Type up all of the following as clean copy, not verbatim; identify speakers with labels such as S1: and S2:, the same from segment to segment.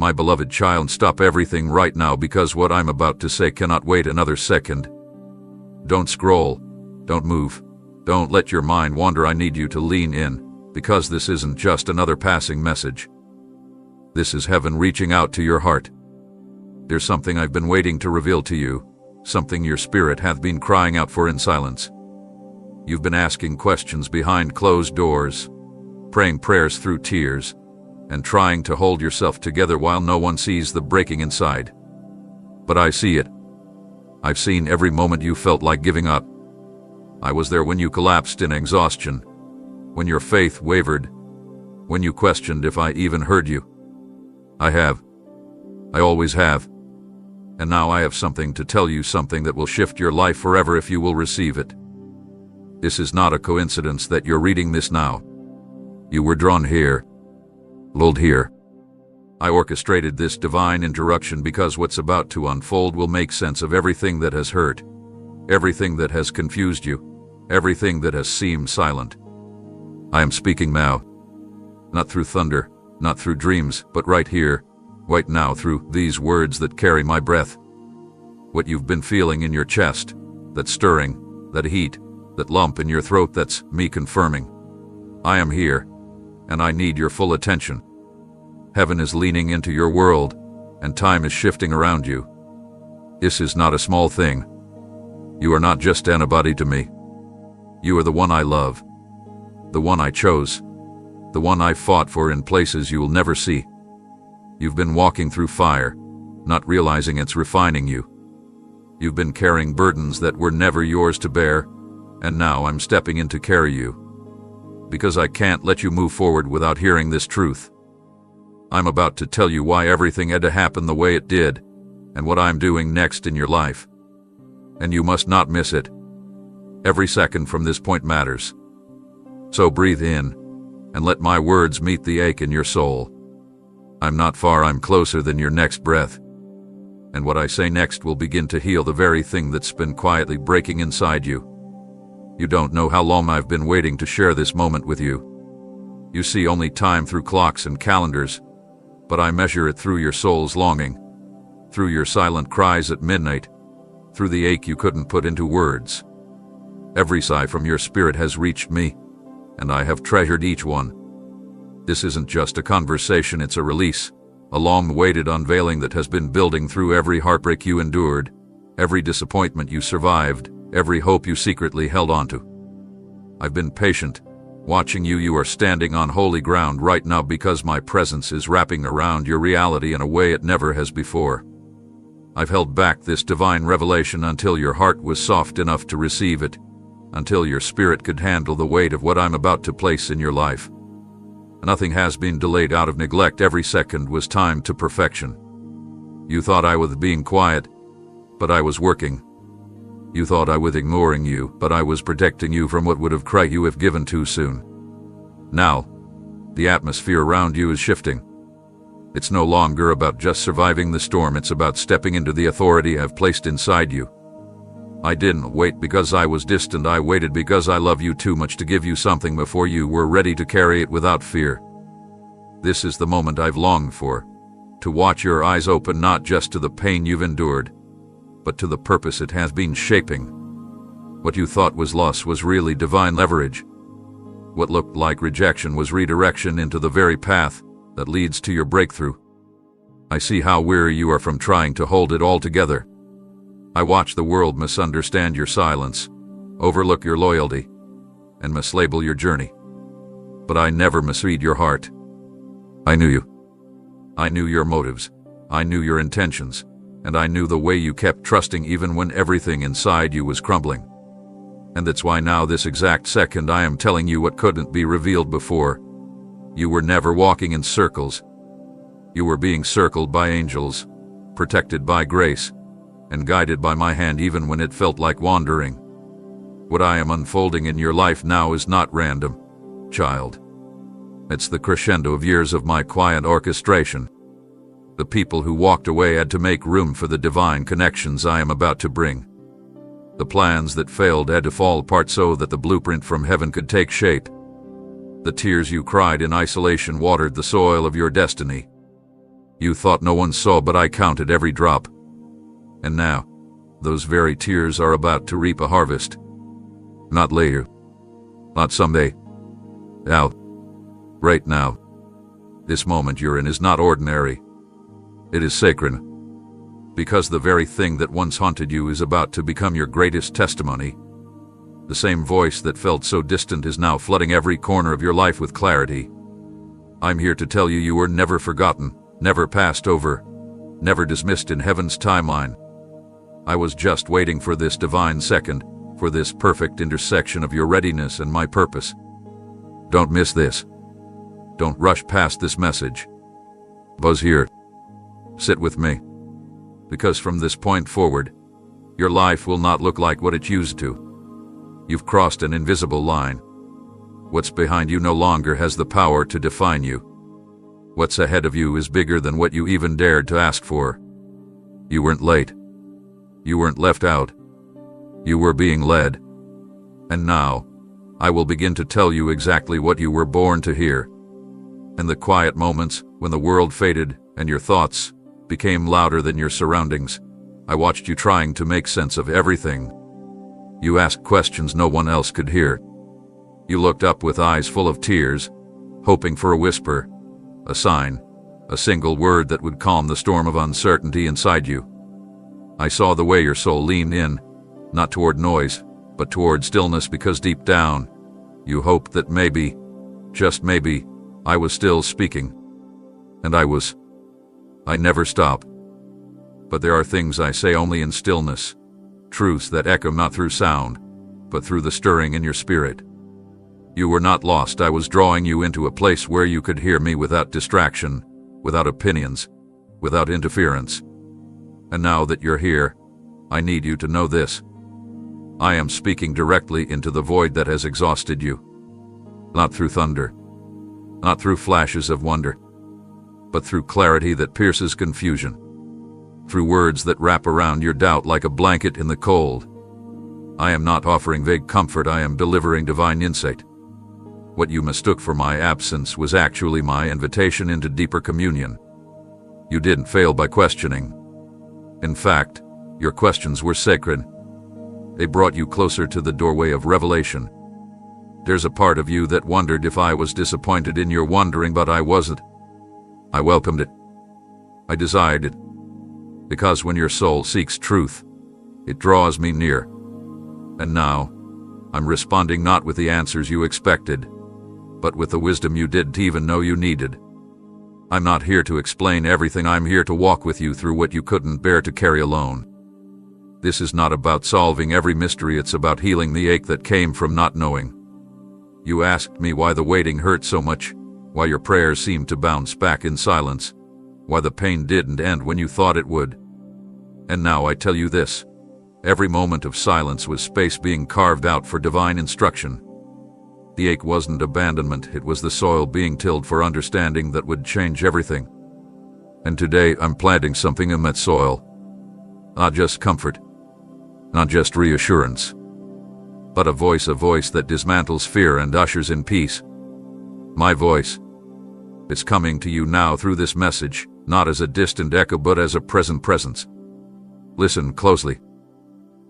S1: My beloved child, stop everything right now, because what I'm about to say cannot wait another second. Don't scroll. Don't move. Don't let your mind wander. I need you to lean in, because this isn't just another passing message. This is heaven reaching out to your heart. There's something I've been waiting to reveal to you, something your spirit hath been crying out for in silence. You've been asking questions behind closed doors, praying prayers through tears, and trying to hold yourself together while no one sees the breaking inside. But I see it. I've seen every moment you felt like giving up. I was there when you collapsed in exhaustion, when your faith wavered, when you questioned if I even heard you. I have. I always have. And now I have something to tell you, something that will shift your life forever if you will receive it. This is not a coincidence that you're reading this now. You were drawn here, lulled here. I orchestrated this divine interruption because what's about to unfold will make sense of everything that has hurt, everything that has confused you, everything that has seemed silent. I am speaking now, not through thunder, not through dreams, but right here, right now, through these words that carry my breath. What you've been feeling in your chest, that stirring, that heat, that lump in your throat, that's me confirming. I am here, and I need your full attention. Heaven is leaning into your world, and time is shifting around you. This is not a small thing. You are not just anybody to me. You are the one I love, the one I chose, the one I fought for in places you will never see. You've been walking through fire, not realizing it's refining you. You've been carrying burdens that were never yours to bear, and now I'm stepping in to carry you. Because I can't let you move forward without hearing this truth. I'm about to tell you why everything had to happen the way it did, and what I'm doing next in your life. And you must not miss it. Every second from this point matters. So breathe in, and let my words meet the ache in your soul. I'm not far, I'm closer than your next breath. And what I say next will begin to heal the very thing that's been quietly breaking inside you. You don't know how long I've been waiting to share this moment with you. You see only time through clocks and calendars, but I measure it through your soul's longing, through your silent cries at midnight, through the ache you couldn't put into words. Every sigh from your spirit has reached me, and I have treasured each one. This isn't just a conversation, it's a release, a long-awaited unveiling that has been building through every heartbreak you endured, every disappointment you survived, every hope you secretly held onto. I've been patient, watching you. You are standing on holy ground right now because my presence is wrapping around your reality in a way it never has before. I've held back this divine revelation until your heart was soft enough to receive it, until your spirit could handle the weight of what I'm about to place in your life. Nothing has been delayed out of neglect. Every second was timed to perfection. You thought I was being quiet, but I was working. You thought I was ignoring you, but I was protecting you from what would have crushed you if given too soon. Now, the atmosphere around you is shifting. It's no longer about just surviving the storm, it's about stepping into the authority I've placed inside you. I didn't wait because I was distant, I waited because I love you too much to give you something before you were ready to carry it without fear. This is the moment I've longed for, to watch your eyes open not just to the pain you've endured, but to the purpose it has been shaping. What you thought was loss was really divine leverage. What looked like rejection was redirection into the very path that leads to your breakthrough. I see how weary you are from trying to hold it all together. I watch the world misunderstand your silence, overlook your loyalty, and mislabel your journey. But I never misread your heart. I knew you. I knew your motives. I knew your intentions. And I knew the way you kept trusting even when everything inside you was crumbling. And that's why now, this exact second, I am telling you what couldn't be revealed before. You were never walking in circles. You were being circled by angels, protected by grace, and guided by my hand even when it felt like wandering. What I am unfolding in your life now is not random, child. It's the crescendo of years of my quiet orchestration. The people who walked away had to make room for the divine connections I am about to bring. The plans that failed had to fall apart so that the blueprint from heaven could take shape. The tears you cried in isolation watered the soil of your destiny. You thought no one saw, but I counted every drop. And now, those very tears are about to reap a harvest. Not later. Not someday. Now. Right now. This moment you're in is not ordinary. It is sacred. Because the very thing that once haunted you is about to become your greatest testimony. The same voice that felt so distant is now flooding every corner of your life with clarity. I'm here to tell you you were never forgotten, never passed over, never dismissed in heaven's timeline. I was just waiting for this divine second, for this perfect intersection of your readiness and my purpose. Don't miss this. Don't rush past this message. Buzz here. Sit with me. Because from this point forward, your life will not look like what it used to. You've crossed an invisible line. What's behind you no longer has the power to define you. What's ahead of you is bigger than what you even dared to ask for. You weren't late. You weren't left out. You were being led. And now, I will begin to tell you exactly what you were born to hear. In the quiet moments, when the world faded and your thoughts became louder than your surroundings, I watched you trying to make sense of everything. You asked questions no one else could hear. You looked up with eyes full of tears, hoping for a whisper, a sign, a single word that would calm the storm of uncertainty inside you. I saw the way your soul leaned in, not toward noise, but toward stillness, because deep down, you hoped that maybe, just maybe, I was still speaking. And I was. I never stop. But there are things I say only in stillness, truths that echo not through sound, but through the stirring in your spirit. You were not lost. I was drawing you into a place where you could hear me without distraction, without opinions, without interference. And now that you're here, I need you to know this. I am speaking directly into the void that has exhausted you. Not through thunder, not through flashes of wonder, but through clarity that pierces confusion. Through words that wrap around your doubt like a blanket in the cold. I am not offering vague comfort, I am delivering divine insight. What you mistook for my absence was actually my invitation into deeper communion. You didn't fail by questioning. In fact, your questions were sacred. They brought you closer to the doorway of revelation. There's a part of you that wondered if I was disappointed in your wondering, but I wasn't. I welcomed it. I desired it. Because when your soul seeks truth, it draws me near. And now, I'm responding not with the answers you expected, but with the wisdom you didn't even know you needed. I'm not here to explain everything, I'm here to walk with you through what you couldn't bear to carry alone. This is not about solving every mystery, it's about healing the ache that came from not knowing. You asked me why the waiting hurt so much, why your prayers seemed to bounce back in silence, why the pain didn't end when you thought it would. And now I tell you this. Every moment of silence was space being carved out for divine instruction. The ache wasn't abandonment, it was the soil being tilled for understanding that would change everything. And today I'm planting something in that soil. Not just comfort, not just reassurance, but a voice that dismantles fear and ushers in peace. My voice. It's coming to you now through this message, not as a distant echo but as a present presence. Listen closely.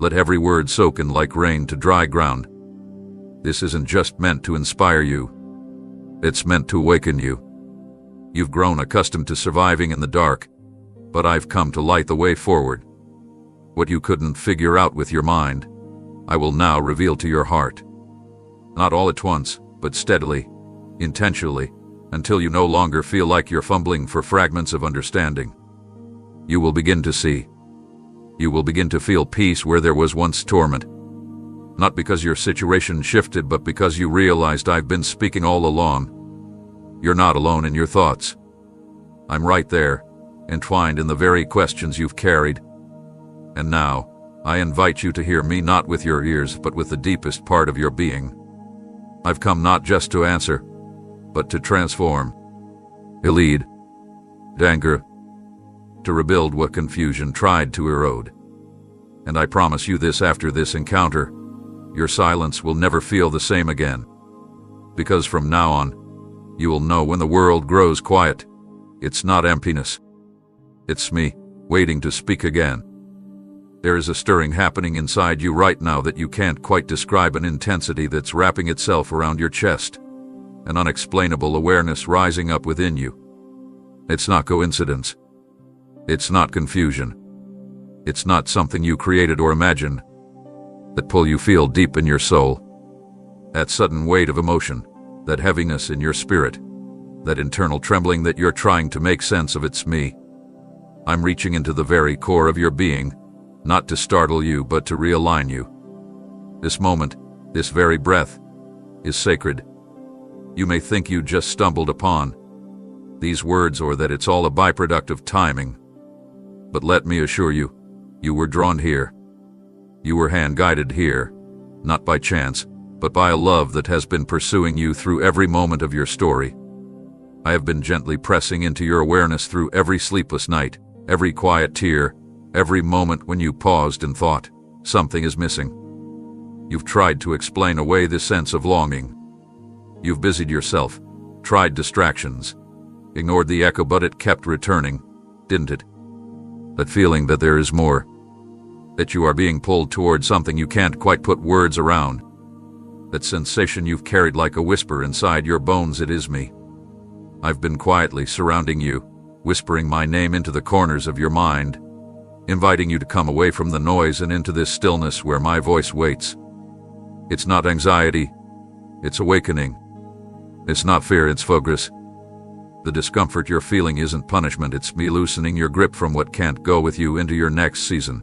S1: Let every word soak in like rain to dry ground. This isn't just meant to inspire you. It's meant to awaken you. You've grown accustomed to surviving in the dark, but I've come to light the way forward. What you couldn't figure out with your mind, I will now reveal to your heart. Not all at once, but steadily, intentionally, until you no longer feel like you're fumbling for fragments of understanding. You will begin to see. You will begin to feel peace where there was once torment. Not because your situation shifted, but because you realized I've been speaking all along. You're not alone in your thoughts. I'm right there, entwined in the very questions you've carried. And now, I invite you to hear me not with your ears, but with the deepest part of your being. I've come not just to answer, but to transform. To lead. To anchor. To rebuild what confusion tried to erode. And I promise you this: after this encounter, your silence will never feel the same again. Because from now on, you will know when the world grows quiet, it's not emptiness, It's me, waiting to speak again. There is a stirring happening inside you right now that you can't quite describe, an intensity that's wrapping itself around your chest, an unexplainable awareness rising up within you. It's not coincidence. It's not confusion. It's not something you created or imagined. That pull you feel deep in your soul. That sudden weight of emotion, that heaviness in your spirit, that internal trembling that you're trying to make sense of. It's me. I'm reaching into the very core of your being, not to startle you but to realign you. This moment, this very breath, is sacred. You may think you just stumbled upon these words or that it's all a byproduct of timing. But let me assure you, you were drawn here. You were hand-guided here, not by chance, but by a love that has been pursuing you through every moment of your story. I have been gently pressing into your awareness through every sleepless night, every quiet tear, every moment when you paused and thought, something is missing. You've tried to explain away this sense of longing. You've busied yourself, tried distractions, ignored the echo, but it kept returning, didn't it? That feeling that there is more, that you are being pulled toward something you can't quite put words around. That sensation you've carried like a whisper inside your bones. It is me. I've been quietly surrounding you, whispering my name into the corners of your mind, inviting you to come away from the noise and into this stillness where my voice waits. It's not anxiety, it's awakening. It's not fear, it's focus. The discomfort you're feeling isn't punishment, it's me loosening your grip from what can't go with you into your next season.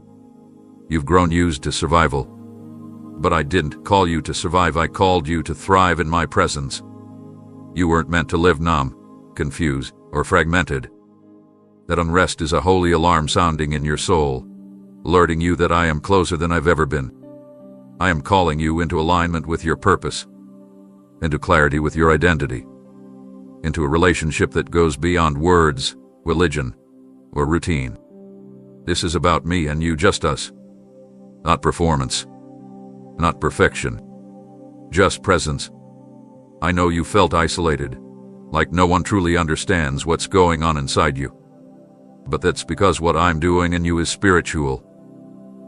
S1: You've grown used to survival. But I didn't call you to survive, I called you to thrive in my presence. You weren't meant to live numb, confused, or fragmented. That unrest is a holy alarm sounding in your soul, alerting you that I am closer than I've ever been. I am calling you into alignment with your purpose, into clarity with your identity, into a relationship that goes beyond words, religion, or routine. This is about me and you, just us. Not performance, not perfection, just presence. I know you felt isolated, like no one truly understands what's going on inside you. But that's because what I'm doing in you is spiritual.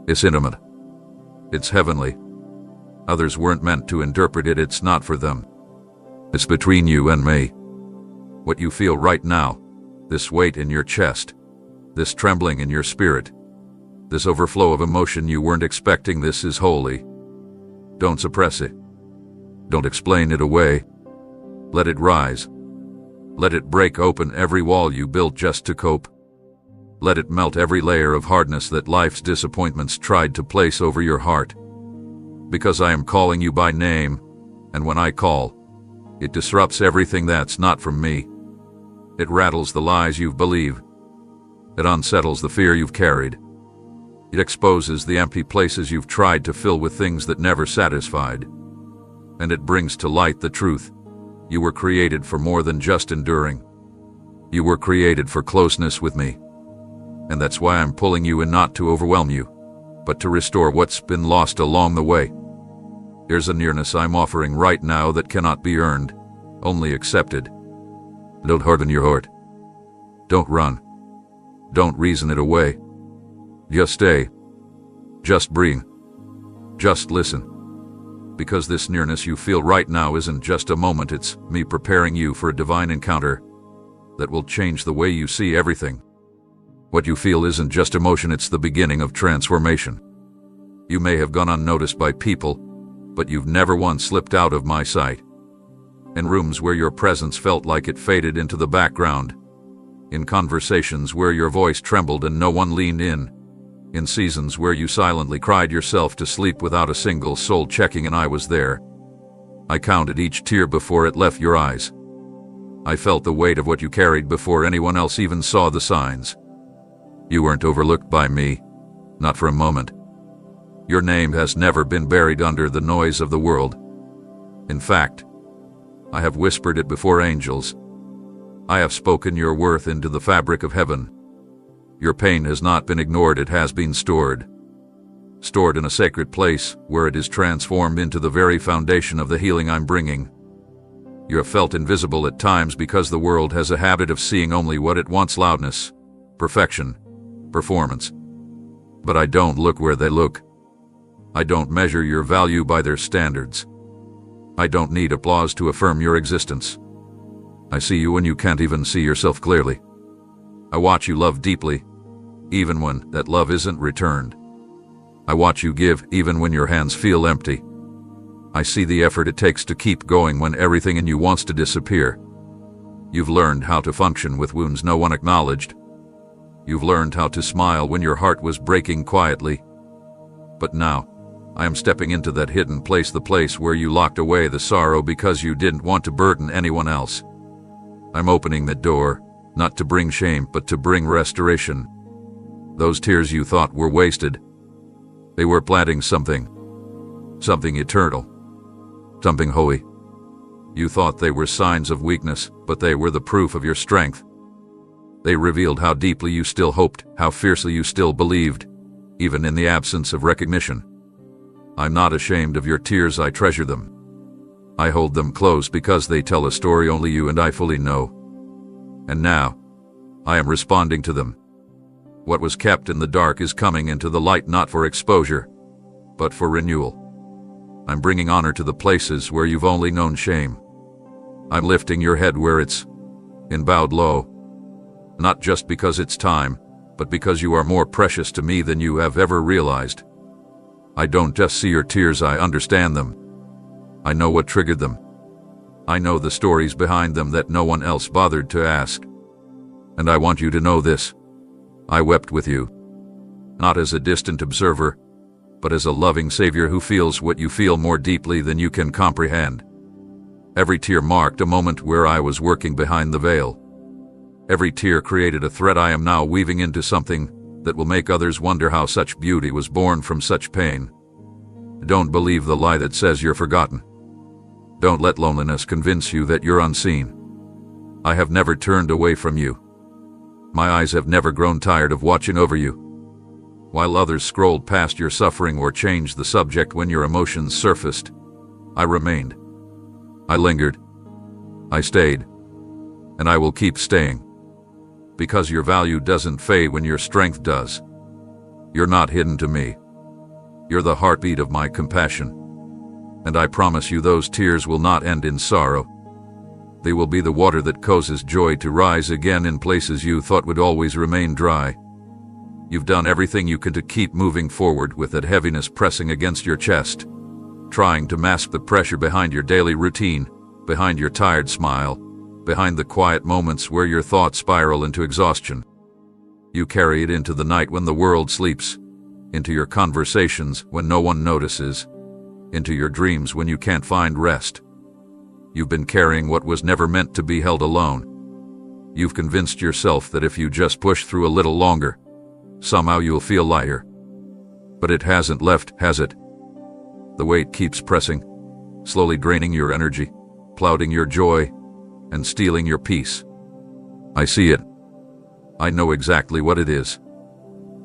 S1: It's intimate. It's heavenly. Others weren't meant to interpret it, it's not for them. It's between you and me. What you feel right now, this weight in your chest, this trembling in your spirit, this overflow of emotion you weren't expecting, this is holy. Don't suppress it. Don't explain it away. Let it rise. Let it break open every wall you built just to cope. Let it melt every layer of hardness that life's disappointments tried to place over your heart. Because I am calling you by name, and when I call, it disrupts everything that's not from me. It rattles the lies you've believed. It unsettles the fear you've carried. It exposes the empty places you've tried to fill with things that never satisfied. And it brings to light the truth. You were created for more than just enduring. You were created for closeness with me. And that's why I'm pulling you in, not to overwhelm you, but to restore what's been lost along the way. There's a nearness I'm offering right now that cannot be earned, only accepted. Don't harden your heart. Don't run. Don't reason it away. Just stay. Just breathe. Just listen. Because this nearness you feel right now isn't just a moment, it's me preparing you for a divine encounter that will change the way you see everything. What you feel isn't just emotion, it's the beginning of transformation. You may have gone unnoticed by people, but you've never once slipped out of my sight. In rooms where your presence felt like it faded into the background. In conversations where your voice trembled and no one leaned in. In seasons where you silently cried yourself to sleep without a single soul checking, and I was there. I counted each tear before it left your eyes. I felt the weight of what you carried before anyone else even saw the signs. You weren't overlooked by me, not for a moment. Your name has never been buried under the noise of the world. In fact, I have whispered it before angels. I have spoken your worth into the fabric of heaven. Your pain has not been ignored, it has been stored. Stored in a sacred place where it is transformed into the very foundation of the healing I'm bringing. You have felt invisible at times because the world has a habit of seeing only what it wants: loudness, perfection, performance. But I don't look where they look. I don't measure your value by their standards. I don't need applause to affirm your existence. I see you when you can't even see yourself clearly. I watch you love deeply, even when that love isn't returned. I watch you give even when your hands feel empty. I see the effort it takes to keep going when everything in you wants to disappear. You've learned how to function with wounds no one acknowledged. You've learned how to smile when your heart was breaking quietly. But now, I am stepping into that hidden place, the place where you locked away the sorrow because you didn't want to burden anyone else. I'm opening the door, not to bring shame, but to bring restoration. Those tears you thought were wasted, they were planting something eternal, something holy. You thought they were signs of weakness, but they were the proof of your strength. They revealed how deeply you still hoped, how fiercely you still believed, even in the absence of recognition. I'm not ashamed of your tears, I treasure them. I hold them close because they tell a story only you and I fully know. And now, I am responding to them. What was kept in the dark is coming into the light, not for exposure, but for renewal. I'm bringing honor to the places where you've only known shame. I'm lifting your head where it's bowed low, not just because it's time, but because you are more precious to me than you have ever realized. I don't just see your tears, I understand them. I know what triggered them. I know the stories behind them that no one else bothered to ask. And I want you to know this. I wept with you, not as a distant observer, but as a loving savior who feels what you feel more deeply than you can comprehend. Every tear marked a moment where I was working behind the veil. Every tear created a thread I am now weaving into something that will make others wonder how such beauty was born from such pain. Don't believe the lie that says you're forgotten. Don't let loneliness convince you that you're unseen. I have never turned away from you. My eyes have never grown tired of watching over you. While others scrolled past your suffering or changed the subject when your emotions surfaced, I remained. I lingered. I stayed. And I will keep staying. Because your value doesn't fade when your strength does. You're not hidden to me. You're the heartbeat of my compassion. And I promise you those tears will not end in sorrow. They will be the water that causes joy to rise again in places you thought would always remain dry. You've done everything you can to keep moving forward with that heaviness pressing against your chest, trying to mask the pressure behind your daily routine, behind your tired smile, behind the quiet moments where your thoughts spiral into exhaustion. You carry it into the night when the world sleeps, into your conversations when no one notices, into your dreams when you can't find rest. You've been carrying what was never meant to be held alone. You've convinced yourself that if you just push through a little longer, somehow you'll feel lighter. But it hasn't left, has it? The weight keeps pressing, slowly draining your energy, clouding your joy, and stealing your peace. I see it. I know exactly what it is.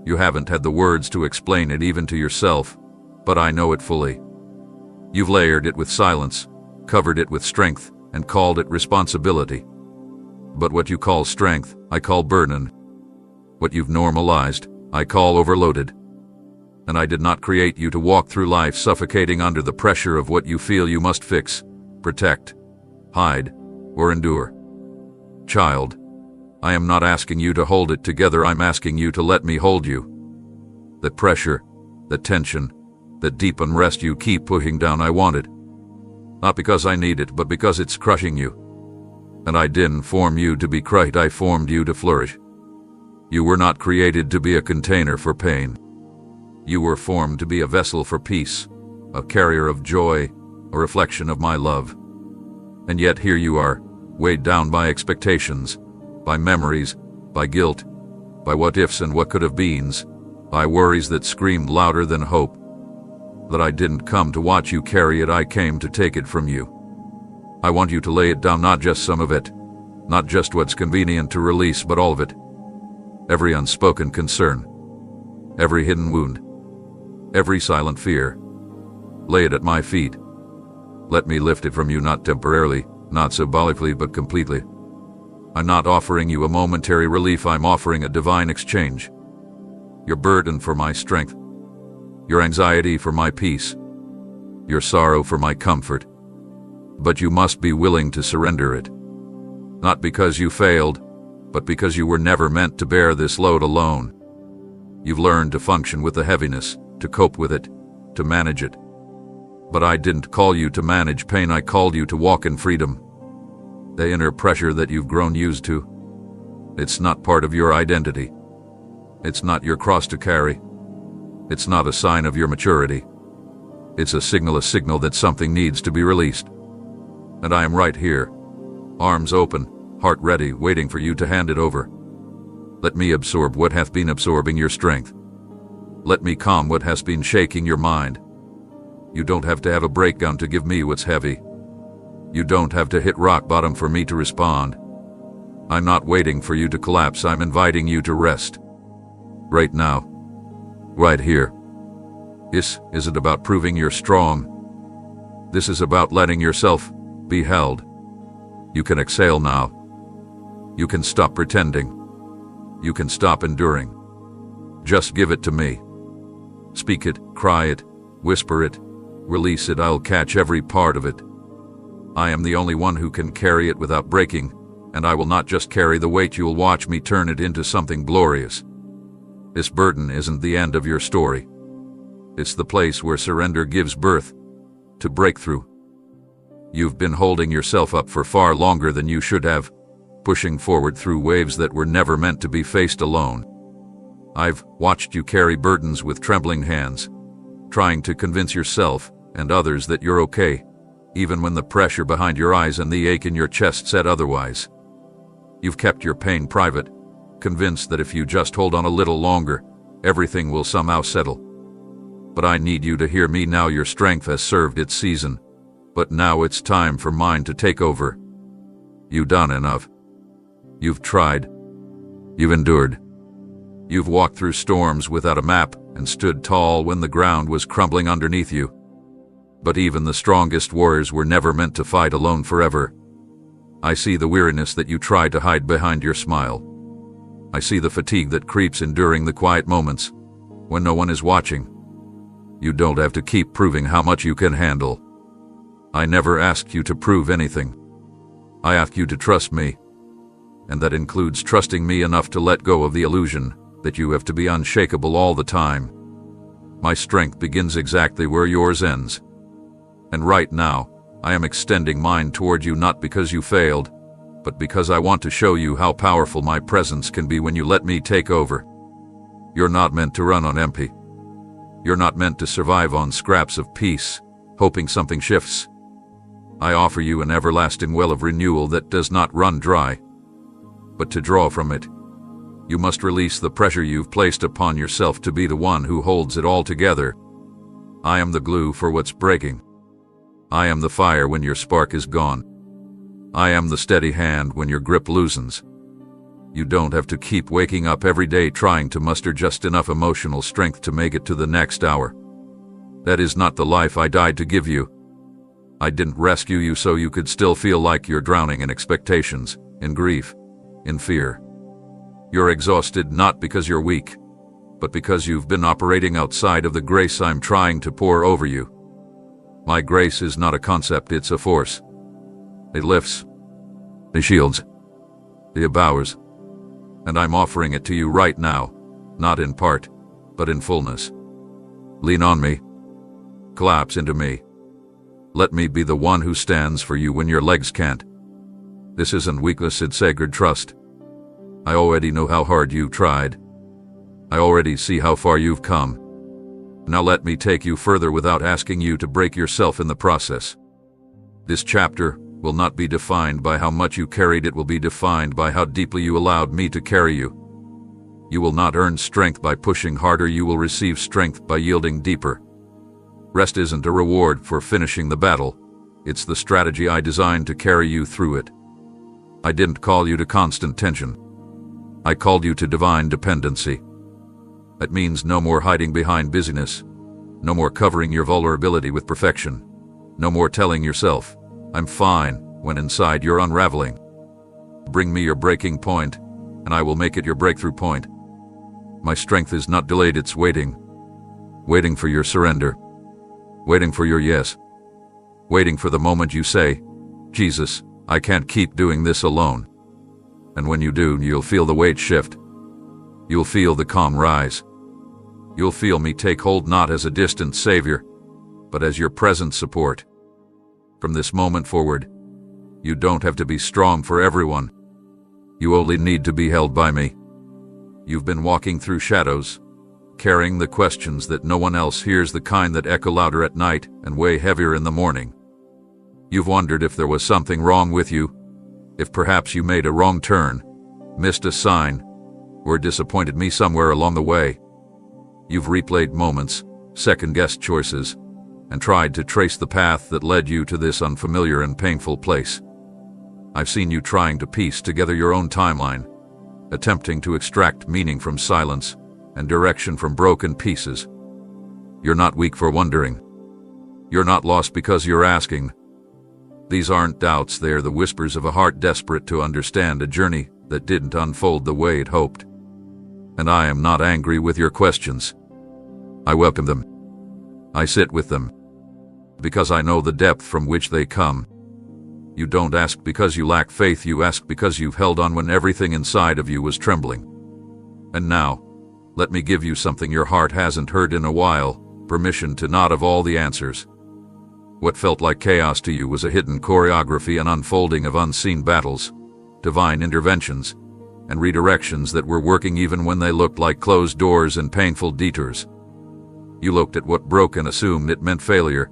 S1: You haven't had the words to explain it even to yourself, but I know it fully. You've layered it with silence, covered it with strength, and called it responsibility. But what you call strength, I call burden. What you've normalized, I call overloaded. And I did not create you to walk through life suffocating under the pressure of what you feel you must fix, protect, hide, or endure. Child, I am not asking you to hold it together, I'm asking you to let me hold you. That pressure, that tension, that deep unrest you keep pushing down, I want it. Not because I need it, but because it's crushing you. And I didn't form you to be crushed, I formed you to flourish. You were not created to be a container for pain. You were formed to be a vessel for peace, a carrier of joy, a reflection of my love. And yet here you are, weighed down by expectations, by memories, by guilt, by what ifs and what could have beens, by worries that screamed louder than hope. That I didn't come to watch you carry it, I came to take it from you. I want you to lay it down, not just some of it, not just what's convenient to release, but all of it. Every unspoken concern, every hidden wound, every silent fear. Lay it at my feet. Let me lift it from you, not temporarily, not symbolically, but completely. I'm not offering you a momentary relief, I'm offering a divine exchange. Your burden for my strength, your anxiety for my peace, your sorrow for my comfort. But you must be willing to surrender it. Not because you failed, but because you were never meant to bear this load alone. You've learned to function with the heaviness, to cope with it, to manage it. But I didn't call you to manage pain, I called you to walk in freedom. The inner pressure that you've grown used to, it's not part of your identity. It's not your cross to carry. It's not a sign of your maturity. It's a signal that something needs to be released. And I am right here, arms open, heart ready, waiting for you to hand it over. Let me absorb what hath been absorbing your strength. Let me calm what has been shaking your mind. You don't have to have a breakdown to give me what's heavy. You don't have to hit rock bottom for me to respond. I'm not waiting for you to collapse, I'm inviting you to rest. Right now. Right here. This isn't about proving you're strong. This is about letting yourself be held. You can exhale now. You can stop pretending. You can stop enduring. Just give it to me. Speak it, cry it, whisper it, release it, I'll catch every part of it. I am the only one who can carry it without breaking, and I will not just carry the weight, you'll watch me turn it into something glorious. This burden isn't the end of your story. It's the place where surrender gives birth to breakthrough. You've been holding yourself up for far longer than you should have, pushing forward through waves that were never meant to be faced alone. I've watched you carry burdens with trembling hands, trying to convince yourself and others that you're okay, even when the pressure behind your eyes and the ache in your chest said otherwise. You've kept your pain private, convinced that if you just hold on a little longer, everything will somehow settle. But I need you to hear me now. Your strength has served its season, but now it's time for mine to take over. You've done enough. You've tried. You've endured. You've walked through storms without a map and stood tall when the ground was crumbling underneath you. But even the strongest warriors were never meant to fight alone forever. I see the weariness that you try to hide behind your smile. I see the fatigue that creeps in during the quiet moments, when no one is watching. You don't have to keep proving how much you can handle. I never asked you to prove anything. I asked you to trust me, and that includes trusting me enough to let go of the illusion that you have to be unshakable all the time. My strength begins exactly where yours ends. And right now, I am extending mine toward you, not because you failed, but because I want to show you how powerful my presence can be when you let me take over. You're not meant to run on empty. You're not meant to survive on scraps of peace, hoping something shifts. I offer you an everlasting well of renewal that does not run dry. But to draw from it, you must release the pressure you've placed upon yourself to be the one who holds it all together. I am the glue for what's breaking. I am the fire when your spark is gone. I am the steady hand when your grip loosens. You don't have to keep waking up every day trying to muster just enough emotional strength to make it to the next hour. That is not the life I died to give you. I didn't rescue you so you could still feel like you're drowning in expectations, in grief, in fear. You're exhausted not because you're weak, but because you've been operating outside of the grace I'm trying to pour over you. My grace is not a concept, it's a force. It lifts, it shields, it empowers, and I'm offering it to you right now, not in part, but in fullness. Lean on me. Collapse into me. Let me be the one who stands for you when your legs can't. This isn't weakness, it's sacred trust. I already know how hard you've tried. I already see how far you've come. Now let me take you further without asking you to break yourself in the process. This chapter will not be defined by how much you carried, it will be defined by how deeply you allowed me to carry you. You will not earn strength by pushing harder, you will receive strength by yielding deeper. Rest isn't a reward for finishing the battle, it's the strategy I designed to carry you through it. I didn't call you to constant tension. I called you to divine dependency. That means no more hiding behind busyness, no more covering your vulnerability with perfection, no more telling yourself, I'm fine, when inside you're unraveling. Bring me your breaking point, and I will make it your breakthrough point. My strength is not delayed, it's waiting. Waiting for your surrender. Waiting for your yes. Waiting for the moment you say, Jesus, I can't keep doing this alone. And when you do, you'll feel the weight shift. You'll feel the calm rise. You'll feel me take hold not as a distant savior, but as your present support. From this moment forward, you don't have to be strong for everyone. You only need to be held by me. You've been walking through shadows, carrying the questions that no one else hears, the kind that echo louder at night and weigh heavier in the morning. You've wondered if there was something wrong with you, if perhaps you made a wrong turn, missed a sign, or disappointed me somewhere along the way. You've replayed moments, second-guessed choices, and tried to trace the path that led you to this unfamiliar and painful place. I've seen you trying to piece together your own timeline, attempting to extract meaning from silence and direction from broken pieces. You're not weak for wondering. You're not lost because you're asking. These aren't doubts, they're the whispers of a heart desperate to understand a journey that didn't unfold the way it hoped. And I am not angry with your questions. I welcome them. I sit with them, because I know the depth from which they come. You don't ask because you lack faith, you ask because you've held on when everything inside of you was trembling. And now, let me give you something your heart hasn't heard in a while, permission to not have all the answers. What felt like chaos to you was a hidden choreography, an unfolding of unseen battles, divine interventions, and redirections that were working even when they looked like closed doors and painful detours. You looked at what broke and assumed it meant failure,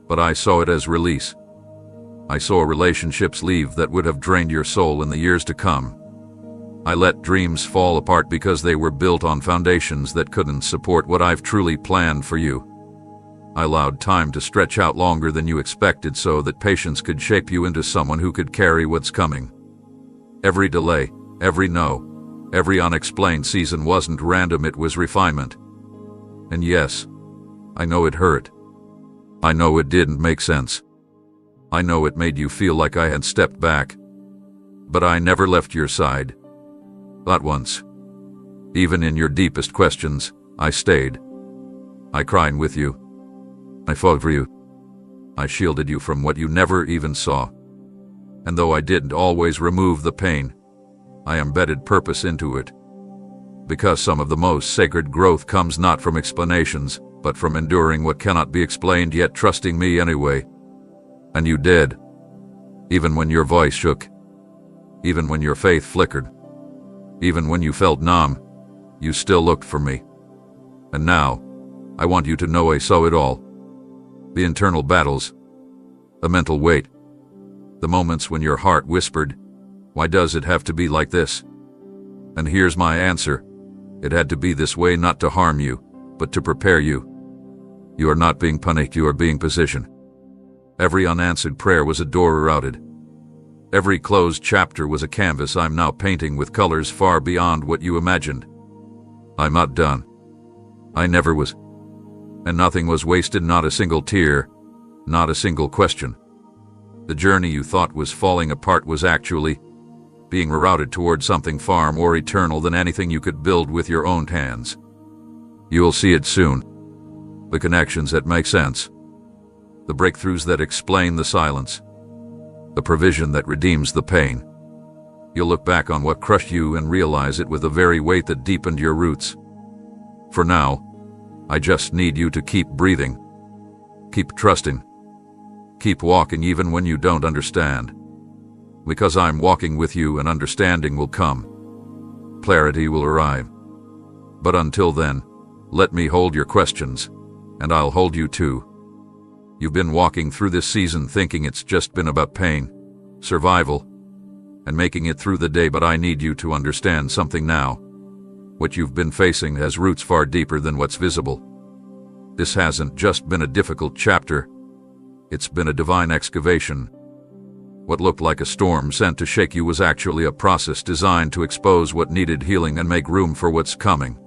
S1: but I saw it as release. I saw relationships leave that would have drained your soul in the years to come. I let dreams fall apart because they were built on foundations that couldn't support what I've truly planned for you. I allowed time to stretch out longer than you expected so that patience could shape you into someone who could carry what's coming. Every delay, every no, every unexplained season wasn't random, it was refinement. And yes, I know it hurt. I know it didn't make sense. I know it made you feel like I had stepped back. But I never left your side. Not once. Even in your deepest questions, I stayed. I cried with you. I fought for you. I shielded you from what you never even saw. And though I didn't always remove the pain, I embedded purpose into it. Because some of the most sacred growth comes not from explanations, but from enduring what cannot be explained yet trusting me anyway. And you did. Even when your voice shook. Even when your faith flickered. Even when you felt numb, you still looked for me. And now, I want you to know I saw it all. The internal battles. The mental weight. The moments when your heart whispered, "Why does it have to be like this?" And here's my answer. It had to be this way not to harm you, but to prepare you. You are not being punished, you are being positioned. Every unanswered prayer was a door routed. Every closed chapter was a canvas I'm now painting with colors far beyond what you imagined. I'm not done. I never was. And nothing was wasted, not a single tear, not a single question. The journey you thought was falling apart was actually being rerouted toward something far more eternal than anything you could build with your own hands. You'll see it soon. The connections that make sense. The breakthroughs that explain the silence. The provision that redeems the pain. You'll look back on what crushed you and realize it with the very weight that deepened your roots. For now, I just need you to keep breathing. Keep trusting. Keep walking even when you don't understand. Because I'm walking with you and understanding will come. Clarity will arrive. But until then, let me hold your questions, and I'll hold you too. You've been walking through this season thinking it's just been about pain, survival, and making it through the day, but I need you to understand something now. What you've been facing has roots far deeper than what's visible. This hasn't just been a difficult chapter. It's been a divine excavation. What looked like a storm sent to shake you was actually a process designed to expose what needed healing and make room for what's coming.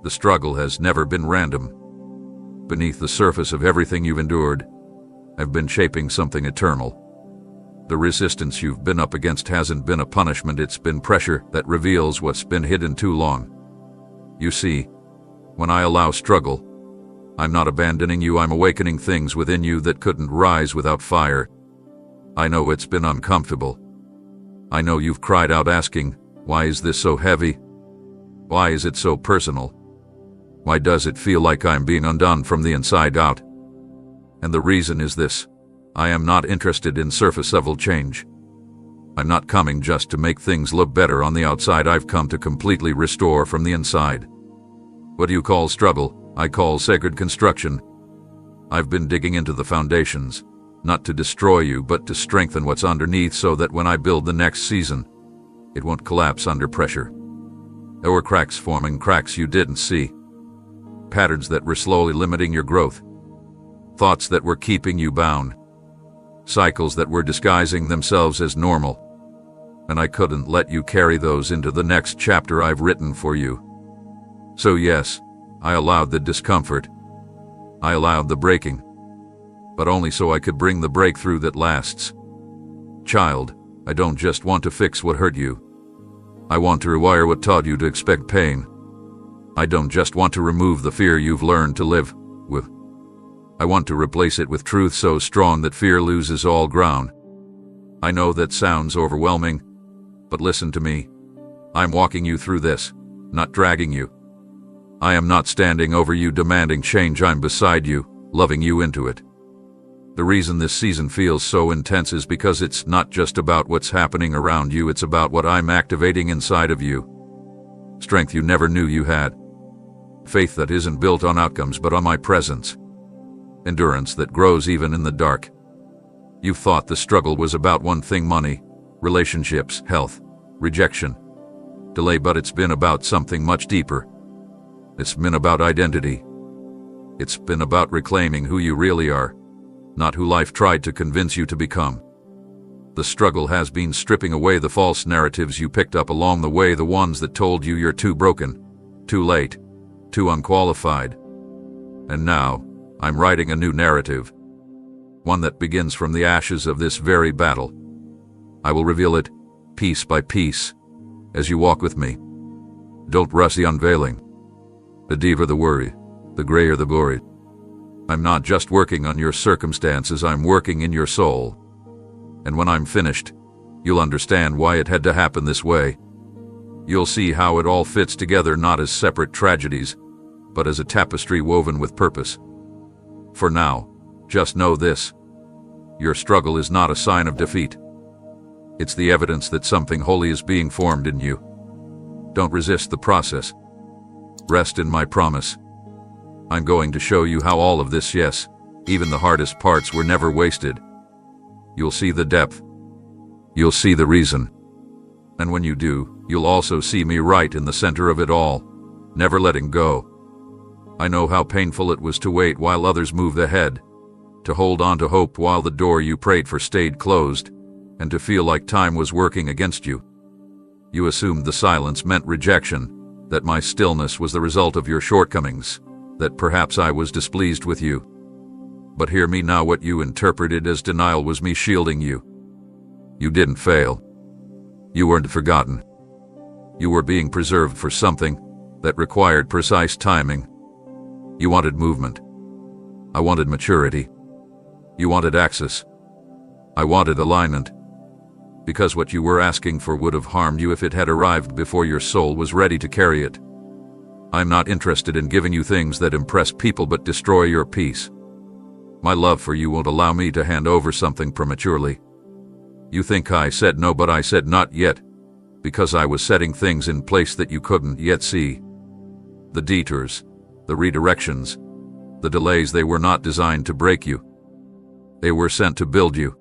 S1: The struggle has never been random. Beneath the surface of everything you've endured, I've been shaping something eternal. The resistance you've been up against hasn't been a punishment, it's been pressure that reveals what's been hidden too long. You see, when I allow struggle, I'm not abandoning you, I'm awakening things within you that couldn't rise without fire. I know it's been uncomfortable. I know you've cried out asking, why is this so heavy? Why is it so personal? Why does it feel like I'm being undone from the inside out? And the reason is this: I am not interested in surface-level change. I'm not coming just to make things look better on the outside, I've come to completely restore from the inside. What you call struggle, I call sacred construction. I've been digging into the foundations, not to destroy you but to strengthen what's underneath so that when I build the next season, it won't collapse under pressure. There were cracks forming, cracks you didn't see. Patterns that were slowly limiting your growth. Thoughts that were keeping you bound. Cycles that were disguising themselves as normal. And I couldn't let you carry those into the next chapter I've written for you. So yes, I allowed the discomfort. I allowed the breaking. But only so I could bring the breakthrough that lasts. Child, I don't just want to fix what hurt you. I want to rewire what taught you to expect pain. I don't just want to remove the fear you've learned to live with. I want to replace it with truth so strong that fear loses all ground. I know that sounds overwhelming, but listen to me. I'm walking you through this, not dragging you. I am not standing over you demanding change, I'm beside you, loving you into it. The reason this season feels so intense is because it's not just about what's happening around you, it's about what I'm activating inside of you. Strength you never knew you had. Faith that isn't built on outcomes but on my presence. Endurance that grows even in the dark. You thought the struggle was about one thing: money, relationships, health, rejection, delay, but it's been about something much deeper. It's been about identity. It's been about reclaiming who you really are, not who life tried to convince you to become. The struggle has been stripping away the false narratives you picked up along the way, the ones that told you you're too broken, too late, too unqualified. And now, I'm writing a new narrative, one that begins from the ashes of this very battle. I will reveal it, piece by piece, as you walk with me. Don't rush the unveiling. The deeper the worry, the grayer the glory. I'm not just working on your circumstances, I'm working in your soul. And when I'm finished, you'll understand why it had to happen this way. You'll see how it all fits together, not as separate tragedies, but as a tapestry woven with purpose. For now, just know this: your struggle is not a sign of defeat. It's the evidence that something holy is being formed in you. Don't resist the process. Rest in my promise. I'm going to show you how all of this, yes, even the hardest parts, were never wasted. You'll see the depth. You'll see the reason. And when you do, you'll also see me right in the center of it all, never letting go. I know how painful it was to wait while others moved ahead, to hold on to hope while the door you prayed for stayed closed, and to feel like time was working against you. You assumed the silence meant rejection, that my stillness was the result of your shortcomings, that perhaps I was displeased with you. But hear me now, what you interpreted as denial was me shielding you. You didn't fail. You weren't forgotten. You were being preserved for something that required precise timing. You wanted movement. I wanted maturity. You wanted access. I wanted alignment. Because what you were asking for would have harmed you if it had arrived before your soul was ready to carry it. I'm not interested in giving you things that impress people but destroy your peace. My love for you won't allow me to hand over something prematurely. You think I said no, but I said not yet, because I was setting things in place that you couldn't yet see. The detours, the redirections, the delays, they were not designed to break you. They were sent to build you,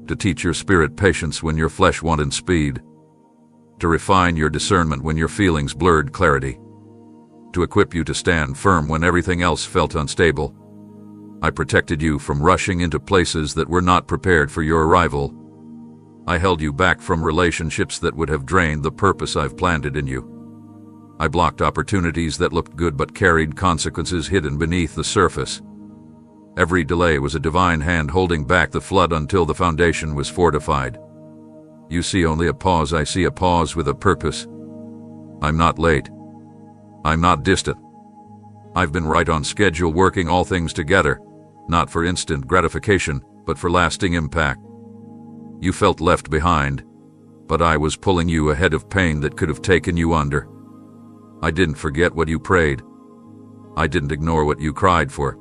S1: to teach your spirit patience when your flesh wanted speed, to refine your discernment when your feelings blurred clarity, to equip you to stand firm when everything else felt unstable. I protected you from rushing into places that were not prepared for your arrival. I held you back from relationships that would have drained the purpose I've planted in you. I blocked opportunities that looked good but carried consequences hidden beneath the surface. Every delay was a divine hand holding back the flood until the foundation was fortified. You see only a pause, I see a pause with a purpose. I'm not late. I'm not distant. I've been right on schedule, working all things together, not for instant gratification, but for lasting impact. You felt left behind, but I was pulling you ahead of pain that could have taken you under. I didn't forget what you prayed. I didn't ignore what you cried for.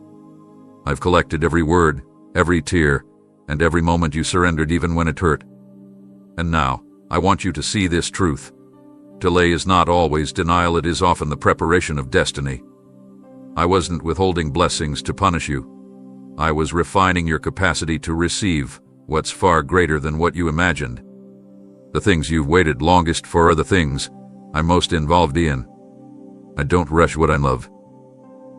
S1: I've collected every word, every tear, and every moment you surrendered even when it hurt. And now, I want you to see this truth. Delay is not always denial, it is often the preparation of destiny. I wasn't withholding blessings to punish you. I was refining your capacity to receive what's far greater than what you imagined. The things you've waited longest for are the things I'm most involved in. I don't rush what I love.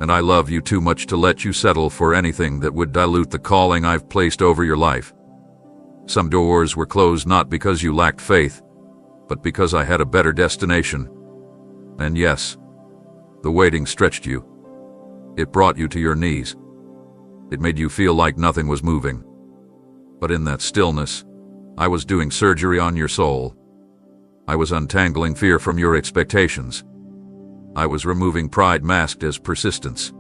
S1: And I love you too much to let you settle for anything that would dilute the calling I've placed over your life. Some doors were closed not because you lacked faith, but because I had a better destination. And yes, the waiting stretched you. It brought you to your knees. It made you feel like nothing was moving. But in that stillness, I was doing surgery on your soul. I was untangling fear from your expectations. I was removing pride masked as persistence.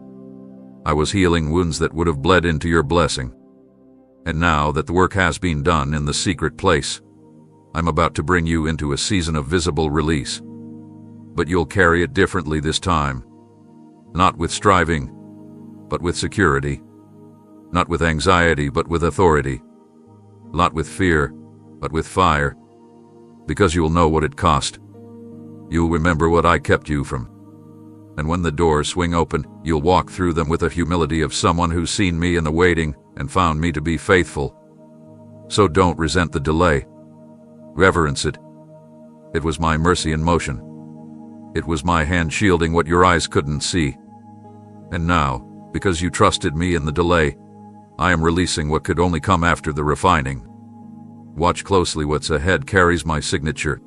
S1: I was healing wounds that would have bled into your blessing. And now that the work has been done in the secret place, I'm about to bring you into a season of visible release. But you'll carry it differently this time. Not with striving, but with security. Not with anxiety, but with authority. Not with fear, but with fire. Because you'll know what it cost. You'll remember what I kept you from. And when the doors swing open, you'll walk through them with the humility of someone who's seen me in the waiting and found me to be faithful. So don't resent the delay. Reverence it. It was my mercy in motion. It was my hand shielding what your eyes couldn't see. And now, because you trusted me in the delay, I am releasing what could only come after the refining. Watch closely, what's ahead carries my signature.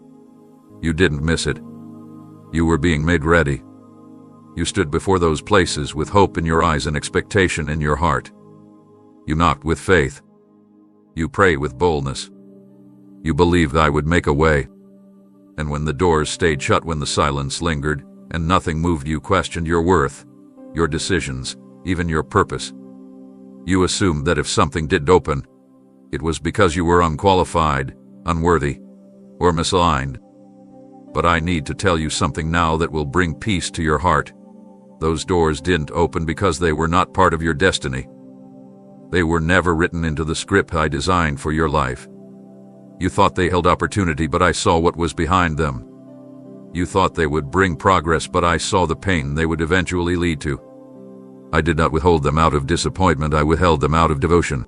S1: You didn't miss it. You were being made ready. You stood before those places with hope in your eyes and expectation in your heart. You knocked with faith. You prayed with boldness. You believed I would make a way. And when the doors stayed shut, when the silence lingered, and nothing moved, you questioned your worth, your decisions, even your purpose. You assumed that if something did open, it was because you were unqualified, unworthy, or misaligned. But I need to tell you something now that will bring peace to your heart. Those doors didn't open because they were not part of your destiny. They were never written into the script I designed for your life. You thought they held opportunity, but I saw what was behind them. You thought they would bring progress, but I saw the pain they would eventually lead to. I did not withhold them out of disappointment, I withheld them out of devotion.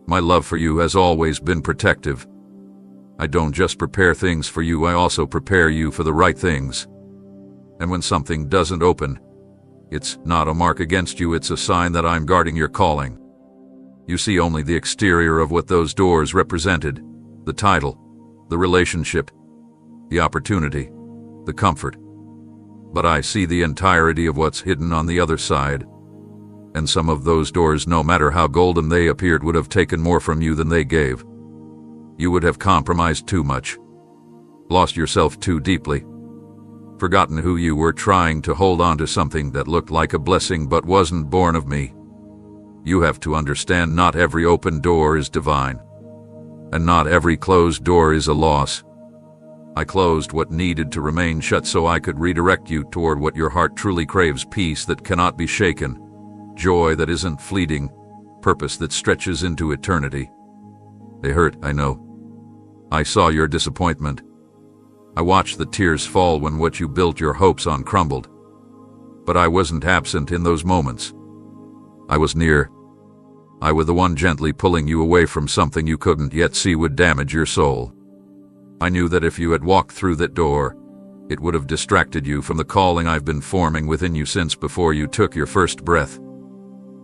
S1: My love for you has always been protective. I don't just prepare things for you, I also prepare you for the right things. And when something doesn't open, it's not a mark against you, it's a sign that I'm guarding your calling. You see only the exterior of what those doors represented, the title, the relationship, the opportunity, the comfort. But I see the entirety of what's hidden on the other side. And some of those doors, no matter how golden they appeared, would have taken more from you than they gave. You would have compromised too much, lost yourself too deeply, forgotten who you were, trying to hold on to something that looked like a blessing but wasn't born of me. You have to understand, not every open door is divine, and not every closed door is a loss. I closed what needed to remain shut so I could redirect you toward what your heart truly craves: peace that cannot be shaken, joy that isn't fleeting, purpose that stretches into eternity. They hurt, I know. I saw your disappointment. I watched the tears fall when what you built your hopes on crumbled. But I wasn't absent in those moments. I was near. I was the one gently pulling you away from something you couldn't yet see would damage your soul. I knew that if you had walked through that door, it would have distracted you from the calling I've been forming within you since before you took your first breath.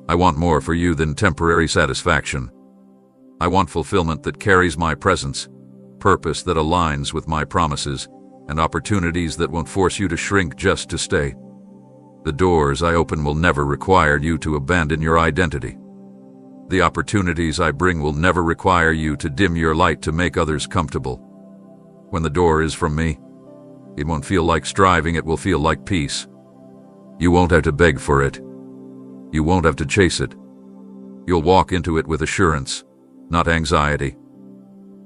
S1: I want more for you than temporary satisfaction. I want fulfillment that carries my presence, purpose that aligns with my promises, and opportunities that won't force you to shrink just to stay. The doors I open will never require you to abandon your identity. The opportunities I bring will never require you to dim your light to make others comfortable. When the door is from me, it won't feel like striving, it will feel like peace. You won't have to beg for it. You won't have to chase it. You'll walk into it with assurance, not anxiety.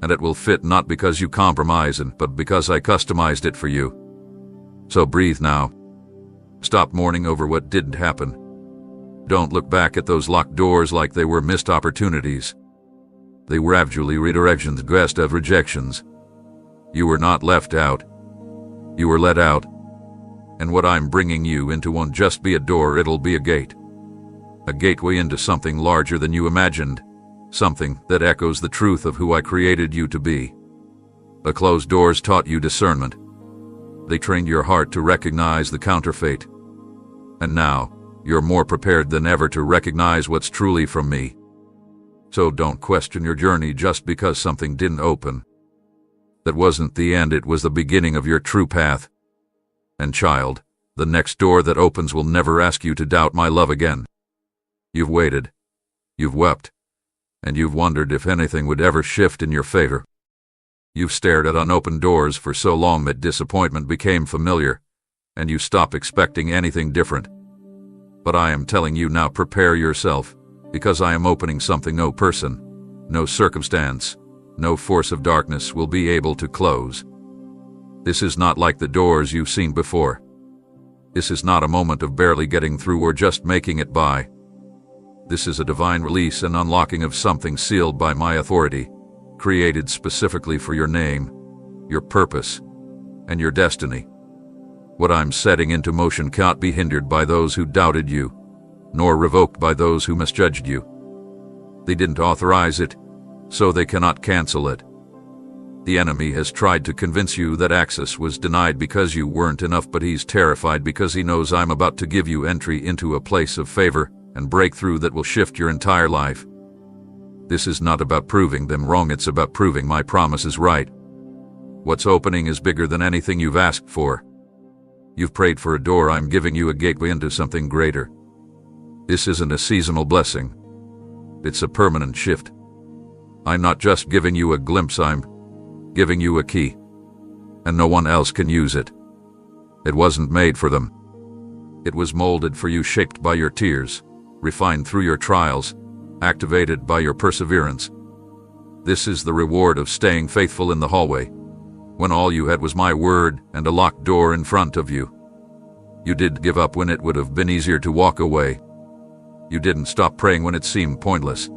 S1: And it will fit not because you compromise it, but because I customized it for you. So breathe now. Stop mourning over what didn't happen. Don't look back at those locked doors like they were missed opportunities. They were actually redirections, guest of rejections. You were not left out. You were let out. And what I'm bringing you into won't just be a door, it'll be a gate. A gateway into something larger than you imagined. Something that echoes the truth of who I created you to be. The closed doors taught you discernment. They trained your heart to recognize the counterfeit. And now, you're more prepared than ever to recognize what's truly from me. So don't question your journey just because something didn't open. That wasn't the end, it was the beginning of your true path. And child, the next door that opens will never ask you to doubt my love again. You've waited, you've wept, and you've wondered if anything would ever shift in your favor. You've stared at unopened doors for so long that disappointment became familiar, and you stopped expecting anything different. But I am telling you now, prepare yourself, because I am opening something no person, no circumstance, no force of darkness will be able to close. This is not like the doors you've seen before. This is not a moment of barely getting through or just making it by. This is a divine release and unlocking of something sealed by my authority, created specifically for your name, your purpose, and your destiny. What I'm setting into motion can't be hindered by those who doubted you, nor revoked by those who misjudged you. They didn't authorize it, so they cannot cancel it. The enemy has tried to convince you that access was denied because you weren't enough, but he's terrified because he knows I'm about to give you entry into a place of favor and breakthrough that will shift your entire life. This is not about proving them wrong, it's about proving my promise is right. What's opening is bigger than anything you've asked for. You've prayed for a door, I'm giving you a gateway into something greater. This isn't a seasonal blessing. It's a permanent shift. I'm not just giving you a glimpse, I'm giving you a key. And no one else can use it. It wasn't made for them. It was molded for you, shaped by your tears, refined through your trials, activated by your perseverance. This is the reward of staying faithful in the hallway, when all you had was my word and a locked door in front of you. You didn't give up when it would have been easier to walk away. You didn't stop praying when it seemed pointless.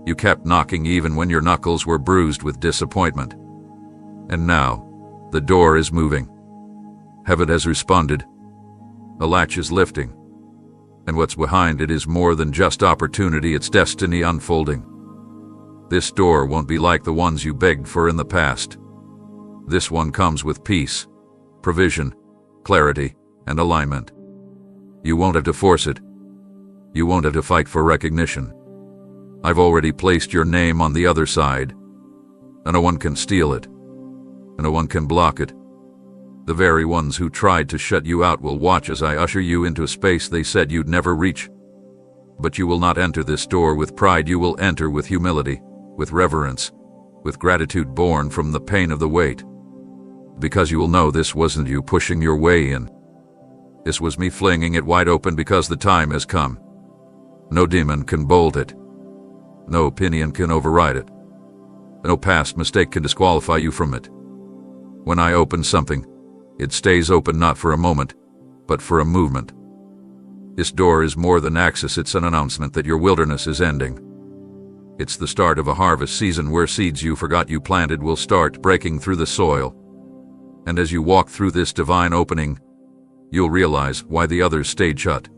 S1: You kept knocking even when your knuckles were bruised with disappointment. And now, the door is moving. Heaven has responded. The latch is lifting. And what's behind it is more than just opportunity, it's destiny unfolding. This door won't be like the ones you begged for in the past. This one comes with peace, provision, clarity, and alignment. You won't have to force it. You won't have to fight for recognition. I've already placed your name on the other side, and no one can steal it, and no one can block it. The very ones who tried to shut you out will watch as I usher you into a space they said you'd never reach. But you will not enter this door with pride, you will enter with humility, with reverence, with gratitude born from the pain of the wait. Because you will know this wasn't you pushing your way in. This was me flinging it wide open because the time has come. No demon can bolt it. No opinion can override it. No past mistake can disqualify you from it. When I open something, it stays open not for a moment, but for a movement. This door is more than access, it's an announcement that your wilderness is ending. It's the start of a harvest season where seeds you forgot you planted will start breaking through the soil. And as you walk through this divine opening, you'll realize why the others stayed shut.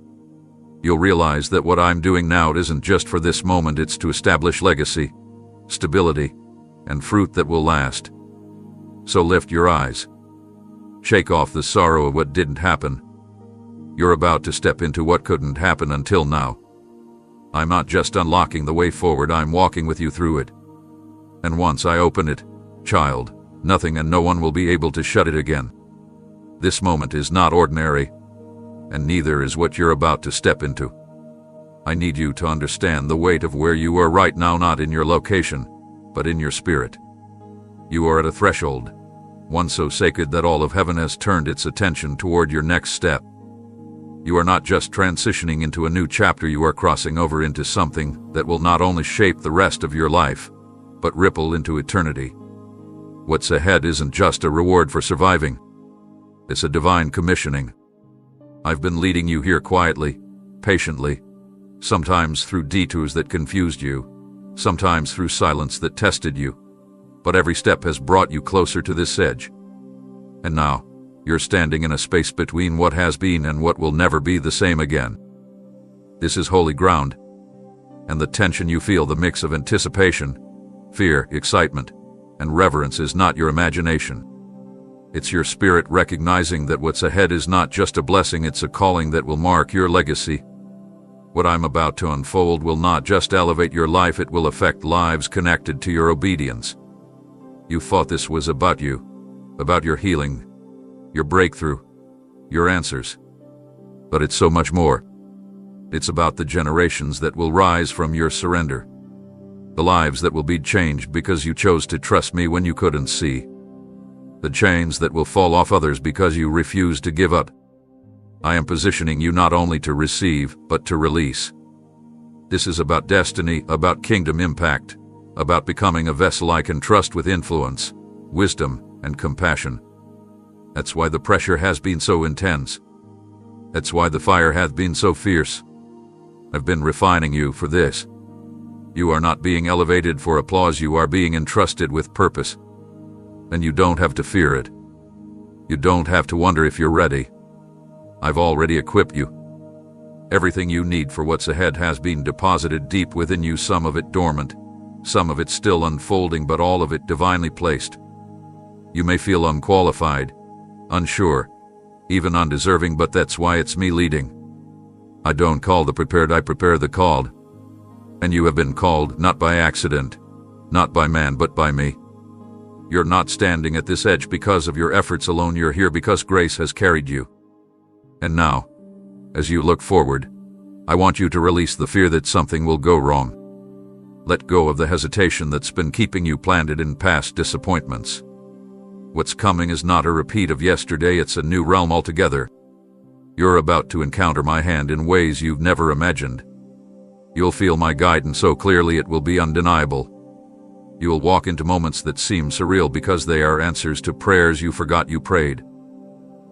S1: You'll realize that what I'm doing now isn't just for this moment, it's to establish legacy, stability, and fruit that will last. So lift your eyes. Shake off the sorrow of what didn't happen. You're about to step into what couldn't happen until now. I'm not just unlocking the way forward, I'm walking with you through it. And once I open it, child, nothing and no one will be able to shut it again. This moment is not ordinary, and neither is what you're about to step into. I need you to understand the weight of where you are right now, not in your location, but in your spirit. You are at a threshold, one so sacred that all of heaven has turned its attention toward your next step. You are not just transitioning into a new chapter, you are crossing over into something that will not only shape the rest of your life, but ripple into eternity. What's ahead isn't just a reward for surviving. It's a divine commissioning. I've been leading you here quietly, patiently, sometimes through detours that confused you, sometimes through silence that tested you, but every step has brought you closer to this edge. And now, you're standing in a space between what has been and what will never be the same again. This is holy ground, and the tension you feel, the mix of anticipation, fear, excitement, and reverence is not your imagination. It's your spirit recognizing that what's ahead is not just a blessing, it's a calling that will mark your legacy. What I'm about to unfold will not just elevate your life, it will affect lives connected to your obedience. You thought this was about you, about your healing, your breakthrough, your answers. But it's so much more. It's about the generations that will rise from your surrender. The lives that will be changed because you chose to trust me when you couldn't see. The chains that will fall off others because you refused to give up. I am positioning you not only to receive, but to release. This is about destiny, about kingdom impact, about becoming a vessel I can trust with influence, wisdom, and compassion. That's why the pressure has been so intense. That's why the fire hath been so fierce. I've been refining you for this. You are not being elevated for applause, you are being entrusted with purpose. And you don't have to fear it. You don't have to wonder if you're ready. I've already equipped you. Everything you need for what's ahead has been deposited deep within you, some of it dormant, some of it still unfolding, but all of it divinely placed. You may feel unqualified, unsure, even undeserving, but that's why it's me leading. I don't call the prepared, I prepare the called. And you have been called not by accident, not by man, but by me. You're not standing at this edge because of your efforts alone, you're here because grace has carried you. And now, as you look forward, I want you to release the fear that something will go wrong. Let go of the hesitation that's been keeping you planted in past disappointments. What's coming is not a repeat of yesterday, it's a new realm altogether. You're about to encounter my hand in ways you've never imagined. You'll feel my guidance so clearly it will be undeniable. You'll walk into moments that seem surreal because they are answers to prayers you forgot you prayed.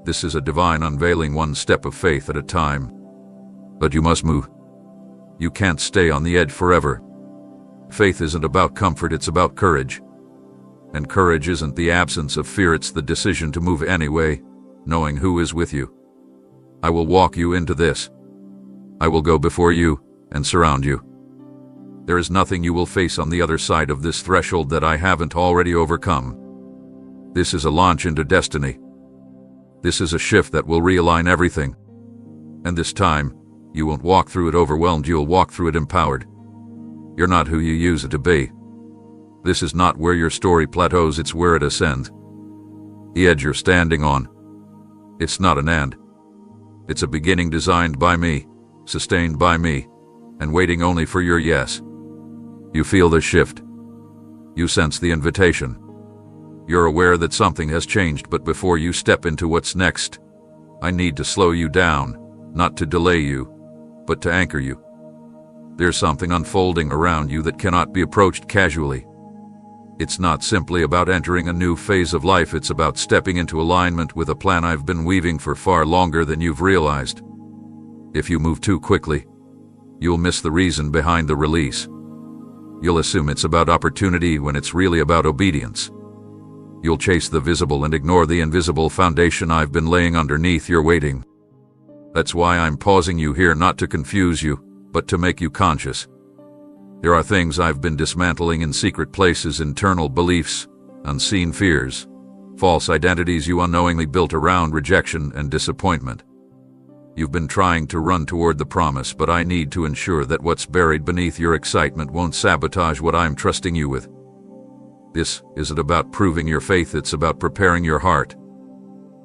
S1: This is a divine unveiling, one step of faith at a time. But you must move. You can't stay on the edge forever. Faith isn't about comfort, it's about courage. And courage isn't the absence of fear, it's the decision to move anyway, knowing who is with you. I will walk you into this. I will go before you and surround you. There is nothing you will face on the other side of this threshold that I haven't already overcome. This is a launch into destiny. This is a shift that will realign everything. And this time, you won't walk through it overwhelmed, you'll walk through it empowered. You're not who you use it to be. This is not where your story plateaus, it's where it ascends. The edge you're standing on, it's not an end. It's a beginning designed by me, sustained by me, and waiting only for your yes. You feel the shift. You sense the invitation. You're aware that something has changed, but before you step into what's next, I need to slow you down, not to delay you, but to anchor you. There's something unfolding around you that cannot be approached casually. It's not simply about entering a new phase of life, it's about stepping into alignment with a plan I've been weaving for far longer than you've realized. If you move too quickly, you'll miss the reason behind the release. You'll assume it's about opportunity when it's really about obedience. You'll chase the visible and ignore the invisible foundation I've been laying underneath your waiting. That's why I'm pausing you here, not to confuse you, but to make you conscious. There are things I've been dismantling in secret places, internal beliefs, unseen fears, false identities you unknowingly built around rejection and disappointment. You've been trying to run toward the promise, but I need to ensure that what's buried beneath your excitement won't sabotage what I'm trusting you with. This isn't about proving your faith, it's about preparing your heart.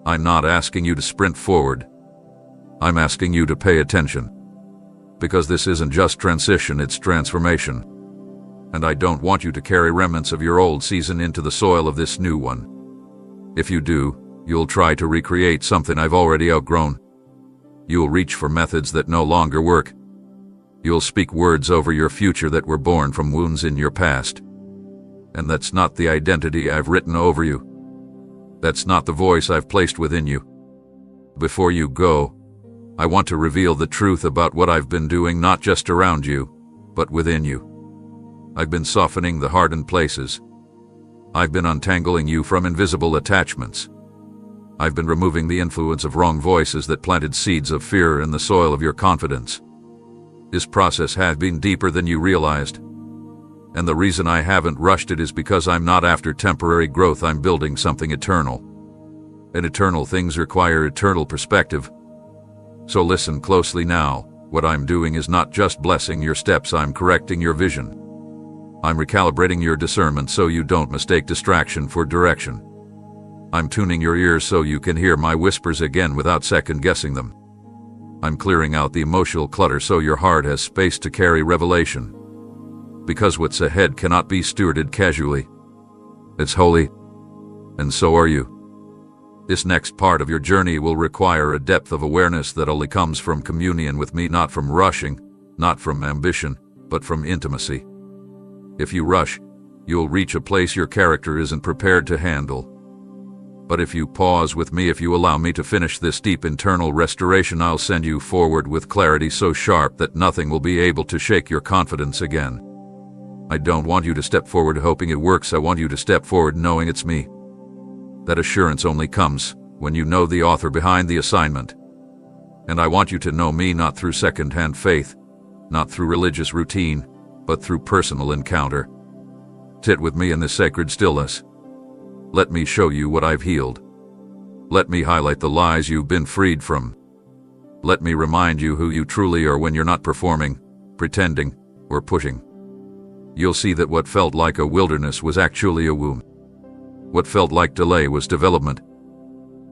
S1: I'm not asking you to sprint forward. I'm asking you to pay attention. Because this isn't just transition, it's transformation. And I don't want you to carry remnants of your old season into the soil of this new one. If you do, you'll try to recreate something I've already outgrown. You'll reach for methods that no longer work. You'll speak words over your future that were born from wounds in your past. And that's not the identity I've written over you. That's not the voice I've placed within you. Before you go, I want to reveal the truth about what I've been doing, not just around you, but within you. I've been softening the hardened places. I've been untangling you from invisible attachments. I've been removing the influence of wrong voices that planted seeds of fear in the soil of your confidence. This process has been deeper than you realized. And the reason I haven't rushed it is because I'm not after temporary growth, I'm building something eternal. And eternal things require eternal perspective. So listen closely now. What I'm doing is not just blessing your steps, I'm correcting your vision. I'm recalibrating your discernment so you don't mistake distraction for direction. I'm tuning your ears so you can hear my whispers again without second-guessing them. I'm clearing out the emotional clutter so your heart has space to carry revelation. Because what's ahead cannot be stewarded casually. It's holy, and so are you. This next part of your journey will require a depth of awareness that only comes from communion with me, not from rushing, not from ambition, but from intimacy. If you rush, you'll reach a place your character isn't prepared to handle. But if you pause with me, if you allow me to finish this deep internal restoration, I'll send you forward with clarity so sharp that nothing will be able to shake your confidence again. I don't want you to step forward hoping it works, I want you to step forward knowing it's me. That assurance only comes when you know the author behind the assignment. And I want you to know me not through second-hand faith, not through religious routine, but through personal encounter. Sit with me in this sacred stillness. Let me show you what I've healed. Let me highlight the lies you've been freed from. Let me remind you who you truly are when you're not performing, pretending, or pushing. You'll see that what felt like a wilderness was actually a womb. What felt like delay was development.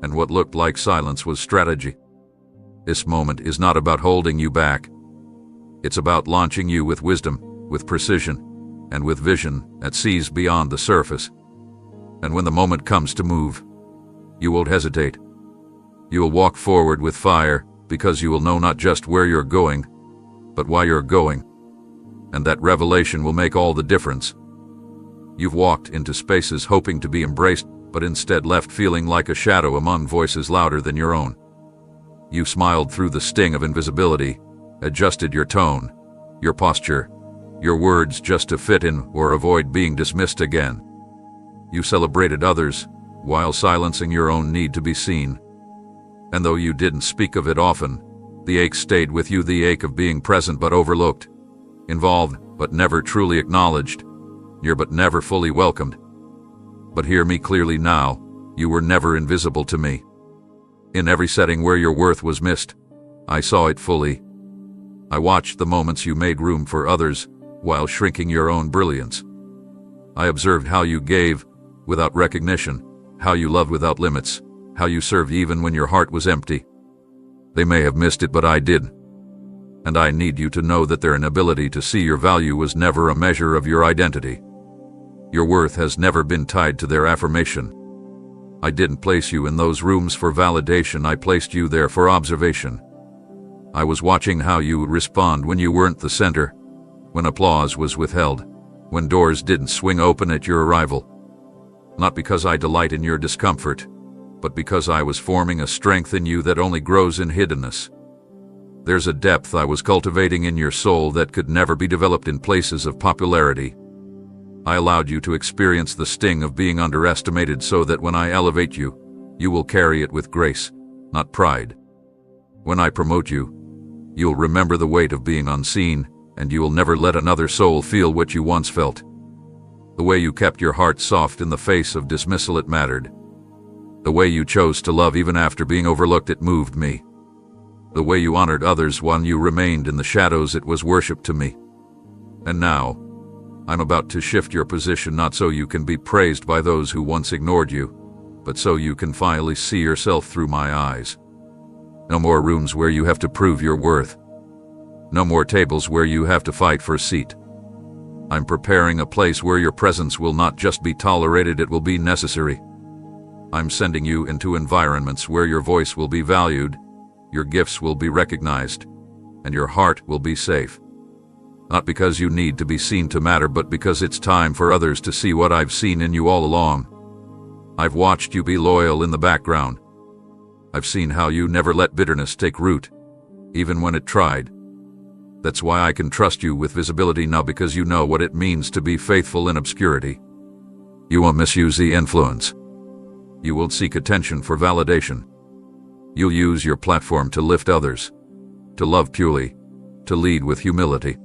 S1: And what looked like silence was strategy. This moment is not about holding you back. It's about launching you with wisdom, with precision, and with vision that sees beyond the surface. And when the moment comes to move, you won't hesitate. You will walk forward with fire because you will know not just where you're going, but why you're going. And that revelation will make all the difference. You've walked into spaces hoping to be embraced, but instead left feeling like a shadow among voices louder than your own. You smiled through the sting of invisibility, adjusted your tone, your posture, your words just to fit in or avoid being dismissed again. You celebrated others while silencing your own need to be seen. And though you didn't speak of it often, the ache stayed with you, the ache of being present but overlooked, involved but never truly acknowledged, near but never fully welcomed. But hear me clearly now, you were never invisible to me. In every setting where your worth was missed, I saw it fully. I watched the moments you made room for others while shrinking your own brilliance. I observed how you gave without recognition, how you loved without limits, how you served even when your heart was empty. They may have missed it, but I did. And I need you to know that their inability to see your value was never a measure of your identity. Your worth has never been tied to their affirmation. I didn't place you in those rooms for validation, I placed you there for observation. I was watching how you would respond when you weren't the center, when applause was withheld, when doors didn't swing open at your arrival. Not because I delight in your discomfort, but because I was forming a strength in you that only grows in hiddenness. There's a depth I was cultivating in your soul that could never be developed in places of popularity. I allowed you to experience the sting of being underestimated so that when I elevate you, you will carry it with grace, not pride. When I promote you, you'll remember the weight of being unseen, and you will never let another soul feel what you once felt. The way you kept your heart soft in the face of dismissal, it mattered. The way you chose to love even after being overlooked, it moved me. The way you honored others while you remained in the shadows, it was worship to me. And now, I'm about to shift your position, not so you can be praised by those who once ignored you, but so you can finally see yourself through my eyes. No more rooms where you have to prove your worth. No more tables where you have to fight for a seat. I'm preparing a place where your presence will not just be tolerated, it will be necessary. I'm sending you into environments where your voice will be valued, your gifts will be recognized, and your heart will be safe. Not because you need to be seen to matter, but because it's time for others to see what I've seen in you all along. I've watched you be loyal in the background. I've seen how you never let bitterness take root, even when it tried. That's why I can trust you with visibility now, because you know what it means to be faithful in obscurity. You won't misuse the influence. You won't seek attention for validation. You'll use your platform to lift others, to love purely, to lead with humility.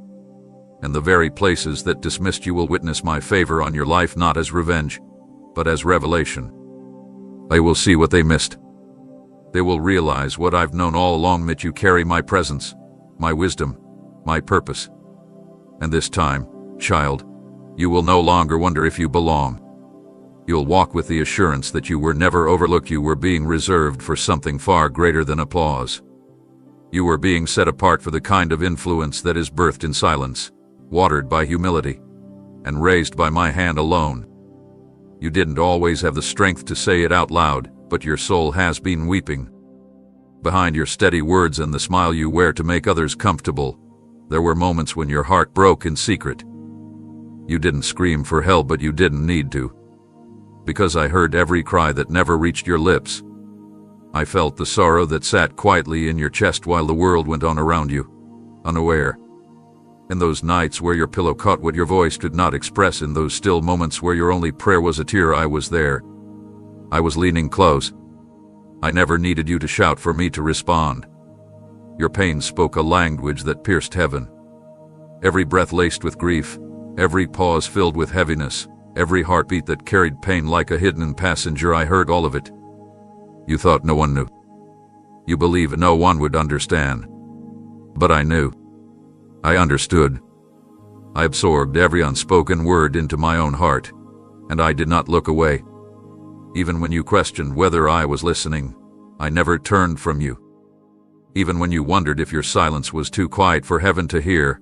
S1: And the very places that dismissed you will witness my favor on your life, not as revenge, but as revelation. They will see what they missed. They will realize what I've known all along, that you carry my presence, my wisdom, my purpose. And this time, child, you will no longer wonder if you belong. You'll walk with the assurance that you were never overlooked. You were being reserved for something far greater than applause. You were being set apart for the kind of influence that is birthed in silence, watered by humility, and raised by my hand alone. You didn't always have the strength to say it out loud, but your soul has been weeping. Behind your steady words and the smile you wear to make others comfortable, there were moments when your heart broke in secret. You didn't scream for help, but you didn't need to. Because I heard every cry that never reached your lips. I felt the sorrow that sat quietly in your chest while the world went on around you, unaware. In those nights where your pillow caught what your voice could not express, in those still moments where your only prayer was a tear, I was there. I was leaning close. I never needed you to shout for me to respond. Your pain spoke a language that pierced heaven. Every breath laced with grief, every pause filled with heaviness, every heartbeat that carried pain like a hidden passenger, I heard all of it. You thought no one knew. You believed no one would understand. But I knew. I understood. I absorbed every unspoken word into my own heart, and I did not look away. Even when you questioned whether I was listening, I never turned from you. Even when you wondered if your silence was too quiet for heaven to hear,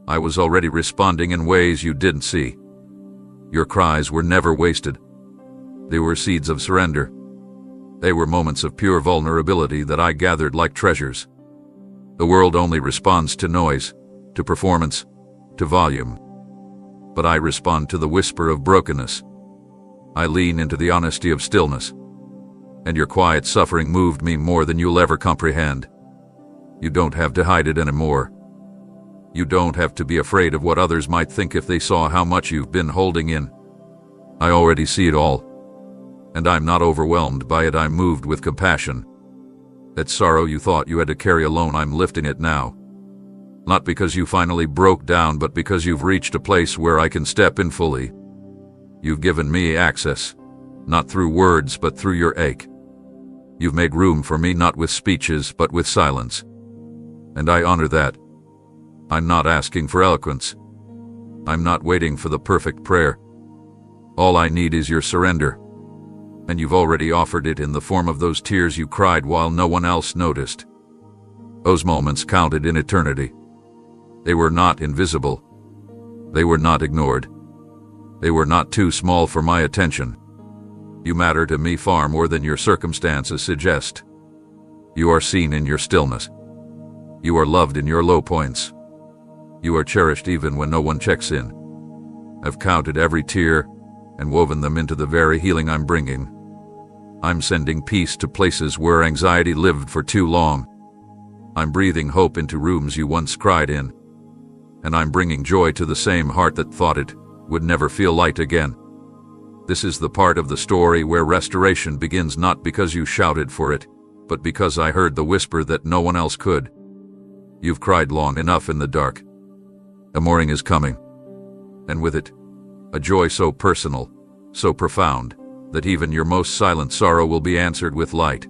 S1: I was already responding in ways you didn't see. Your cries were never wasted. They were seeds of surrender. They were moments of pure vulnerability that I gathered like treasures. The world only responds to noise, to performance, to volume. But I respond to the whisper of brokenness. I lean into the honesty of stillness. And your quiet suffering moved me more than you'll ever comprehend. You don't have to hide it anymore. You don't have to be afraid of what others might think if they saw how much you've been holding in. I already see it all. And I'm not overwhelmed by it, I'm moved with compassion. That sorrow you thought you had to carry alone, I'm lifting it now. Not because you finally broke down, but because you've reached a place where I can step in fully. You've given me access, not through words, but through your ache. You've made room for me, not with speeches, but with silence. And I honor that. I'm not asking for eloquence. I'm not waiting for the perfect prayer. All I need is your surrender. And you've already offered it in the form of those tears you cried while no one else noticed. Those moments counted in eternity. They were not invisible. They were not ignored. They were not too small for my attention. You matter to me far more than your circumstances suggest. You are seen in your stillness. You are loved in your low points. You are cherished even when no one checks in. I've counted every tear and woven them into the very healing I'm bringing. I'm sending peace to places where anxiety lived for too long. I'm breathing hope into rooms you once cried in. And I'm bringing joy to the same heart that thought it would never feel light again. This is the part of the story where restoration begins, not because you shouted for it, but because I heard the whisper that no one else could. You've cried long enough in the dark. A morning is coming. And with it, a joy so personal, so profound, that even your most silent sorrow will be answered with light.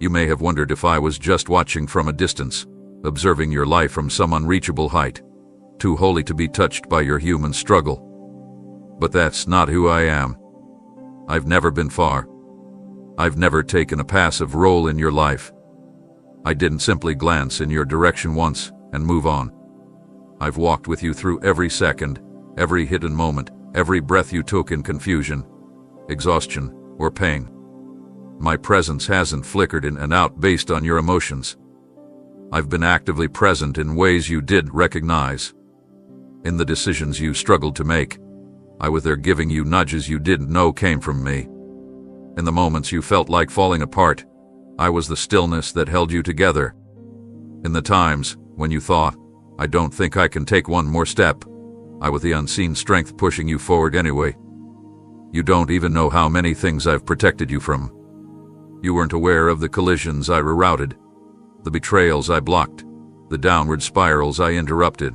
S1: You may have wondered if I was just watching from a distance, observing your life from some unreachable height, too holy to be touched by your human struggle. But that's not who I am. I've never been far. I've never taken a passive role in your life. I didn't simply glance in your direction once and move on. I've walked with you through every second, every hidden moment, every breath you took in confusion, exhaustion, or pain. My presence hasn't flickered in and out based on your emotions. I've been actively present in ways you did recognize. In the decisions you struggled to make, I was there giving you nudges you didn't know came from me. In the moments you felt like falling apart, I was the stillness that held you together. In the times when you thought, I don't think I can take one more step, I was the unseen strength pushing you forward anyway. You don't even know how many things I've protected you from. You weren't aware of the collisions I rerouted, the betrayals I blocked, the downward spirals I interrupted.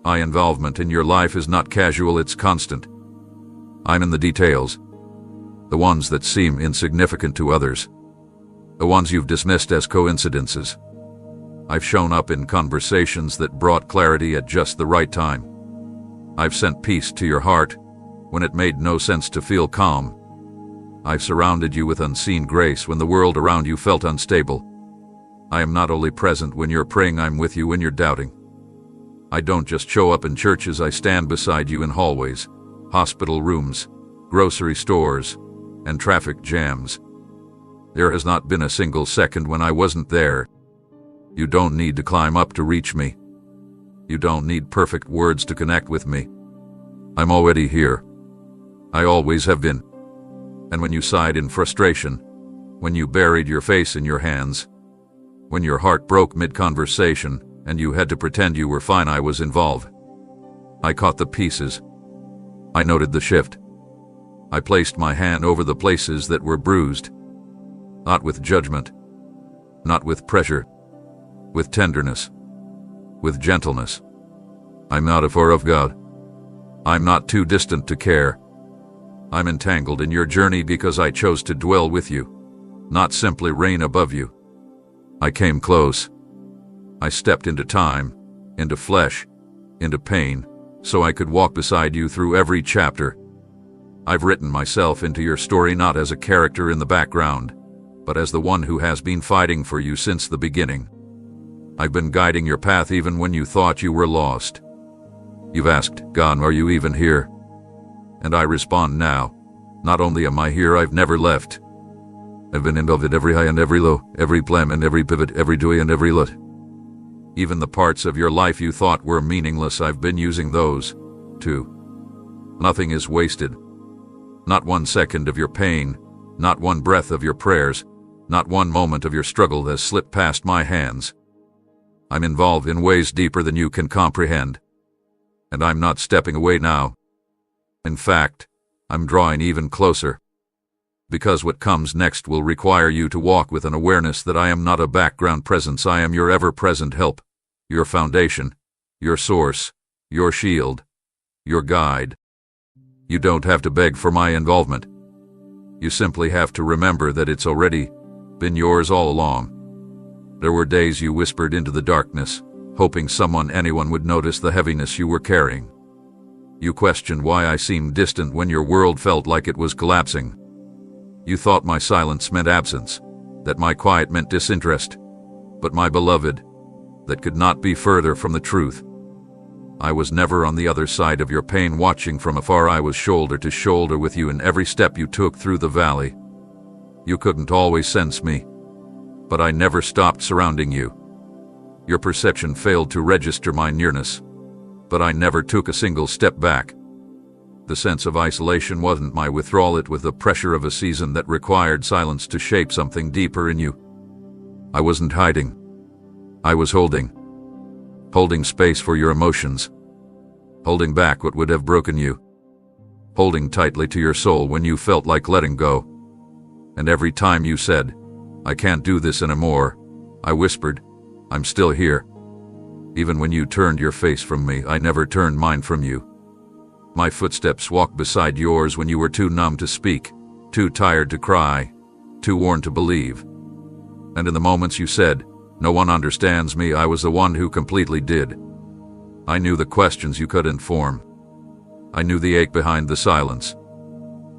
S1: My involvement in your life is not casual, it's constant. I'm in the details, the ones that seem insignificant to others, the ones you've dismissed as coincidences. I've shown up in conversations that brought clarity at just the right time. I've sent peace to your heart when it made no sense to feel calm. I've surrounded you with unseen grace when the world around you felt unstable. I am not only present when you're praying, I'm with you when you're doubting. I don't just show up in churches, I stand beside you in hallways, hospital rooms, grocery stores, and traffic jams. There has not been a single second when I wasn't there. You don't need to climb up to reach me. You don't need perfect words to connect with me. I'm already here. I always have been. And when you sighed in frustration, when you buried your face in your hands, when your heart broke mid-conversation and you had to pretend you were fine, I was involved. I caught the pieces. I noted the shift. I placed my hand over the places that were bruised, not with judgment, not with pressure, with tenderness, with gentleness. I'm not afar of God. I'm not too distant to care. I'm entangled in your journey because I chose to dwell with you, not simply reign above you. I came close. I stepped into time, into flesh, into pain, so I could walk beside you through every chapter. I've written myself into your story not as a character in the background, but as the one who has been fighting for you since the beginning. I've been guiding your path even when you thought you were lost. You've asked, God, are you even here? And I respond now, not only am I here, I've never left. I've been involved at every high and every low, every plan and every pivot, every joy and every lot. Even the parts of your life you thought were meaningless, I've been using those, too. Nothing is wasted. Not 1 second of your pain, not one breath of your prayers, not one moment of your struggle has slipped past my hands. I'm involved in ways deeper than you can comprehend. And I'm not stepping away now. In fact, I'm drawing even closer. Because what comes next will require you to walk with an awareness that I am not a background presence, I am your ever-present help, your foundation, your source, your shield, your guide. You don't have to beg for my involvement. You simply have to remember that it's already been yours all along. There were days you whispered into the darkness, hoping anyone would notice the heaviness you were carrying. You questioned why I seemed distant when your world felt like it was collapsing. You thought my silence meant absence, that my quiet meant disinterest. But my beloved, that could not be further from the truth. I was never on the other side of your pain watching from afar. I was shoulder to shoulder with you in every step you took through the valley. You couldn't always sense me, but I never stopped surrounding you. Your perception failed to register my nearness, but I never took a single step back. The sense of isolation wasn't my withdrawal, it was the pressure of a season that required silence to shape something deeper in you. I wasn't hiding. I was holding space for your emotions, holding back what would have broken you, holding tightly to your soul when you felt like letting go. And every time you said, I can't do this anymore, I whispered, I'm still here. Even when you turned your face from me, I never turned mine from you. My footsteps walked beside yours when you were too numb to speak, too tired to cry, too worn to believe. And in the moments you said, no one understands me, I was the one who completely did. I knew the questions you couldn't form. I knew the ache behind the silence.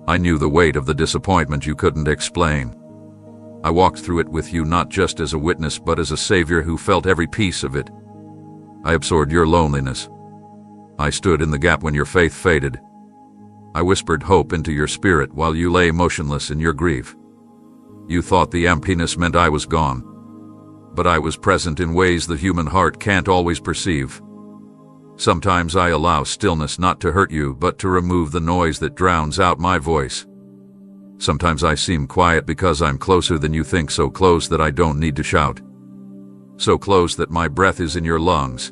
S1: I knew the weight of the disappointment you couldn't explain. I walked through it with you not just as a witness but as a savior who felt every piece of it. I absorbed your loneliness. I stood in the gap when your faith faded. I whispered hope into your spirit while you lay motionless in your grief. You thought the emptiness meant I was gone, but I was present in ways the human heart can't always perceive. Sometimes I allow stillness not to hurt you, but to remove the noise that drowns out my voice. Sometimes I seem quiet because I'm closer than you think, so close that I don't need to shout. So close that my breath is in your lungs.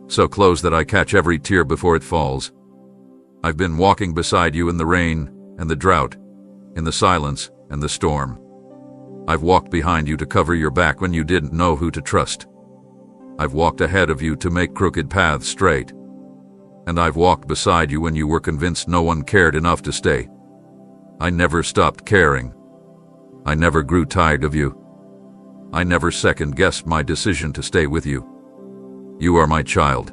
S1: So close that I catch every tear before it falls. I've been walking beside you in the rain and the drought, in the silence and the storm. I've walked behind you to cover your back when you didn't know who to trust. I've walked ahead of you to make crooked paths straight. And I've walked beside you when you were convinced no one cared enough to stay. I never stopped caring. I never grew tired of you. I never second-guessed my decision to stay with you. You are my child.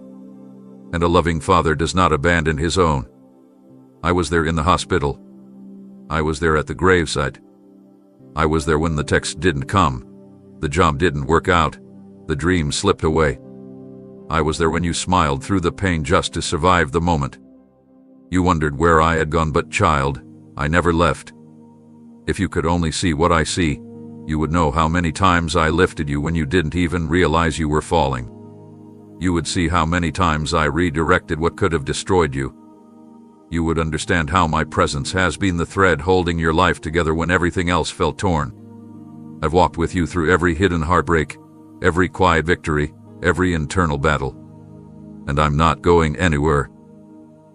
S1: And a loving father does not abandon his own. I was there in the hospital. I was there at the gravesite. I was there when the text didn't come. The job didn't work out. The dream slipped away. I was there when you smiled through the pain just to survive the moment. You wondered where I had gone, but child, I never left. If you could only see what I see, you would know how many times I lifted you when you didn't even realize you were falling. You would see how many times I redirected what could have destroyed you. You would understand how my presence has been the thread holding your life together when everything else felt torn. I've walked with you through every hidden heartbreak, every quiet victory, every internal battle. And I'm not going anywhere.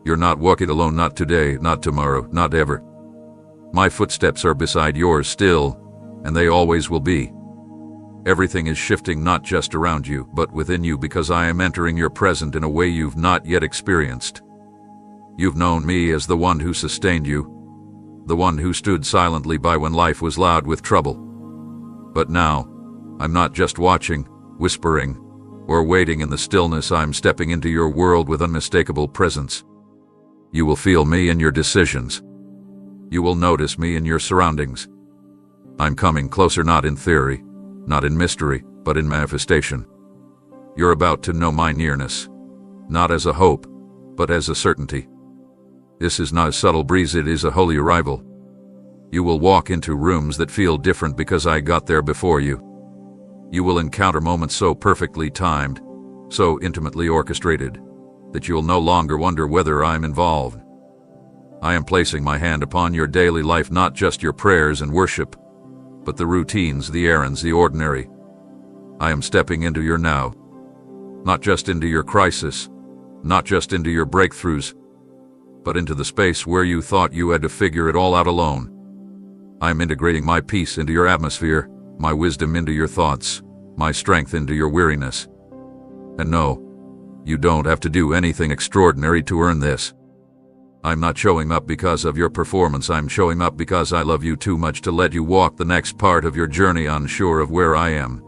S1: You're not walking alone, not today, not tomorrow, not ever. My footsteps are beside yours still, and they always will be. Everything is shifting not just around you, but within you, because I am entering your present in a way you've not yet experienced. You've known me as the one who sustained you, the one who stood silently by when life was loud with trouble. But now, I'm not just watching, whispering, or waiting in the stillness. I'm stepping into your world with unmistakable presence. You will feel me in your decisions. You will notice me in your surroundings. I'm coming closer, not in theory, not in mystery, but in manifestation. You're about to know my nearness, not as a hope, but as a certainty. This is not a subtle breeze, it is a holy arrival. You will walk into rooms that feel different because I got there before you. You will encounter moments so perfectly timed, so intimately orchestrated, that you'll no longer wonder whether I'm involved. I am placing my hand upon your daily life, not just your prayers and worship, but the routines, the errands, the ordinary. I am stepping into your now, not just into your crisis, not just into your breakthroughs, but into the space where you thought you had to figure it all out alone. I am integrating my peace into your atmosphere, my wisdom into your thoughts, my strength into your weariness. And no, you don't have to do anything extraordinary to earn this. I'm not showing up because of your performance. I'm showing up because I love you too much to let you walk the next part of your journey unsure of where I am.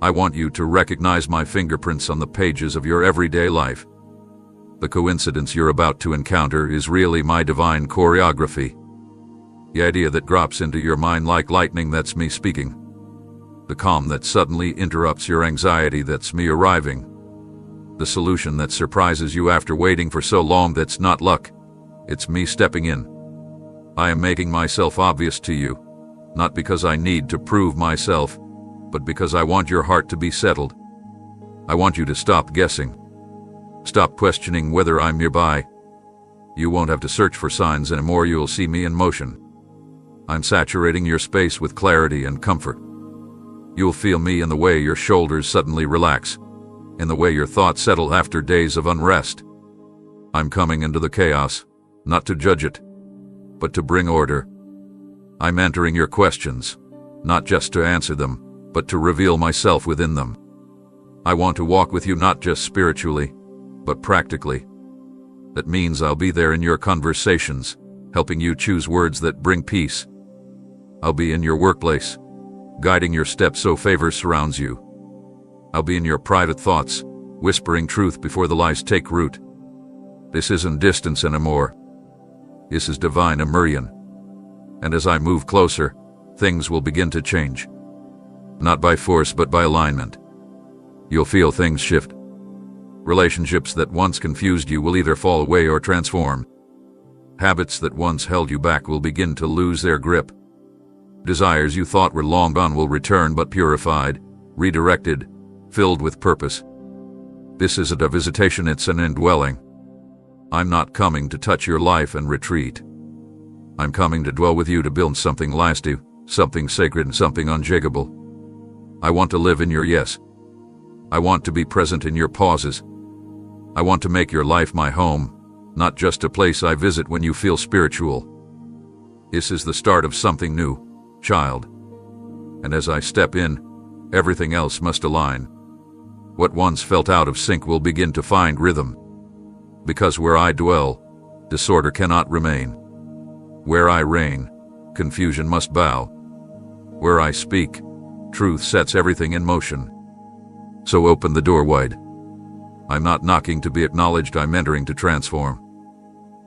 S1: I want you to recognize my fingerprints on the pages of your everyday life. The coincidence you're about to encounter is really my divine choreography. The idea that drops into your mind like lightning, that's me speaking. The calm that suddenly interrupts your anxiety, that's me arriving. The solution that surprises you after waiting for so long, that's not luck. It's me stepping in. I am making myself obvious to you, not because I need to prove myself, but because I want your heart to be settled. I want you to stop guessing. Stop questioning whether I'm nearby. You won't have to search for signs anymore. You'll see me in motion. I'm saturating your space with clarity and comfort. You'll feel me in the way your shoulders suddenly relax, in the way your thoughts settle after days of unrest. I'm coming into the chaos, not to judge it, but to bring order. I'm entering your questions, not just to answer them, but to reveal myself within them. I want to walk with you not just spiritually, but practically. That means I'll be there in your conversations, helping you choose words that bring peace. I'll be in your workplace, guiding your steps so favor surrounds you. I'll be in your private thoughts, whispering truth before the lies take root. This isn't distance anymore. This is divine immersion. And as I move closer, things will begin to change. Not by force, but by alignment. You'll feel things shift. Relationships that once confused you will either fall away or transform. Habits that once held you back will begin to lose their grip. Desires you thought were long gone will return, but purified, redirected, filled with purpose. This isn't a visitation, it's an indwelling. I'm not coming to touch your life and retreat. I'm coming to dwell with you to build something lasting, something sacred, and something unshakable. I want to live in your yes. I want to be present in your pauses. I want to make your life my home, not just a place I visit when you feel spiritual. This is the start of something new, child. And as I step in, everything else must align. What once felt out of sync will begin to find rhythm. Because where I dwell, disorder cannot remain. Where I reign, confusion must bow. Where I speak, truth sets everything in motion. So open the door wide. I'm not knocking to be acknowledged, I'm entering to transform.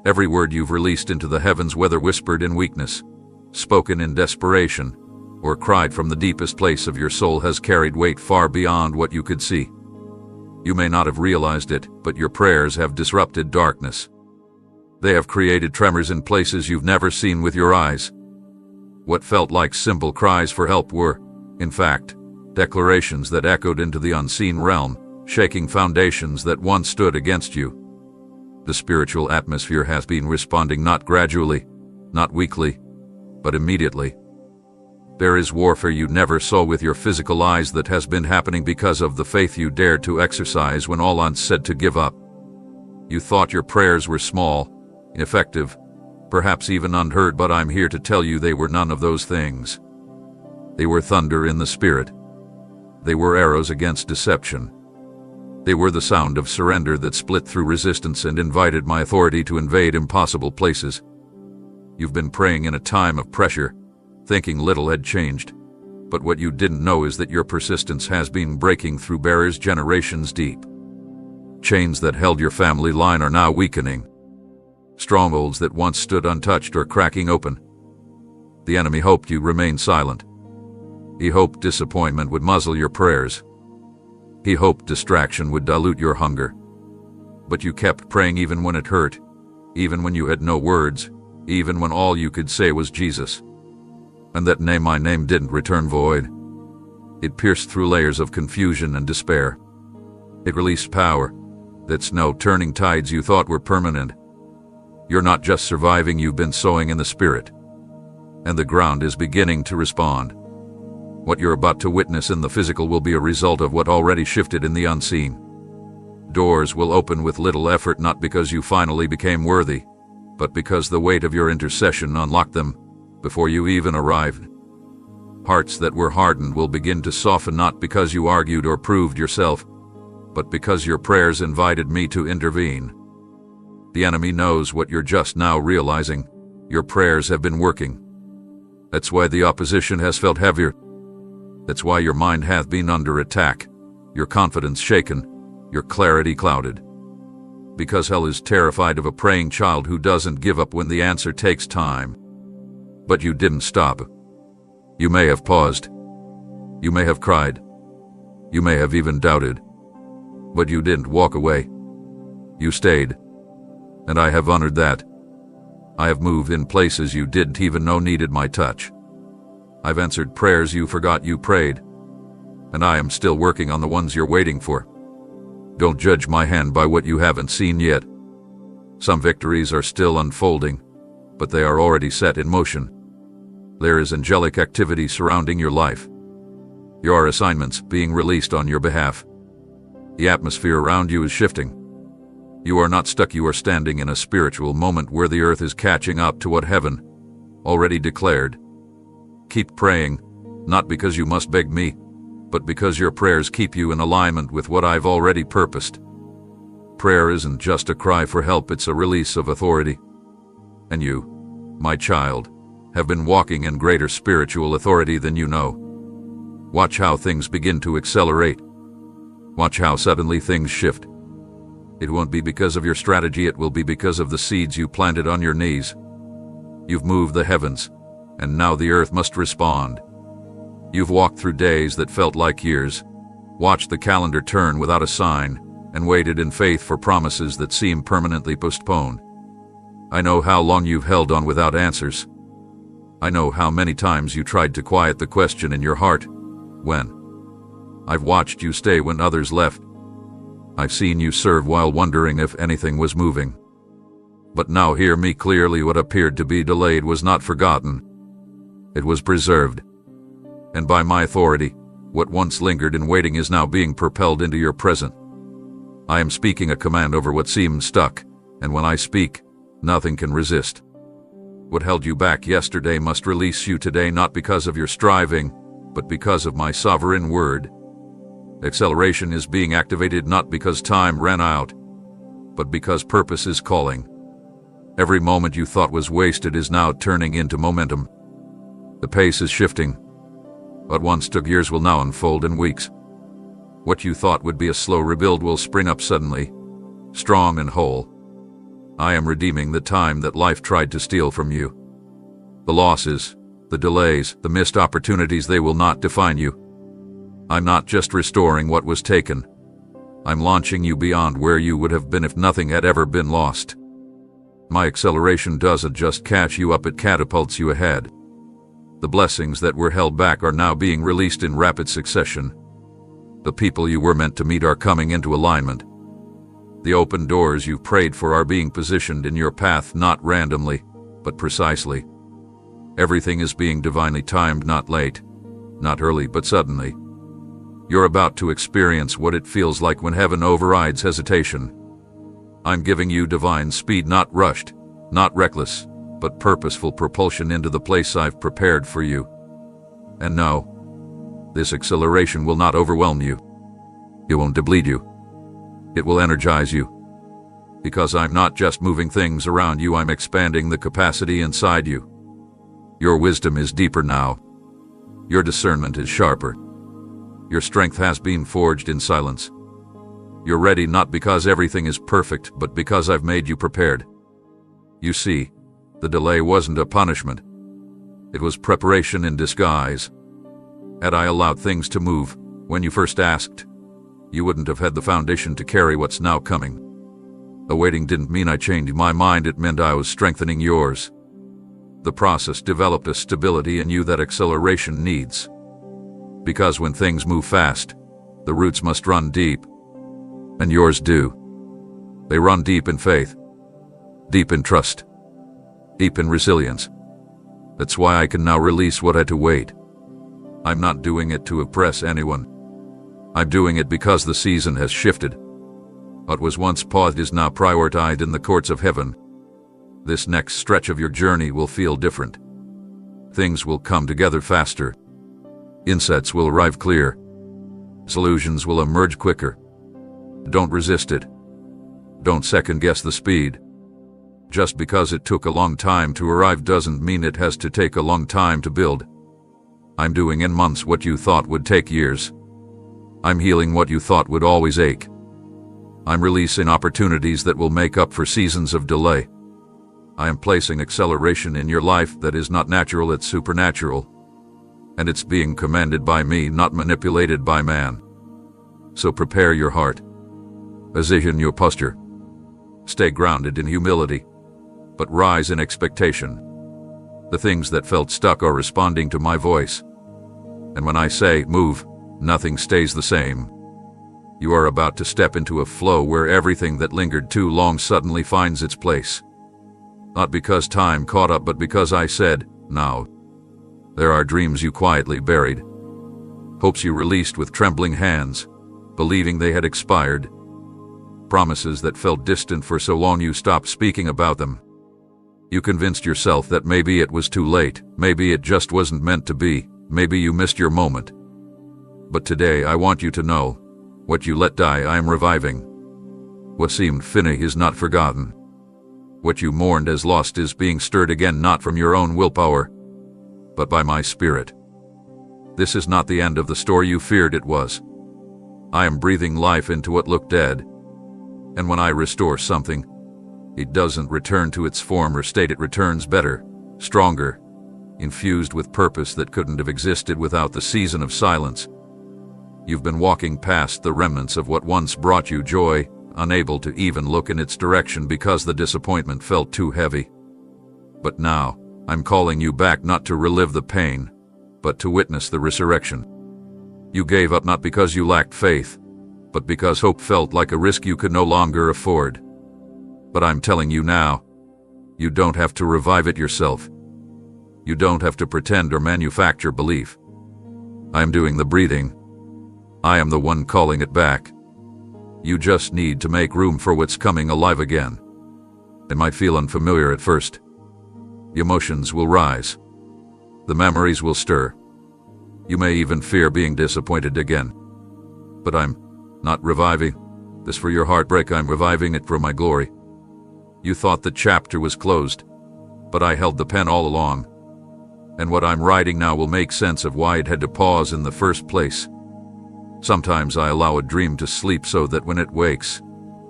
S1: Every word you've released into the heavens, whether whispered in weakness, spoken in desperation, or cried from the deepest place of your soul, has carried weight far beyond what you could see. You may not have realized it, but your prayers have disrupted darkness. They have created tremors in places you've never seen with your eyes. What felt like simple cries for help were, in fact, declarations that echoed into the unseen realm, shaking foundations that once stood against you. The spiritual atmosphere has been responding, not gradually, not weakly, but immediately. There is warfare you never saw with your physical eyes that has been happening because of the faith you dared to exercise when all odds said to give up. You thought your prayers were small, ineffective, perhaps even unheard, but I'm here to tell you they were none of those things. They were thunder in the spirit. They were arrows against deception. They were the sound of surrender that split through resistance and invited my authority to invade impossible places. You've been praying in a time of pressure, thinking little had changed. But what you didn't know is that your persistence has been breaking through barriers generations deep. Chains that held your family line are now weakening. Strongholds that once stood untouched are cracking open. The enemy hoped you'd remain silent. He hoped disappointment would muzzle your prayers. He hoped distraction would dilute your hunger. But you kept praying even when it hurt, even when you had no words, even when all you could say was Jesus. And that name, my name, didn't return void. It pierced through layers of confusion and despair. It released power that's no turning tides you thought were permanent. You're not just surviving, you've been sowing in the spirit. And the ground is beginning to respond. What you're about to witness in the physical will be a result of what already shifted in the unseen. Doors will open with little effort, not because you finally became worthy, but because the weight of your intercession unlocked them before you even arrived. Hearts that were hardened will begin to soften, not because you argued or proved yourself, but because your prayers invited me to intervene. The enemy knows what you're just now realizing. Your prayers have been working. That's why the opposition has felt heavier. That's why your mind hath been under attack, your confidence shaken, your clarity clouded. Because hell is terrified of a praying child who doesn't give up when the answer takes time. But you didn't stop. You may have paused. You may have cried. You may have even doubted. But you didn't walk away. You stayed. And I have honored that. I have moved in places you didn't even know needed my touch. I've answered prayers you forgot you prayed. And I am still working on the ones you're waiting for. Don't judge my hand by what you haven't seen yet. Some victories are still unfolding, but they are already set in motion. There is angelic activity surrounding your life. There are assignments being released on your behalf. The atmosphere around you is shifting. You are not stuck, you are standing in a spiritual moment where the earth is catching up to what heaven already declared. Keep praying, not because you must beg me, but because your prayers keep you in alignment with what I've already purposed. Prayer isn't just a cry for help, it's a release of authority. And you, my child, have been walking in greater spiritual authority than you know. Watch how things begin to accelerate. Watch how suddenly things shift. It won't be because of your strategy, it will be because of the seeds you planted on your knees. You've moved the heavens. and now the earth must respond. You've walked through days that felt like years, watched the calendar turn without a sign, and waited in faith for promises that seem permanently postponed. I know how long you've held on without answers. I know how many times you tried to quiet the question in your heart, when? I've watched you stay when others left. I've seen you serve while wondering if anything was moving. But now hear me clearly, what appeared to be delayed was not forgotten. It was preserved. And by my authority, what once lingered in waiting is now being propelled into your present. I am speaking a command over what seemed stuck, and when I speak, nothing can resist. What held you back yesterday must release you today, not because of your striving, but because of my sovereign word. Acceleration is being activated not because time ran out, but because purpose is calling. Every moment you thought was wasted is now turning into momentum. The pace is shifting. What once took years will now unfold in weeks. What you thought would be a slow rebuild will spring up suddenly, strong and whole. I am redeeming the time that life tried to steal from you. The losses, the delays, the missed opportunities, they will not define you. I'm not just restoring what was taken. I'm launching you beyond where you would have been if nothing had ever been lost. My acceleration doesn't just catch you up, it catapults you ahead. The blessings that were held back are now being released in rapid succession. The people you were meant to meet are coming into alignment. The open doors you've prayed for are being positioned in your path, not randomly, but precisely. Everything is being divinely timed, not late, not early, but suddenly. You're about to experience what it feels like when heaven overrides hesitation. I'm giving you divine speed, not rushed, not reckless, but purposeful propulsion into the place I've prepared for you. And no, this acceleration will not overwhelm you. It won't deplete you. It will energize you. Because I'm not just moving things around you, I'm expanding the capacity inside you. Your wisdom is deeper now. Your discernment is sharper. Your strength has been forged in silence. You're ready not because everything is perfect, but because I've made you prepared. You see, the delay wasn't a punishment. It was preparation in disguise. Had I allowed things to move when you first asked, you wouldn't have had the foundation to carry what's now coming. The waiting didn't mean I changed my mind, it meant I was strengthening yours. The process developed a stability in you that acceleration needs. Because when things move fast, the roots must run deep. And yours do. They run deep in faith, deep in trust, deep in resilience. That's why I can now release what had to wait. I'm not doing it to oppress anyone. I'm doing it because the season has shifted. What was once paused is now prioritized in the courts of heaven. This next stretch of your journey will feel different. Things will come together faster. Insights will arrive clear. Solutions will emerge quicker. Don't resist it. Don't second-guess the speed. Just because it took a long time to arrive doesn't mean it has to take a long time to build. I'm doing in months what you thought would take years. I'm healing what you thought would always ache. I'm releasing opportunities that will make up for seasons of delay. I am placing acceleration in your life that is not natural, it's supernatural. And it's being commanded by me, not manipulated by man. So prepare your heart. Position your posture. Stay grounded in humility, but rise in expectation. The things that felt stuck are responding to my voice. And when I say move, nothing stays the same. You are about to step into a flow where everything that lingered too long suddenly finds its place. Not because time caught up, but because I said, now. There are dreams you quietly buried. Hopes you released with trembling hands, believing they had expired. Promises that felt distant for so long you stopped speaking about them. You convinced yourself that maybe it was too late, maybe it just wasn't meant to be, maybe you missed your moment. But today I want you to know, what you let die I am reviving. What seemed finished is not forgotten. What you mourned as lost is being stirred again, not from your own willpower, but by my spirit. This is not the end of the story you feared it was. I am breathing life into what looked dead. And when I restore something, it doesn't return to its former state, it returns better, stronger, infused with purpose that couldn't have existed without the season of silence. You've been walking past the remnants of what once brought you joy, unable to even look in its direction because the disappointment felt too heavy. But now, I'm calling you back not to relive the pain, but to witness the resurrection. You gave up not because you lacked faith, but because hope felt like a risk you could no longer afford. But I'm telling you now, you don't have to revive it yourself. You don't have to pretend or manufacture belief. I'm doing the breathing. I am the one calling it back. You just need to make room for what's coming alive again. It might feel unfamiliar at first. The emotions will rise. The memories will stir. You may even fear being disappointed again. But I'm not reviving this for your heartbreak. I'm reviving it for my glory. You thought the chapter was closed, but I held the pen all along. And what I'm writing now will make sense of why it had to pause in the first place. Sometimes I allow a dream to sleep so that when it wakes,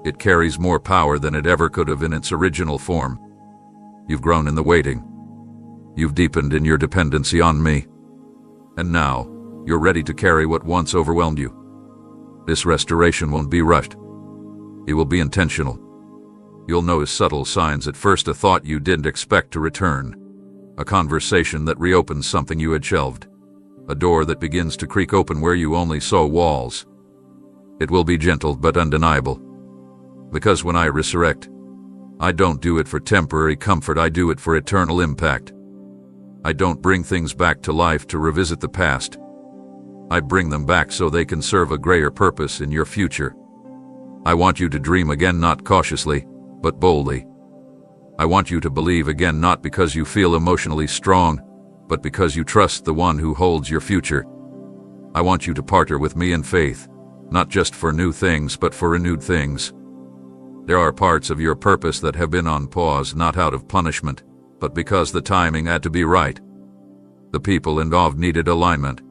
S1: it carries more power than it ever could have in its original form. You've grown in the waiting. You've deepened in your dependency on me. And now, you're ready to carry what once overwhelmed you. This restoration won't be rushed. It will be intentional. You'll notice subtle signs at first, a thought you didn't expect to return, a conversation that reopens something you had shelved, a door that begins to creak open where you only saw walls. It will be gentle but undeniable. Because when I resurrect, I don't do it for temporary comfort, I do it for eternal impact. I don't bring things back to life to revisit the past. I bring them back so they can serve a greater purpose in your future. I want you to dream again, not cautiously, but boldly. I want you to believe again, not because you feel emotionally strong, but because you trust the one who holds your future. I want you to partner with me in faith, not just for new things, but for renewed things. There are parts of your purpose that have been on pause, not out of punishment, but because the timing had to be right. The people involved needed alignment.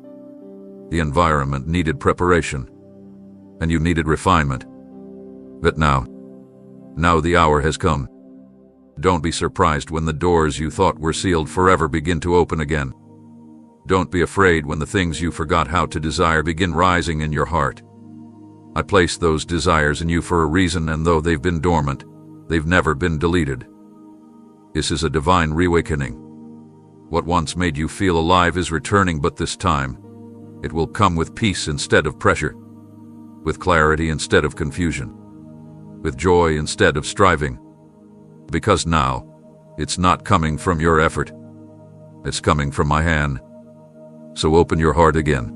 S1: The environment needed preparation. And you needed refinement. But now the hour has come. Don't be surprised when the doors you thought were sealed forever begin to open again. Don't be afraid when the things you forgot how to desire begin rising in your heart. I placed those desires in you for a reason, and though they've been dormant, they've never been deleted. This is a divine reawakening. What once made you feel alive is returning, but this time, it will come with peace instead of pressure, with clarity instead of confusion, with joy instead of striving. Because now, it's not coming from your effort. It's coming from my hand. So open your heart again.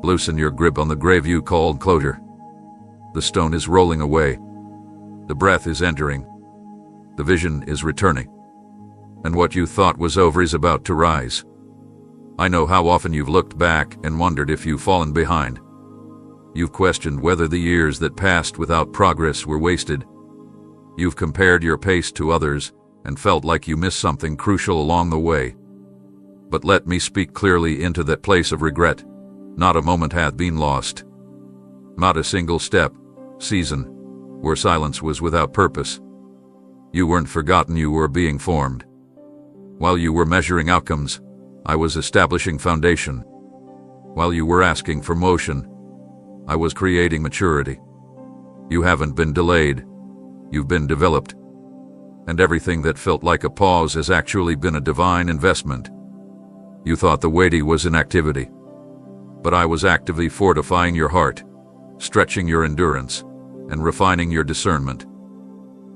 S1: Loosen your grip on the grave you called closure. The stone is rolling away. The breath is entering. The vision is returning. And what you thought was over is about to rise. I know how often you've looked back and wondered if you've fallen behind. You've questioned whether the years that passed without progress were wasted. You've compared your pace to others and felt like you missed something crucial along the way. But let me speak clearly into that place of regret. Not a moment hath been lost. Not a single step, season, where silence was without purpose. You weren't forgotten, you were being formed. While you were measuring outcomes, I was establishing foundation. While you were asking for motion, I was creating maturity. You haven't been delayed. You've been developed. And everything that felt like a pause has actually been a divine investment. You thought the waiting was inactivity. But I was actively fortifying your heart, stretching your endurance, and refining your discernment.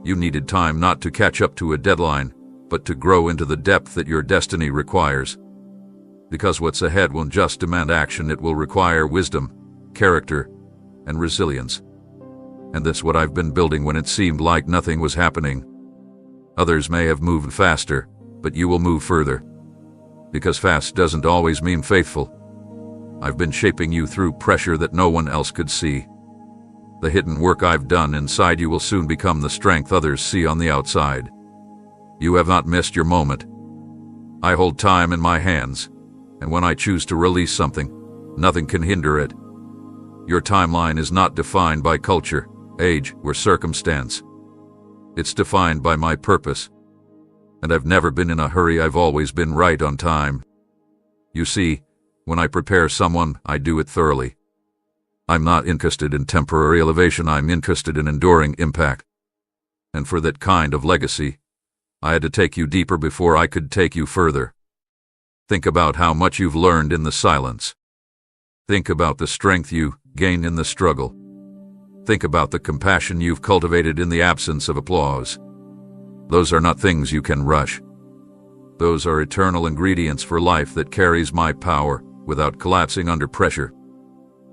S1: You needed time not to catch up to a deadline, but to grow into the depth that your destiny requires. Because what's ahead won't just demand action, it will require wisdom, character, and resilience. And that's what I've been building when it seemed like nothing was happening. Others may have moved faster, but you will move further. Because fast doesn't always mean faithful. I've been shaping you through pressure that no one else could see. The hidden work I've done inside you will soon become the strength others see on the outside. You have not missed your moment. I hold time in my hands, and when I choose to release something, nothing can hinder it. Your timeline is not defined by culture, age, or circumstance. It's defined by my purpose. And I've never been in a hurry, I've always been right on time. You see, when I prepare someone, I do it thoroughly. I'm not interested in temporary elevation, I'm interested in enduring impact. And for that kind of legacy, I had to take you deeper before I could take you further. Think about how much you've learned in the silence. Think about the strength you gain in the struggle. Think about the compassion you've cultivated in the absence of applause. Those are not things you can rush. Those are eternal ingredients for life that carries my power without collapsing under pressure.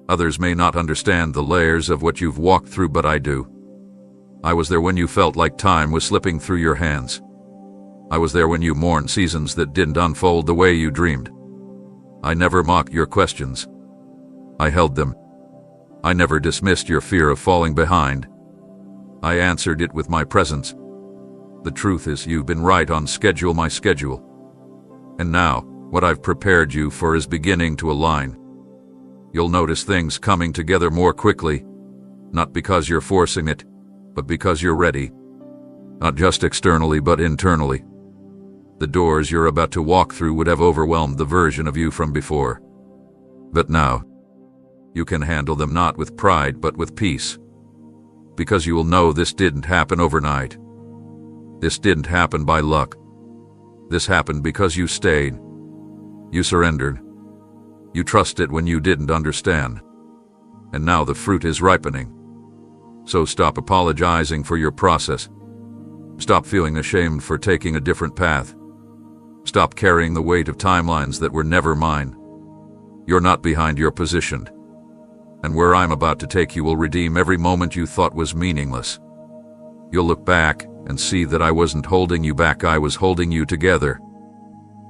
S1: Others may not understand the layers of what you've walked through, but I do. I was there when you felt like time was slipping through your hands. I was there when you mourned seasons that didn't unfold the way you dreamed. I never mocked your questions. I held them. I never dismissed your fear of falling behind. I answered it with my presence. The truth is, you've been right on schedule, my schedule. And now, what I've prepared you for is beginning to align. You'll notice things coming together more quickly, not because you're forcing it, but because you're ready. Not just externally, but internally. The doors you're about to walk through would have overwhelmed the version of you from before. But now, you can handle them not with pride, but with peace. Because you will know this didn't happen overnight. This didn't happen by luck. This happened because you stayed. You surrendered. You trusted when you didn't understand. And now the fruit is ripening. So stop apologizing for your process. Stop feeling ashamed for taking a different path. Stop carrying the weight of timelines that were never mine. You're not behind, you're positioned. And where I'm about to take you will redeem every moment you thought was meaningless. You'll look back and see that I wasn't holding you back, I was holding you together.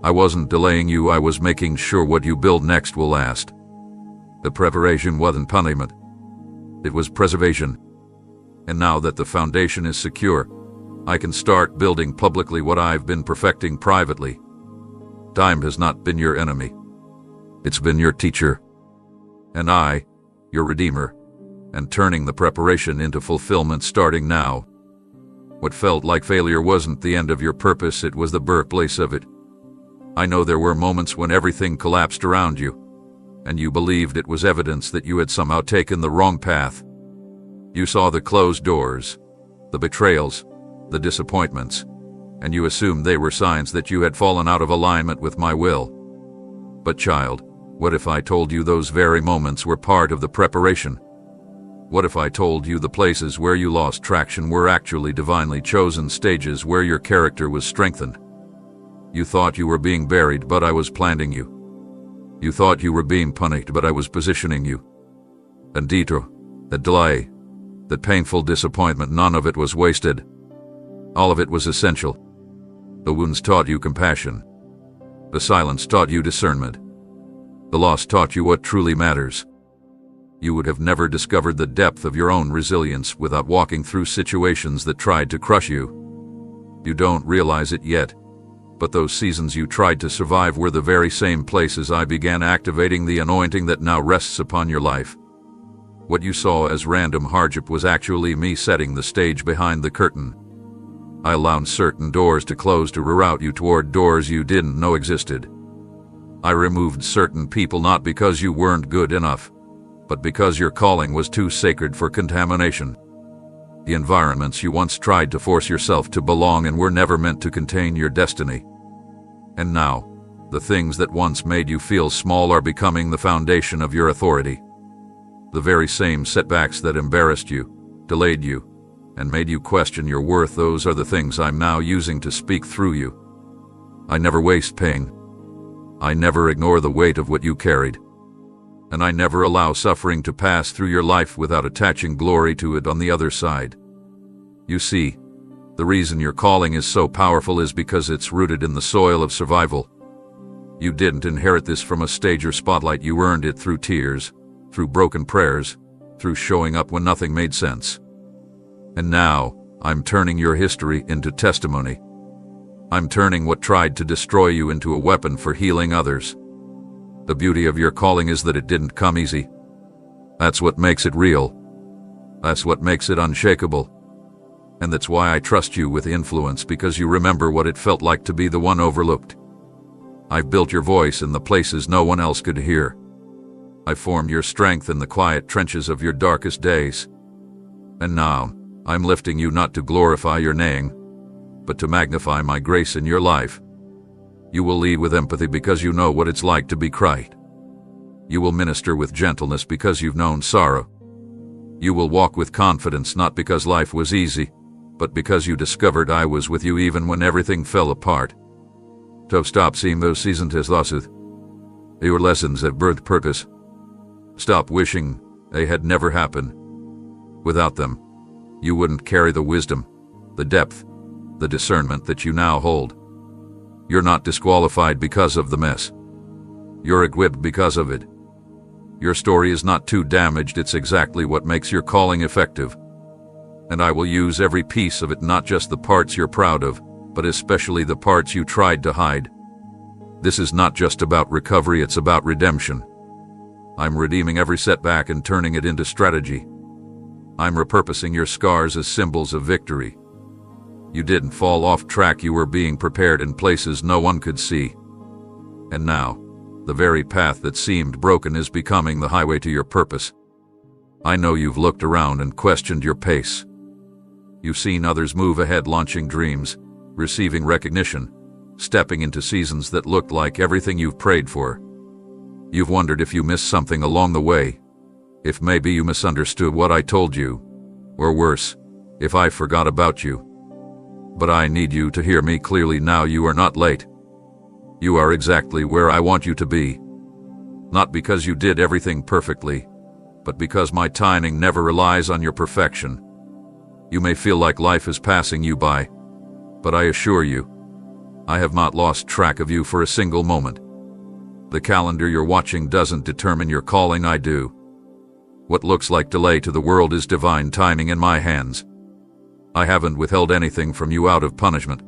S1: I wasn't delaying you, I was making sure what you build next will last. The preparation wasn't punishment. It was preservation. And now that the foundation is secure, I can start building publicly what I've been perfecting privately. Time has not been your enemy. It's been your teacher. And I, your redeemer, and turning the preparation into fulfillment starting now. What felt like failure wasn't the end of your purpose, it was the birthplace of it. I know there were moments when everything collapsed around you, and you believed it was evidence that you had somehow taken the wrong path. You saw the closed doors, the betrayals, the disappointments, and you assumed they were signs that you had fallen out of alignment with my will. But child, what if I told you those very moments were part of the preparation? What if I told you the places where you lost traction were actually divinely chosen stages where your character was strengthened? You thought you were being buried, but I was planting you. You thought you were being punished, but I was positioning you. And detour, that delay, that painful disappointment, none of it was wasted. All of it was essential. The wounds taught you compassion. The silence taught you discernment. The loss taught you what truly matters. You would have never discovered the depth of your own resilience without walking through situations that tried to crush you. You don't realize it yet, but those seasons you tried to survive were the very same places I began activating the anointing that now rests upon your life. What you saw as random hardship was actually me setting the stage behind the curtain. I allowed certain doors to close to reroute you toward doors you didn't know existed. I removed certain people not because you weren't good enough, but because your calling was too sacred for contamination. The environments you once tried to force yourself to belong in were never meant to contain your destiny. And now, the things that once made you feel small are becoming the foundation of your authority. The very same setbacks that embarrassed you, delayed you, and made you question your worth, those are the things I'm now using to speak through you. I never waste pain. I never ignore the weight of what you carried. And I never allow suffering to pass through your life without attaching glory to it on the other side. You see, the reason your calling is so powerful is because it's rooted in the soil of survival. You didn't inherit this from a stage or spotlight, you earned it through tears, through broken prayers, through showing up when nothing made sense. And now, I'm turning your history into testimony. I'm turning what tried to destroy you into a weapon for healing others. The beauty of your calling is that it didn't come easy. That's what makes it real. That's what makes it unshakable. And that's why I trust you with influence, because you remember what it felt like to be the one overlooked. I've built your voice in the places no one else could hear. I've formed your strength in the quiet trenches of your darkest days. And now, I'm lifting you not to glorify your name, but to magnify my grace in your life. You will lead with empathy because you know what it's like to be cried. You will minister with gentleness because you've known sorrow. You will walk with confidence not because life was easy, but because you discovered I was with you even when everything fell apart. So stop seeing those seasons as losses. They were lessons that birthed purpose. Stop wishing they had never happened. Without them, you wouldn't carry the wisdom, the depth, the discernment that you now hold. You're not disqualified because of the mess. You're equipped because of it. Your story is not too damaged, it's exactly what makes your calling effective. And I will use every piece of it, not just the parts you're proud of, but especially the parts you tried to hide. This is not just about recovery, it's about redemption. I'm redeeming every setback and turning it into strategy. I'm repurposing your scars as symbols of victory. You didn't fall off track, you were being prepared in places no one could see. And now, the very path that seemed broken is becoming the highway to your purpose. I know you've looked around and questioned your pace. You've seen others move ahead, launching dreams, receiving recognition, stepping into seasons that looked like everything you've prayed for. You've wondered if you missed something along the way, if maybe you misunderstood what I told you, or worse, if I forgot about you. But I need you to hear me clearly now. You are not late. You are exactly where I want you to be. Not because you did everything perfectly, but because my timing never relies on your perfection. You may feel like life is passing you by, but I assure you, I have not lost track of you for a single moment. The calendar you're watching doesn't determine your calling, I do. What looks like delay to the world is divine timing in my hands. I haven't withheld anything from you out of punishment.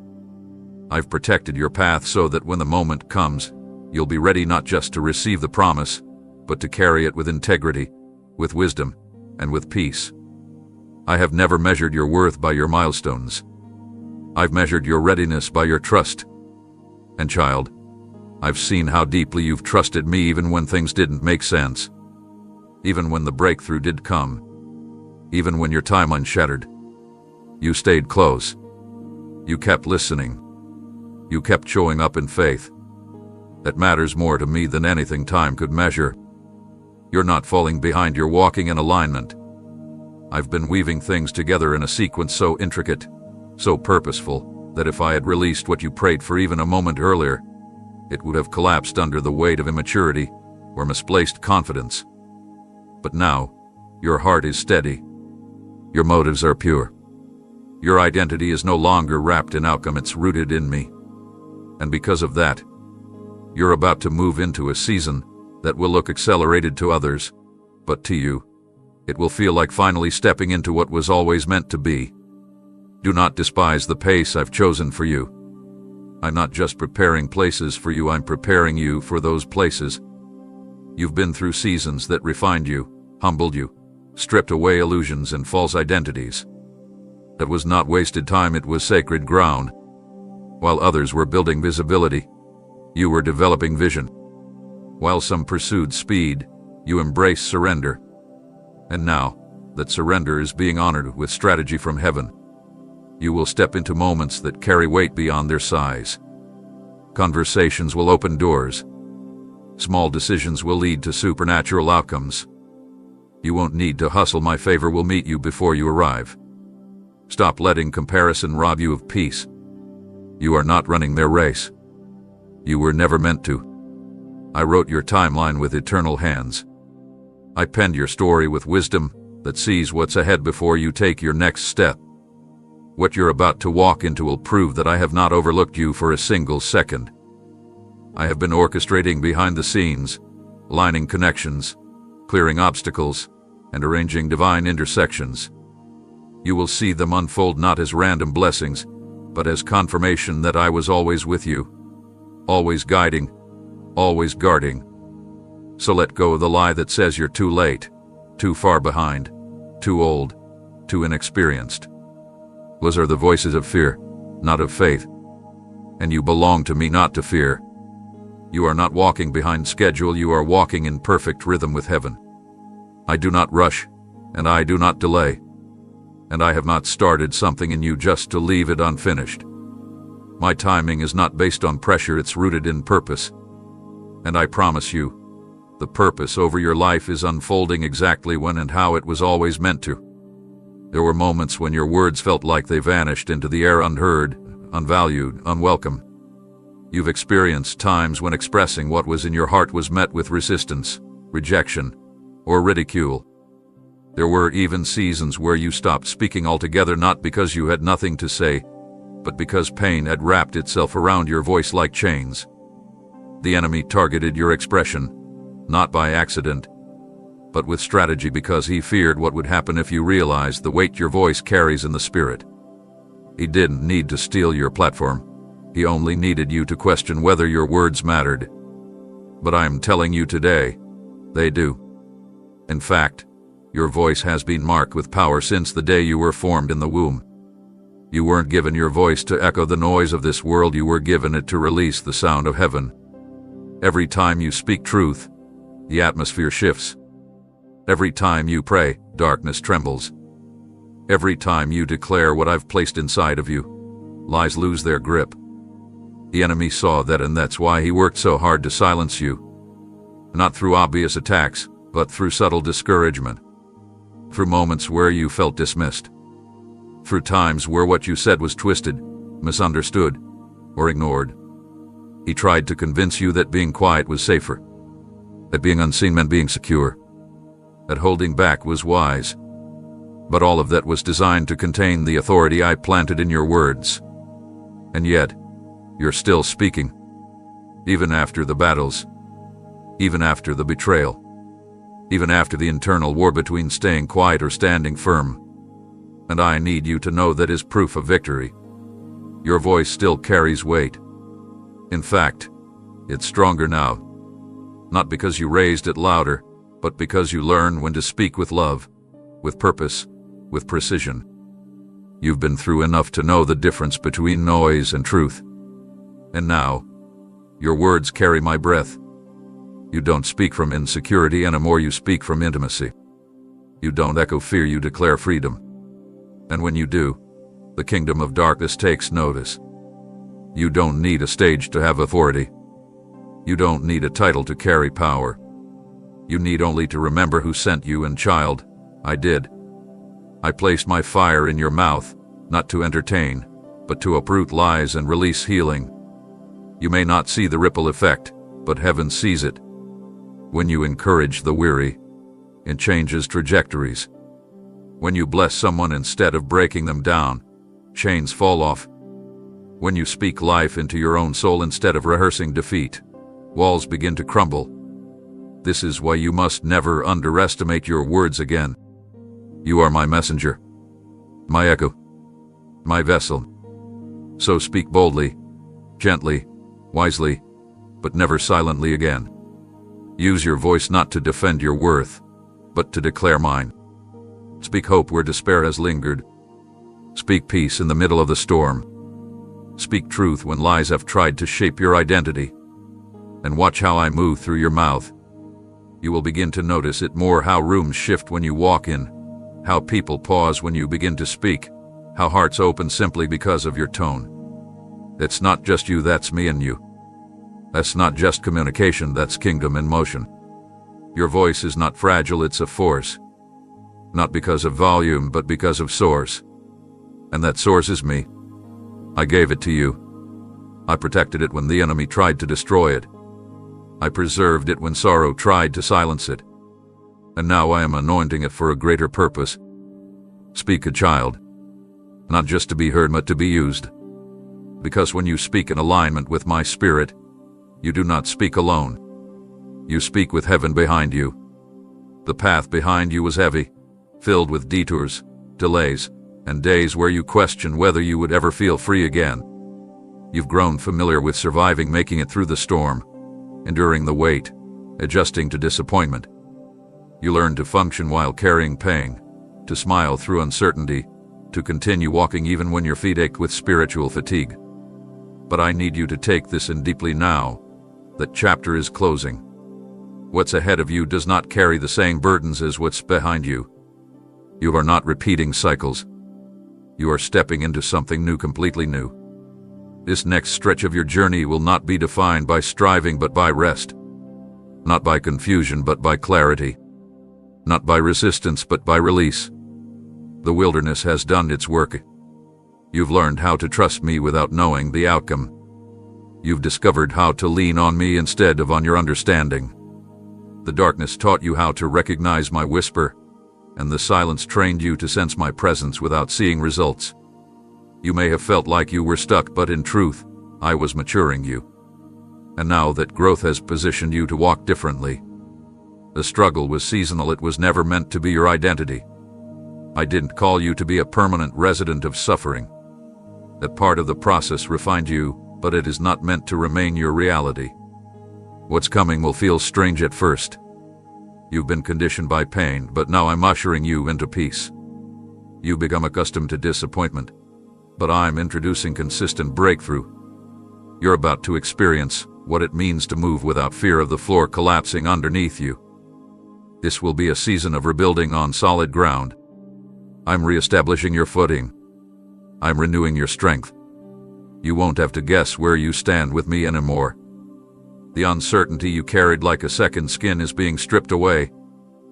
S1: I've protected your path so that when the moment comes, you'll be ready not just to receive the promise, but to carry it with integrity, with wisdom, and with peace. I have never measured your worth by your milestones. I've measured your readiness by your trust. And child, I've seen how deeply you've trusted me even when things didn't make sense. Even when the breakthrough did come. Even when your timeline shattered. You stayed close. You kept listening. You kept showing up in faith. That matters more to me than anything time could measure. You're not falling behind, you're walking in alignment. I've been weaving things together in a sequence so intricate, so purposeful, that if I had released what you prayed for even a moment earlier, it would have collapsed under the weight of immaturity or misplaced confidence. But now, your heart is steady. Your motives are pure. Your identity is no longer wrapped in outcome, it's rooted in me. And because of that, you're about to move into a season that will look accelerated to others, but to you, it will feel like finally stepping into what was always meant to be. Do not despise the pace I've chosen for you. I'm not just preparing places for you, I'm preparing you for those places. You've been through seasons that refined you, humbled you, stripped away illusions and false identities. That was not wasted time, it was sacred ground. While others were building visibility, you were developing vision. While some pursued speed, you embraced surrender. And now, that surrender is being honored with strategy from heaven. You will step into moments that carry weight beyond their size. Conversations will open doors. Small decisions will lead to supernatural outcomes. You won't need to hustle, my favor will meet you before you arrive. Stop letting comparison rob you of peace. You are not running their race. You were never meant to. I wrote your timeline with eternal hands. I penned your story with wisdom that sees what's ahead before you take your next step. What you're about to walk into will prove that I have not overlooked you for a single second. I have been orchestrating behind the scenes, lining connections, clearing obstacles, and arranging divine intersections. You will see them unfold not as random blessings, but as confirmation that I was always with you, always guiding, always guarding. So let go of the lie that says you're too late, too far behind, too old, too inexperienced. Those are the voices of fear, not of faith. And you belong to me, not to fear. You are not walking behind schedule, you are walking in perfect rhythm with heaven. I do not rush, and I do not delay. And I have not started something in you just to leave it unfinished. My timing is not based on pressure, it's rooted in purpose. And I promise you, the purpose over your life is unfolding exactly when and how it was always meant to. There were moments when your words felt like they vanished into the air, unheard, unvalued, unwelcome. You've experienced times when expressing what was in your heart was met with resistance, rejection, or ridicule. There were even seasons where you stopped speaking altogether, not because you had nothing to say, but because pain had wrapped itself around your voice like chains. The enemy targeted your expression, not by accident, but with strategy, because he feared what would happen if you realized the weight your voice carries in the spirit. He didn't need to steal your platform. He only needed you to question whether your words mattered. But I am telling you today, they do. In fact, your voice has been marked with power since the day you were formed in the womb. You weren't given your voice to echo the noise of this world, you were given it to release the sound of heaven. Every time you speak truth, the atmosphere shifts. Every time you pray, darkness trembles. Every time you declare what I've placed inside of you, lies lose their grip. The enemy saw that, and that's why he worked so hard to silence you. Not through obvious attacks, but through subtle discouragement. Through moments where you felt dismissed. Through times where what you said was twisted, misunderstood, or ignored. He tried to convince you that being quiet was safer. That being unseen meant being secure. That holding back was wise. But all of that was designed to contain the authority I planted in your words. And yet, you're still speaking. Even after the battles. Even after the betrayal. Even after the internal war between staying quiet or standing firm. And I need you to know that is proof of victory. Your voice still carries weight. In fact, it's stronger now. Not because you raised it louder, but because you learn when to speak with love, with purpose, with precision. You've been through enough to know the difference between noise and truth. And now, your words carry my breath. You don't speak from insecurity anymore, you speak from intimacy. You don't echo fear, you declare freedom. And when you do, the kingdom of darkness takes notice. You don't need a stage to have authority. You don't need a title to carry power. You need only to remember who sent you, and child, I did. I placed my fire in your mouth, not to entertain, but to uproot lies and release healing. You may not see the ripple effect, but heaven sees it. When you encourage the weary, it changes trajectories. When you bless someone instead of breaking them down, chains fall off. When you speak life into your own soul instead of rehearsing defeat, walls begin to crumble. This is why you must never underestimate your words again. You are my messenger, my echo, my vessel. So speak boldly, gently, wisely, but never silently again. Use your voice not to defend your worth, but to declare mine. Speak hope where despair has lingered. Speak peace in the middle of the storm. Speak truth when lies have tried to shape your identity. And watch how I move through your mouth. You will begin to notice it more, how rooms shift when you walk in, how people pause when you begin to speak, how hearts open simply because of your tone. It's not just you, that's me and you. That's not just communication, that's kingdom in motion. Your voice is not fragile, it's a force. Not because of volume, but because of source. And that source is me. I gave it to you. I protected it when the enemy tried to destroy it. I preserved it when sorrow tried to silence it. And now I am anointing it for a greater purpose. Speak, a child. Not just to be heard, but to be used. Because when you speak in alignment with my spirit, you do not speak alone. You speak with heaven behind you. The path behind you was heavy, filled with detours, delays, and days where you question whether you would ever feel free again. You've grown familiar with surviving, making it through the storm, enduring the weight, adjusting to disappointment. You learned to function while carrying pain, to smile through uncertainty, to continue walking even when your feet ache with spiritual fatigue. But I need you to take this in deeply now. That chapter is closing. What's ahead of you does not carry the same burdens as what's behind you. You are not repeating cycles. You are stepping into something new, completely new. This next stretch of your journey will not be defined by striving but by rest. Not by confusion but by clarity. Not by resistance but by release. The wilderness has done its work. You've learned how to trust me without knowing the outcome. You've discovered how to lean on me instead of on your understanding. The darkness taught you how to recognize my whisper, and the silence trained you to sense my presence without seeing results. You may have felt like you were stuck, but in truth, I was maturing you. And now that growth has positioned you to walk differently. The struggle was seasonal, it was never meant to be your identity. I didn't call you to be a permanent resident of suffering. That part of the process refined you, but it is not meant to remain your reality. What's coming will feel strange at first. You've been conditioned by pain, but now I'm ushering you into peace. You become accustomed to disappointment, but I'm introducing consistent breakthrough. You're about to experience what it means to move without fear of the floor collapsing underneath you. This will be a season of rebuilding on solid ground. I'm reestablishing your footing. I'm renewing your strength. You won't have to guess where you stand with me anymore. The uncertainty you carried like a second skin is being stripped away,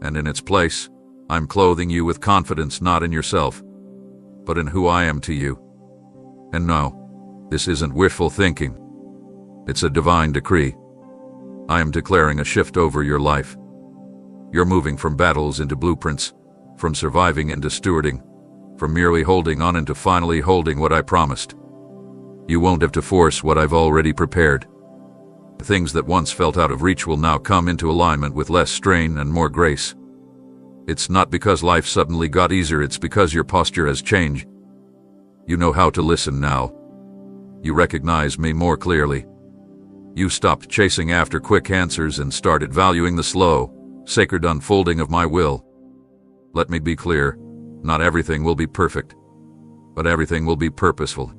S1: and in its place, I'm clothing you with confidence not in yourself, but in who I am to you. And no, this isn't wishful thinking. It's a divine decree. I am declaring a shift over your life. You're moving from battles into blueprints, from surviving into stewarding, from merely holding on into finally holding what I promised. You won't have to force what I've already prepared. The things that once felt out of reach will now come into alignment with less strain and more grace. It's not because life suddenly got easier, it's because your posture has changed. You know how to listen now. You recognize me more clearly. You stopped chasing after quick answers and started valuing the slow, sacred unfolding of my will. Let me be clear, not everything will be perfect, but everything will be purposeful.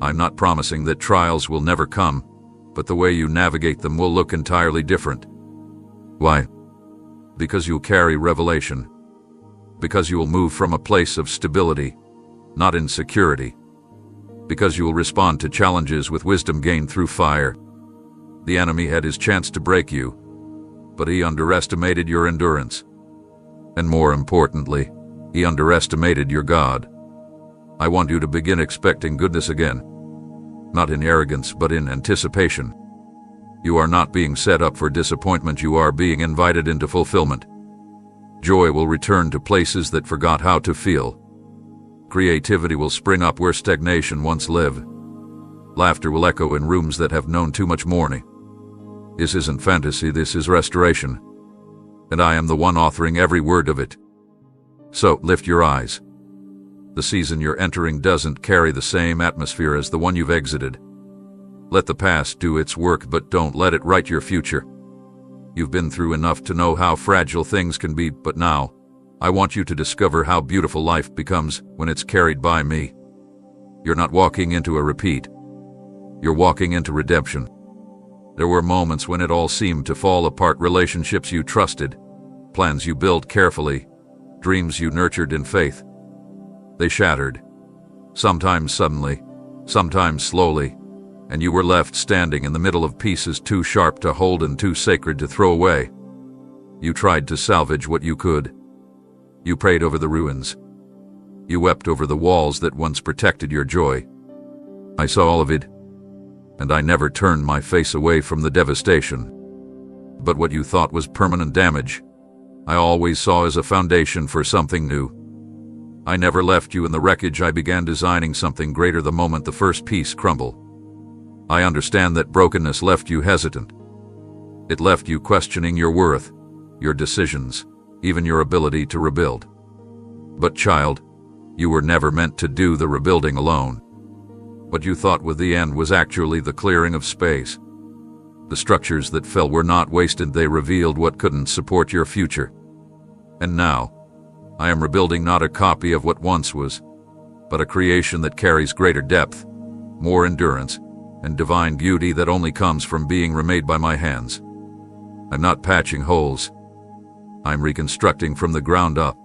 S1: I'm not promising that trials will never come, but the way you navigate them will look entirely different. Why? Because you'll carry revelation. Because you will move from a place of stability, not insecurity. Because you will respond to challenges with wisdom gained through fire. The enemy had his chance to break you, but he underestimated your endurance. And more importantly, he underestimated your God. I want you to begin expecting goodness again. Not in arrogance, but in anticipation. You are not being set up for disappointment, you are being invited into fulfillment. Joy will return to places that forgot how to feel. Creativity will spring up where stagnation once lived. Laughter will echo in rooms that have known too much mourning. This isn't fantasy, this is restoration. And I am the one authoring every word of it. So, lift your eyes. The season you're entering doesn't carry the same atmosphere as the one you've exited. Let the past do its work, but don't let it write your future. You've been through enough to know how fragile things can be, but now, I want you to discover how beautiful life becomes when it's carried by me. You're not walking into a repeat. You're walking into redemption. There were moments when it all seemed to fall apart, relationships you trusted, plans you built carefully, dreams you nurtured in faith. They shattered. Sometimes suddenly, sometimes slowly, and you were left standing in the middle of pieces too sharp to hold and too sacred to throw away. You tried to salvage what you could. You prayed over the ruins. You wept over the walls that once protected your joy. I saw all of it, and I never turned my face away from the devastation. But what you thought was permanent damage, I always saw as a foundation for something new. I never left you in the wreckage, I began designing something greater the moment the first piece crumbled. I understand that brokenness left you hesitant. It left you questioning your worth, your decisions, even your ability to rebuild. But child, you were never meant to do the rebuilding alone. What you thought was the end was actually the clearing of space. The structures that fell were not wasted, they revealed what couldn't support your future. And now, I am rebuilding not a copy of what once was, but a creation that carries greater depth, more endurance, and divine beauty that only comes from being remade by my hands. I'm not patching holes. I'm reconstructing from the ground up,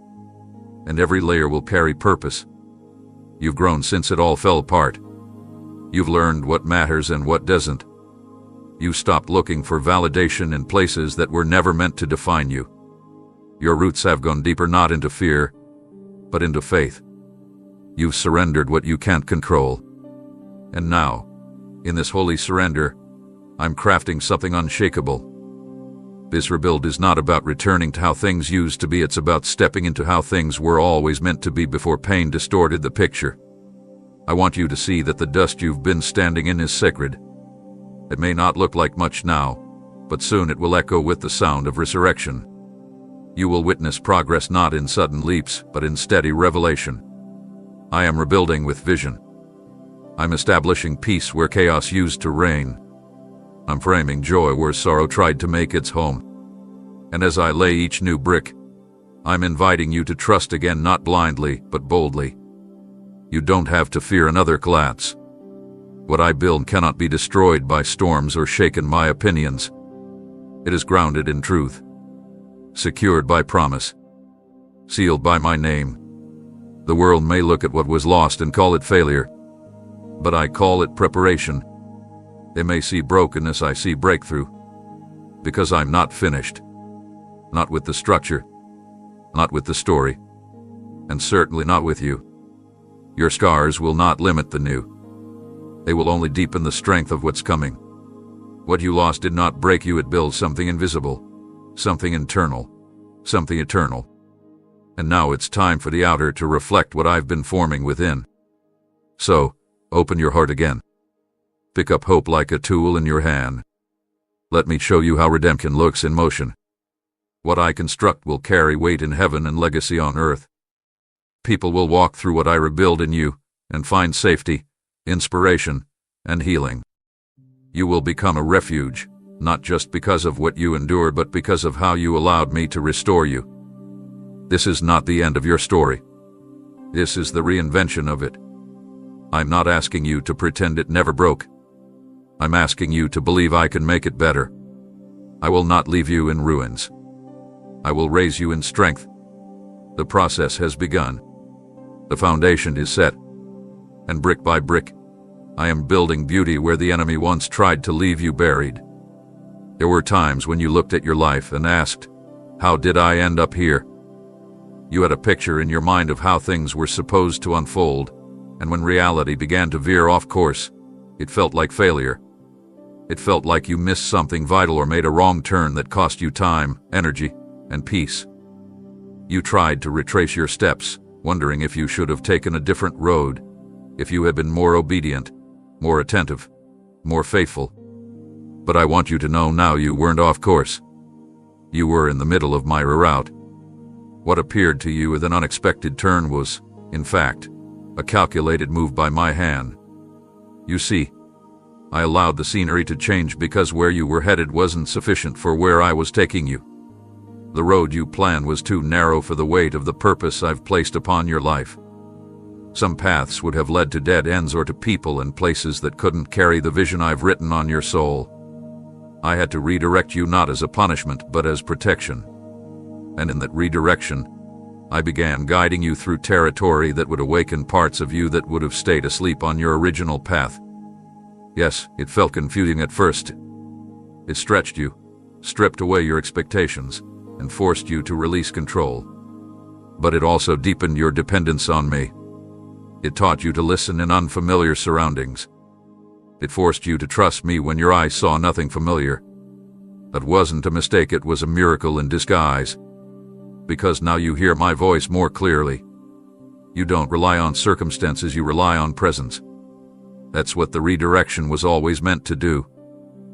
S1: and every layer will carry purpose. You've grown since it all fell apart. You've learned what matters and what doesn't. You stopped looking for validation in places that were never meant to define you. Your roots have gone deeper, not into fear, but into faith. You've surrendered what you can't control. And now, in this holy surrender, I'm crafting something unshakable. This rebuild is not about returning to how things used to be, it's about stepping into how things were always meant to be before pain distorted the picture. I want you to see that the dust you've been standing in is sacred. It may not look like much now, but soon it will echo with the sound of resurrection. You will witness progress not in sudden leaps, but in steady revelation. I am rebuilding with vision. I'm establishing peace where chaos used to reign. I'm framing joy where sorrow tried to make its home. And as I lay each new brick, I'm inviting you to trust again, not blindly, but boldly. You don't have to fear another collapse. What I build cannot be destroyed by storms or shaken by opinions. It is grounded in truth, secured by promise, sealed by my name. The world may look at what was lost and call it failure, but I call it preparation. They may see brokenness, I see breakthrough, because I'm not finished. Not with the structure, not with the story, and certainly not with you. Your scars will not limit the new. They will only deepen the strength of what's coming. What you lost did not break you, it builds something invisible, something internal, something eternal. And now it's time for the outer to reflect what I've been forming within. So, open your heart again. Pick up hope like a tool in your hand. Let me show you how redemption looks in motion. What I construct will carry weight in heaven and legacy on earth. People will walk through what I rebuild in you and find safety, inspiration, and healing. You will become a refuge, not just because of what you endured, but because of how you allowed me to restore you. This is not the end of your story. This is the reinvention of it. I'm not asking you to pretend it never broke. I'm asking you to believe I can make it better. I will not leave you in ruins. I will raise you in strength. The process has begun. The foundation is set. And brick by brick, I am building beauty where the enemy once tried to leave you buried. There were times when you looked at your life and asked, how did I end up here? You had a picture in your mind of how things were supposed to unfold, and when reality began to veer off course, it felt like failure. It felt like you missed something vital or made a wrong turn that cost you time, energy, and peace. You tried to retrace your steps, wondering if you should have taken a different road, if you had been more obedient, more attentive, more faithful. But I want you to know now you weren't off course. You were in the middle of my reroute. What appeared to you with an unexpected turn was, in fact, a calculated move by my hand. You see, I allowed the scenery to change because where you were headed wasn't sufficient for where I was taking you. The road you planned was too narrow for the weight of the purpose I've placed upon your life. Some paths would have led to dead ends or to people and places that couldn't carry the vision I've written on your soul. I had to redirect you not as a punishment but as protection. And in that redirection, I began guiding you through territory that would awaken parts of you that would have stayed asleep on your original path. Yes, it felt confusing at first. It stretched you, stripped away your expectations, and forced you to release control. But it also deepened your dependence on me. It taught you to listen in unfamiliar surroundings. It forced you to trust me when your eyes saw nothing familiar. That wasn't a mistake, it was a miracle in disguise. Because now you hear my voice more clearly. You don't rely on circumstances, you rely on presence. That's what the redirection was always meant to do.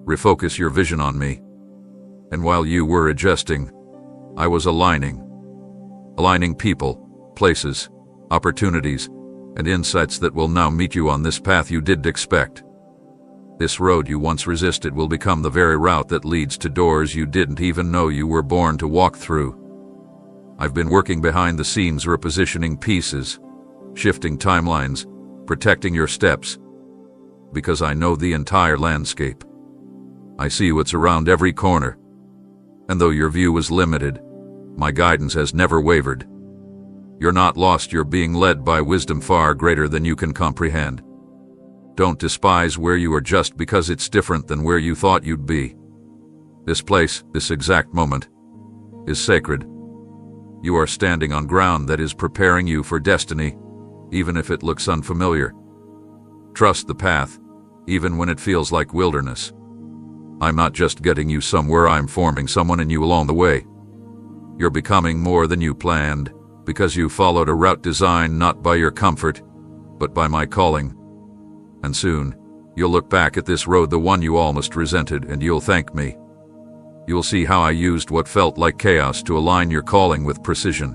S1: Refocus your vision on me. And while you were adjusting, I was aligning people, places, opportunities, and insights that will now meet you on this path you didn't expect. This road you once resisted will become the very route that leads to doors you didn't even know you were born to walk through. I've been working behind the scenes, repositioning pieces, shifting timelines, protecting your steps, because I know the entire landscape. I see what's around every corner, and though your view is limited, my guidance has never wavered. You're not lost, you're being led by wisdom far greater than you can comprehend. Don't despise where you are just because it's different than where you thought you'd be. This place, this exact moment, is sacred. You are standing on ground that is preparing you for destiny, even if it looks unfamiliar. Trust the path, even when it feels like wilderness. I'm not just getting you somewhere, I'm forming someone in you along the way. You're becoming more than you planned, because you followed a route designed not by your comfort, but by my calling. And soon, you'll look back at this road, the one you almost resented, and you'll thank me. You'll see how I used what felt like chaos to align your calling with precision.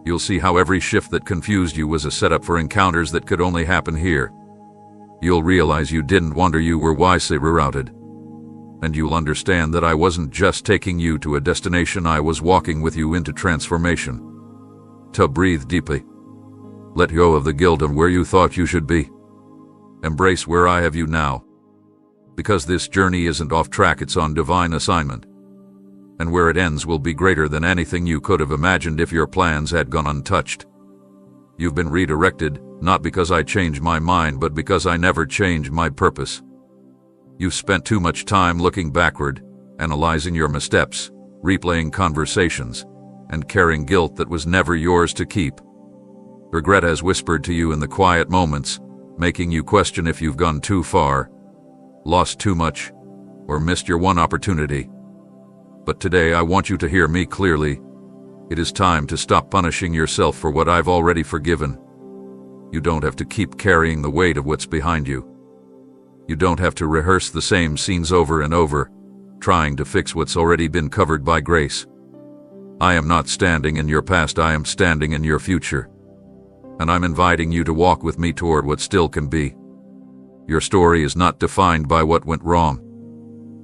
S1: You'll see how every shift that confused you was a setup for encounters that could only happen here. You'll realize you didn't wander, you were wisely rerouted. And you'll understand that I wasn't just taking you to a destination, I was walking with you into transformation. To breathe deeply. Let go of the guilt of where you thought you should be. Embrace where I have you now. Because this journey isn't off track, it's on divine assignment. And where it ends will be greater than anything you could have imagined if your plans had gone untouched. You've been redirected, not because I changed my mind, but because I never changed my purpose. You've spent too much time looking backward, analyzing your missteps, replaying conversations, and carrying guilt that was never yours to keep. Regret has whispered to you in the quiet moments, making you question if you've gone too far, lost too much, or missed your one opportunity. But today I want you to hear me clearly. It is time to stop punishing yourself for what I've already forgiven. You don't have to keep carrying the weight of what's behind you. You don't have to rehearse the same scenes over and over, trying to fix what's already been covered by grace. I am not standing in your past, I am standing in your future. And I'm inviting you to walk with me toward what still can be. Your story is not defined by what went wrong.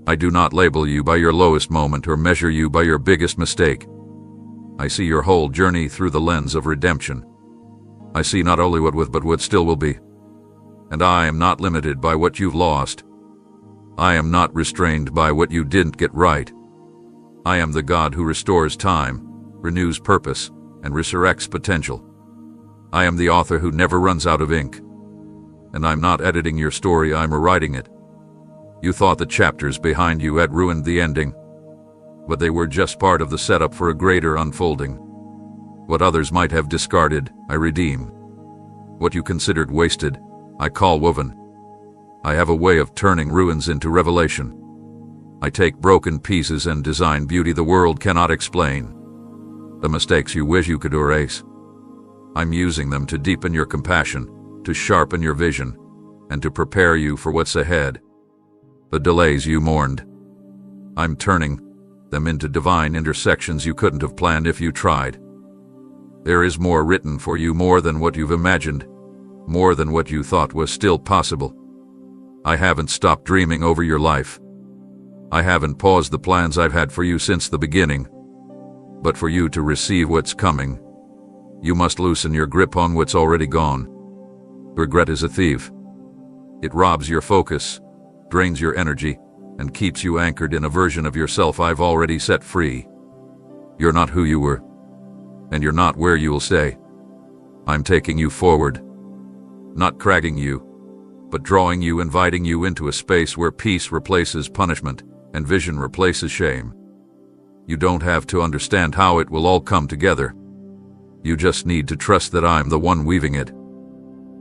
S1: I do not label you by your lowest moment or measure you by your biggest mistake. I see your whole journey through the lens of redemption. I see not only what was, but what still will be. And I am not limited by what you've lost. I am not restrained by what you didn't get right. I am the God who restores time, renews purpose, and resurrects potential. I am the author who never runs out of ink. And I'm not editing your story, I'm rewriting it. You thought the chapters behind you had ruined the ending, but they were just part of the setup for a greater unfolding. What others might have discarded, I redeem. What you considered wasted, I call woven. I have a way of turning ruins into revelation. I take broken pieces and design beauty the world cannot explain. The mistakes you wish you could erase, I'm using them to deepen your compassion, to sharpen your vision, and to prepare you for what's ahead. The delays you mourned, I'm turning them into divine intersections you couldn't have planned if you tried. There is more written for you, more than what you've imagined, more than what you thought was still possible. I haven't stopped dreaming over your life. I haven't paused the plans I've had for you since the beginning. But for you to receive what's coming, you must loosen your grip on what's already gone. Regret is a thief. It robs your focus, drains your energy, and keeps you anchored in a version of yourself I've already set free. You're not who you were, and you're not where you will stay. I'm taking you forward, not cracking you, but drawing you, inviting you into a space where peace replaces punishment and vision replaces shame. You don't have to understand how it will all come together. You just need to trust that I'm the one weaving it.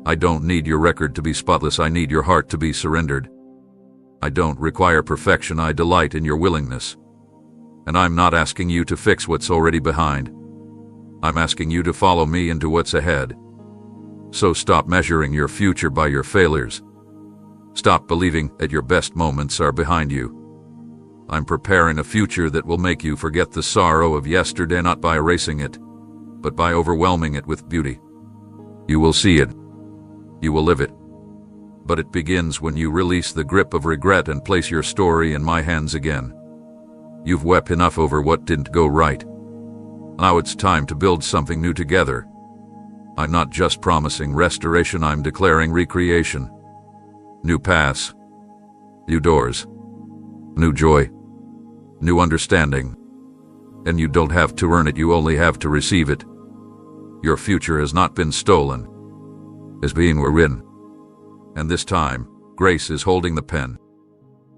S1: I don't need your record to be spotless, I need your heart to be surrendered. I don't require perfection, I delight in your willingness. And I'm not asking you to fix what's already behind. I'm asking you to follow me into what's ahead. So stop measuring your future by your failures. Stop believing that your best moments are behind you. I'm preparing a future that will make you forget the sorrow of yesterday, not by erasing it, but by overwhelming it with beauty. You will see it. You will live it. But it begins when you release the grip of regret and place your story in my hands again. You've wept enough over what didn't go right. Now it's time to build something new together. I'm not just promising restoration, I'm declaring recreation. New paths, new doors, new joy, new understanding. And you don't have to earn it, you only have to receive it. Your future has not been stolen, is being written. And this time, grace is holding the pen.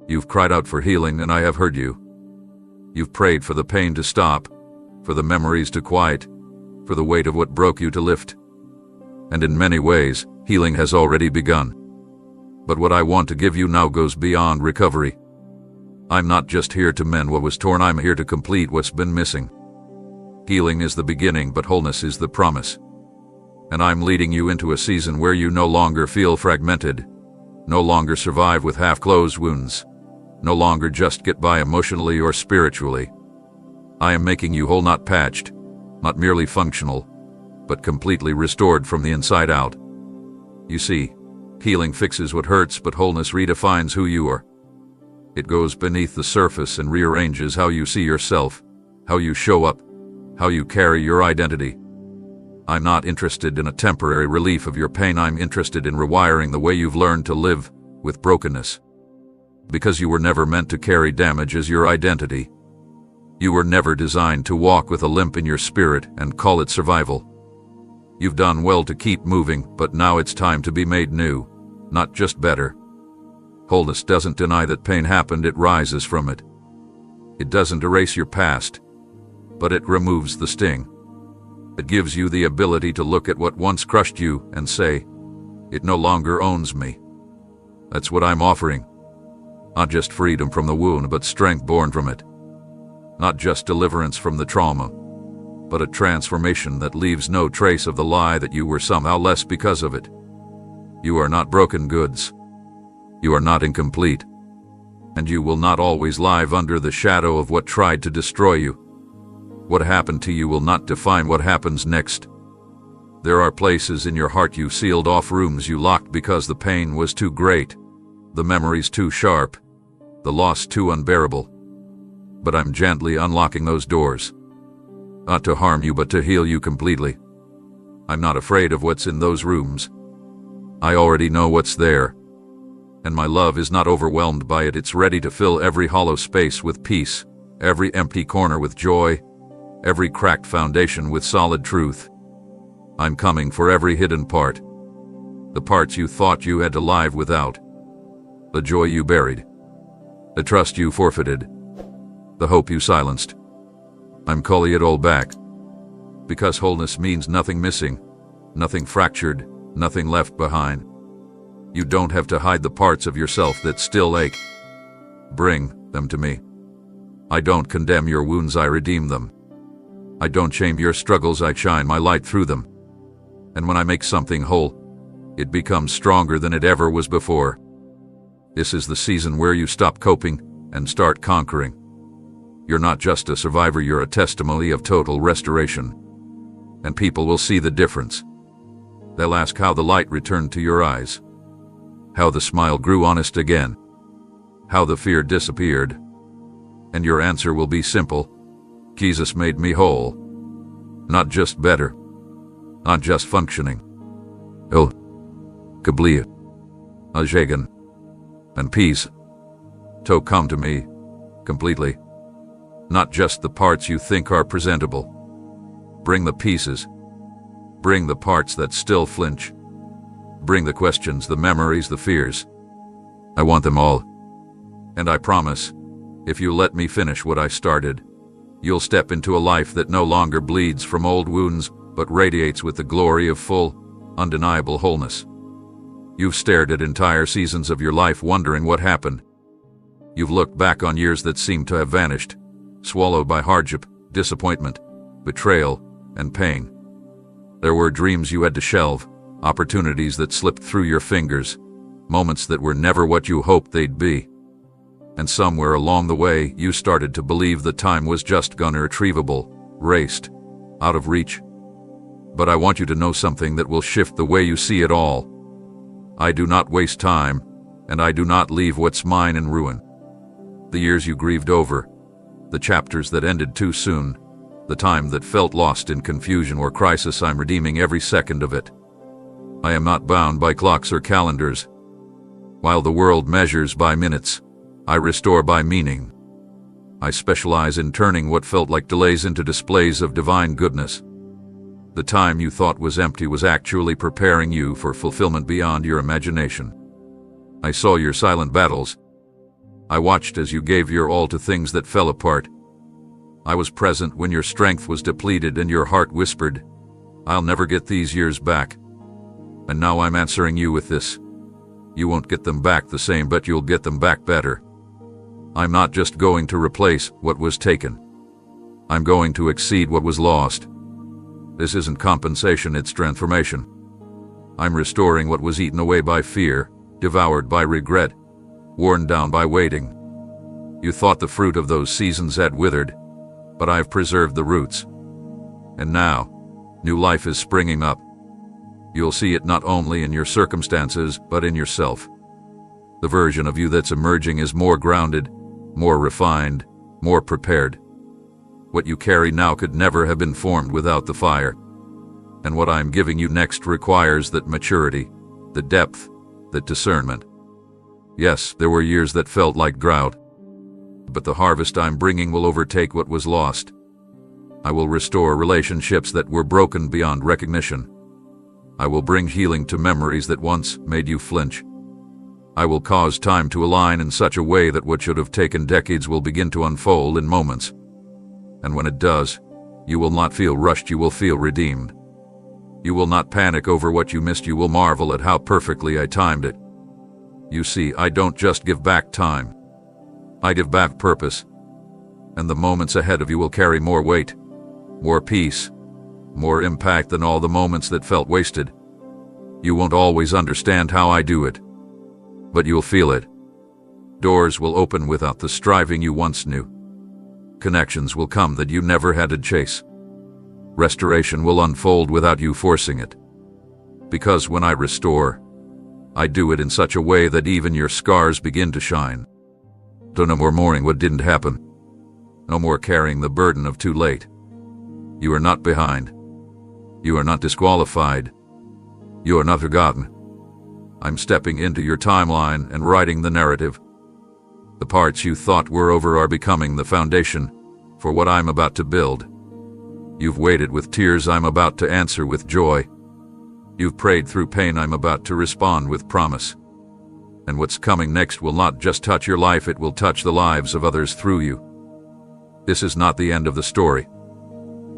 S1: You've cried out for healing, and I have heard you. You've prayed for the pain to stop, for the memories to quiet, for the weight of what broke you to lift. And in many ways, healing has already begun. But what I want to give you now goes beyond recovery. I'm not just here to mend what was torn, I'm here to complete what's been missing. Healing is the beginning, but wholeness is the promise. And I'm leading you into a season where you no longer feel fragmented, no longer survive with half-closed wounds, no longer just get by emotionally or spiritually. I am making you whole, not patched, not merely functional, but completely restored from the inside out. You see, healing fixes what hurts, but wholeness redefines who you are. It goes beneath the surface and rearranges how you see yourself, how you show up, how you carry your identity. I'm not interested in a temporary relief of your pain, I'm interested in rewiring the way you've learned to live with brokenness. Because you were never meant to carry damage as your identity. You were never designed to walk with a limp in your spirit and call it survival. You've done well to keep moving, but now it's time to be made new, not just better. Wholeness doesn't deny that pain happened, it rises from it. It doesn't erase your past, but it removes the sting. It gives you the ability to look at what once crushed you and say, it no longer owns me. That's what I'm offering. Not just freedom from the wound, but strength born from it. Not just deliverance from the trauma, but a transformation that leaves no trace of the lie that you were somehow less because of it. You are not broken goods. You are not incomplete. And you will not always live under the shadow of what tried to destroy you. What happened to you will not define what happens next. There are places in your heart you sealed off, rooms you locked because the pain was too great, the memories too sharp, the loss too unbearable. But I'm gently unlocking those doors. Not to harm you, but to heal you completely. I'm not afraid of what's in those rooms. I already know what's there. And my love is not overwhelmed by it. It's ready to fill every hollow space with peace, every empty corner with joy, every cracked foundation with solid truth. I'm coming for every hidden part. The parts you thought you had to live without. The joy you buried. The trust you forfeited. The hope you silenced. I'm calling it all back. Because wholeness means nothing missing, nothing fractured, nothing left behind. You don't have to hide the parts of yourself that still ache. Bring them to me. I don't condemn your wounds, I redeem them. I don't shame your struggles, I shine my light through them. And when I make something whole, it becomes stronger than it ever was before. This is the season where you stop coping and start conquering. You're not just a survivor, you're a testimony of total restoration. And people will see the difference. They'll ask how the light returned to your eyes, how the smile grew honest again, how the fear disappeared. And your answer will be simple. Jesus made me whole. Not just better, not just functioning. Oh, Kablia, Ajagan, and peace. To come to me, completely. Not just the parts you think are presentable. Bring the pieces. Bring the parts that still flinch. Bring the questions, the memories, the fears. I want them all. And I promise, if you let me finish what I started, you'll step into a life that no longer bleeds from old wounds, but radiates with the glory of full, undeniable wholeness. You've stared at entire seasons of your life wondering what happened. You've looked back on years that seemed to have vanished, swallowed by hardship, disappointment, betrayal, and pain. There were dreams you had to shelve, opportunities that slipped through your fingers, moments that were never what you hoped they'd be. And somewhere along the way, you started to believe the time was just gone, irretrievable, raced, out of reach. But I want you to know something that will shift the way you see it all. I do not waste time, and I do not leave what's mine in ruin. The years you grieved over, the chapters that ended too soon, The time that felt lost in confusion or crisis, I'm redeeming every second of it. I am not bound by clocks or calendars. While the world measures by minutes, I restore by meaning. I specialize in turning what felt like delays into displays of divine goodness. The time you thought was empty was actually preparing you for fulfillment beyond your imagination. I saw your silent battles. I watched as you gave your all to things that fell apart. I was present when your strength was depleted and your heart whispered, "I'll never get these years back." And now I'm answering you with this. You won't get them back the same, but you'll get them back better. I'm not just going to replace what was taken. I'm going to exceed what was lost. This isn't compensation, it's transformation. I'm restoring what was eaten away by fear, devoured by regret, worn down by waiting. You thought the fruit of those seasons had withered, but I've preserved the roots. And now, new life is springing up. You'll see it not only in your circumstances, but in yourself. The version of you that's emerging is more grounded, more refined, more prepared. What you carry now could never have been formed without the fire. And what I'm giving you next requires that maturity, the depth, that discernment. Yes, there were years that felt like drought, but the harvest I'm bringing will overtake what was lost. I will restore relationships that were broken beyond recognition. I will bring healing to memories that once made you flinch. I will cause time to align in such a way that what should have taken decades will begin to unfold in moments. And when it does, you will not feel rushed, you will feel redeemed. You will not panic over what you missed, you will marvel at how perfectly I timed it. You see, I don't just give back time. I give back purpose. And the moments ahead of you will carry more weight, more peace, more impact than all the moments that felt wasted. You won't always understand how I do it, but you'll feel it. Doors will open without the striving you once knew. Connections will come that you never had to chase. Restoration will unfold without you forcing it. Because when I restore, I do it in such a way that even your scars begin to shine. So no more mourning what didn't happen. No more carrying the burden of too late. You are not behind. You are not disqualified. You are not forgotten. I'm stepping into your timeline and writing the narrative. The parts you thought were over are becoming the foundation for what I'm about to build. You've waited with tears, I'm about to answer with joy. You've prayed through pain, I'm about to respond with promise. And what's coming next will not just touch your life, it will touch the lives of others through you. This is not the end of the story.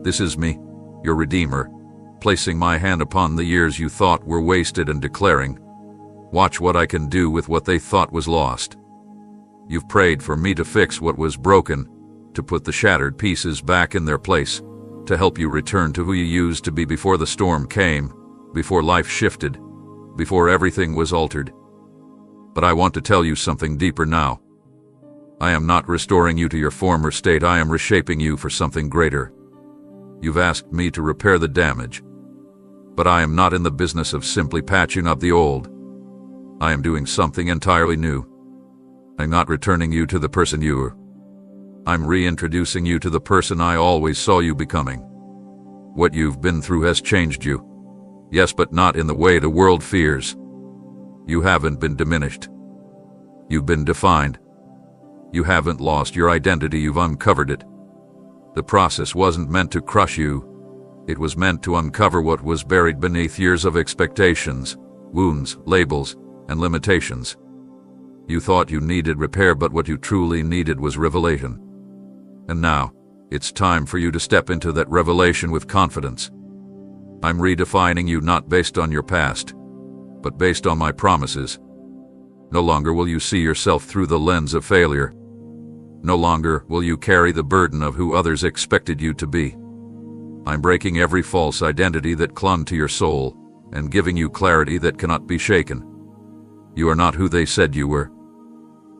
S1: This is me, your Redeemer, placing my hand upon the years you thought were wasted and declaring, "Watch what I can do with what they thought was lost." You've prayed for me to fix what was broken, to put the shattered pieces back in their place, to help you return to who you used to be before the storm came, before life shifted, before everything was altered. But I want to tell you something deeper now. I am not restoring you to your former state, I am reshaping you for something greater. You've asked me to repair the damage, but I am not in the business of simply patching up the old. I am doing something entirely new. I'm not returning you to the person you were. I'm reintroducing you to the person I always saw you becoming. What you've been through has changed you. Yes, but not in the way the world fears. You haven't been diminished. You've been defined. You haven't lost your identity, you've uncovered it. The process wasn't meant to crush you. It was meant to uncover what was buried beneath years of expectations, wounds, labels, and limitations. You thought you needed repair, but what you truly needed was revelation. And now, it's time for you to step into that revelation with confidence. I'm redefining you not based on your past, but based on my promises. No longer will you see yourself through the lens of failure. No longer will you carry the burden of who others expected you to be. I'm breaking every false identity that clung to your soul and giving you clarity that cannot be shaken. You are not who they said you were.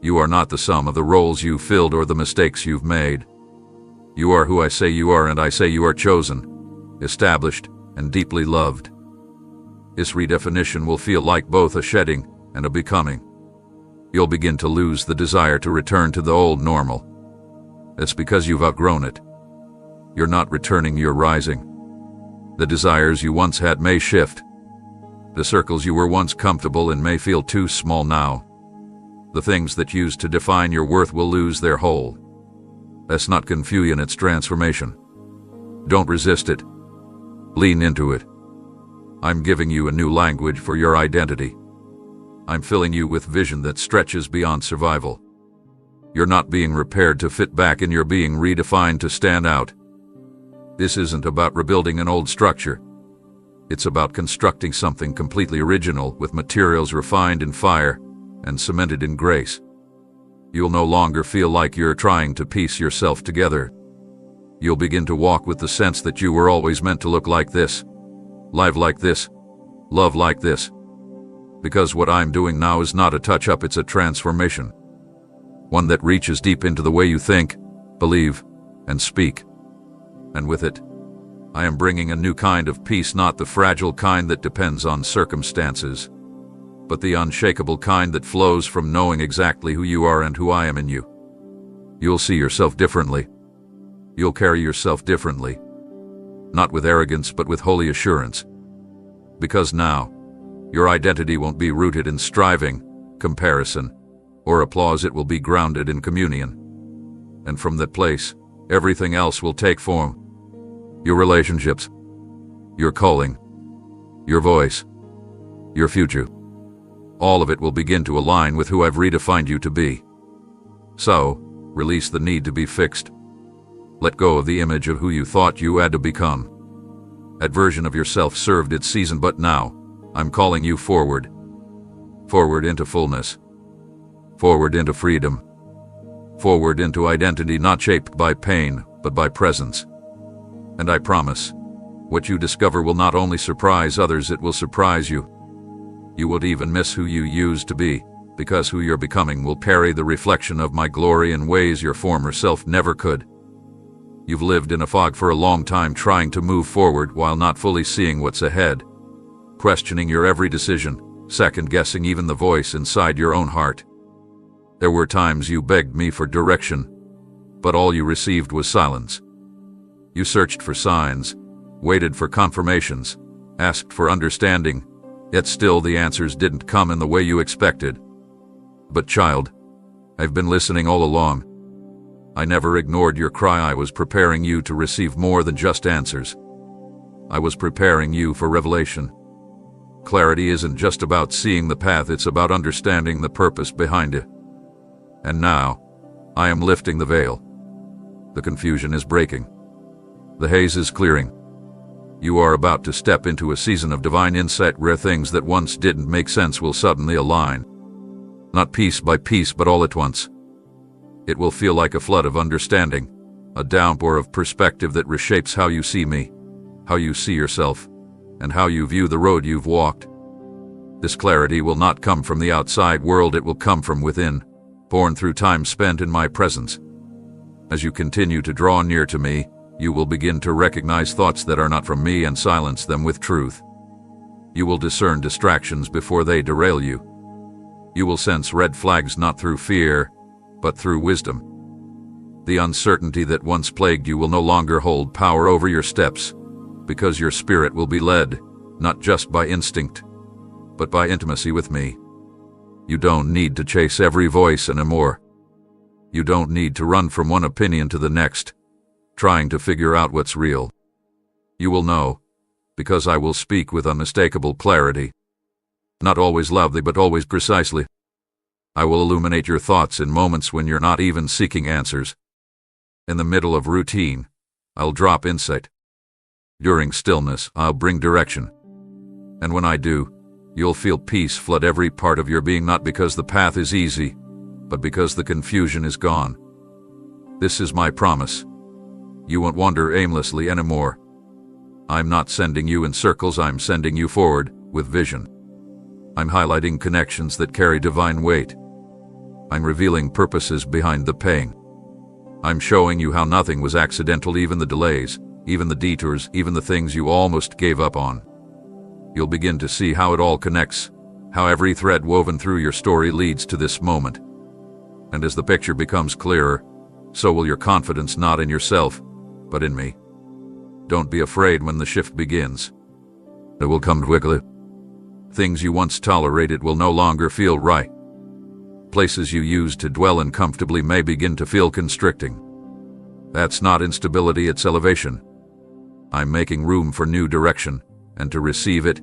S1: You are not the sum of the roles you filled or the mistakes you've made. You are who I say you are, and I say you are chosen, established, and deeply loved. This redefinition will feel like both a shedding and a becoming. You'll begin to lose the desire to return to the old normal. It's because you've outgrown it. You're not returning, you're rising. The desires you once had may shift. The circles you were once comfortable in may feel too small now. The things that used to define your worth will lose their hold. That's not confusion, it's transformation. Don't resist it. Lean into it. I'm giving you a new language for your identity. I'm filling you with vision that stretches beyond survival. You're not being repaired to fit back in, you're being redefined to stand out. This isn't about rebuilding an old structure. It's about constructing something completely original with materials refined in fire and cemented in grace. You'll no longer feel like you're trying to piece yourself together. You'll begin to walk with the sense that you were always meant to look like this, live like this, love like this. Because what I'm doing now is not a touch-up, it's a transformation. One that reaches deep into the way you think, believe, and speak. And with it, I am bringing a new kind of peace, not the fragile kind that depends on circumstances, but the unshakable kind that flows from knowing exactly who you are and who I am in you. You'll see yourself differently. You'll carry yourself differently. Not with arrogance, but with holy assurance. Because now, your identity won't be rooted in striving, comparison, or applause. It will be grounded in communion. And from that place, everything else will take form. Your relationships, your calling, your voice, your future. All of it will begin to align with who I've redefined you to be. So, release the need to be fixed. Let go of the image of who you thought you had to become. That version of yourself served its season, but now, I'm calling you forward. Forward into fullness. Forward into freedom. Forward into identity not shaped by pain, but by presence. And I promise, what you discover will not only surprise others, it will surprise you. You won't even miss who you used to be, because who you're becoming will carry the reflection of my glory in ways your former self never could. You've lived in a fog for a long time, trying to move forward while not fully seeing what's ahead, questioning your every decision, second-guessing even the voice inside your own heart. There were times you begged me for direction, but all you received was silence. You searched for signs, waited for confirmations, asked for understanding, yet still the answers didn't come in the way you expected. But child, I've been listening all along. I never ignored your cry. I was preparing you to receive more than just answers. I was preparing you for revelation. Clarity isn't just about seeing the path, it's about understanding the purpose behind it. And now, I am lifting the veil. The confusion is breaking. The haze is clearing. You are about to step into a season of divine insight where things that once didn't make sense will suddenly align. Not piece by piece, but all at once. It will feel like a flood of understanding, a downpour of perspective that reshapes how you see me, how you see yourself, and how you view the road you've walked. This clarity will not come from the outside world, it will come from within, born through time spent in my presence. As you continue to draw near to me, you will begin to recognize thoughts that are not from me and silence them with truth. You will discern distractions before they derail you. You will sense red flags not through fear, but through wisdom. The uncertainty that once plagued you will no longer hold power over your steps, because your spirit will be led, not just by instinct, but by intimacy with me. You don't need to chase every voice anymore. You don't need to run from one opinion to the next, trying to figure out what's real. You will know, because I will speak with unmistakable clarity. Not always loudly, but always precisely. I will illuminate your thoughts in moments when you're not even seeking answers. In the middle of routine, I'll drop insight. During stillness, I'll bring direction. And when I do, you'll feel peace flood every part of your being, not because the path is easy, but because the confusion is gone. This is my promise. You won't wander aimlessly anymore. I'm not sending you in circles, I'm sending you forward with vision. I'm highlighting connections that carry divine weight. I'm revealing purposes behind the pain. I'm showing you how nothing was accidental, even the delays, even the detours, even the things you almost gave up on. You'll begin to see how it all connects, how every thread woven through your story leads to this moment. And as the picture becomes clearer, so will your confidence, not in yourself, but in me. Don't be afraid when the shift begins. It will come quickly. Things you once tolerated will no longer feel right. Places you used to dwell in comfortably may begin to feel constricting. That's not instability, it's elevation. I'm making room for new direction, and to receive it,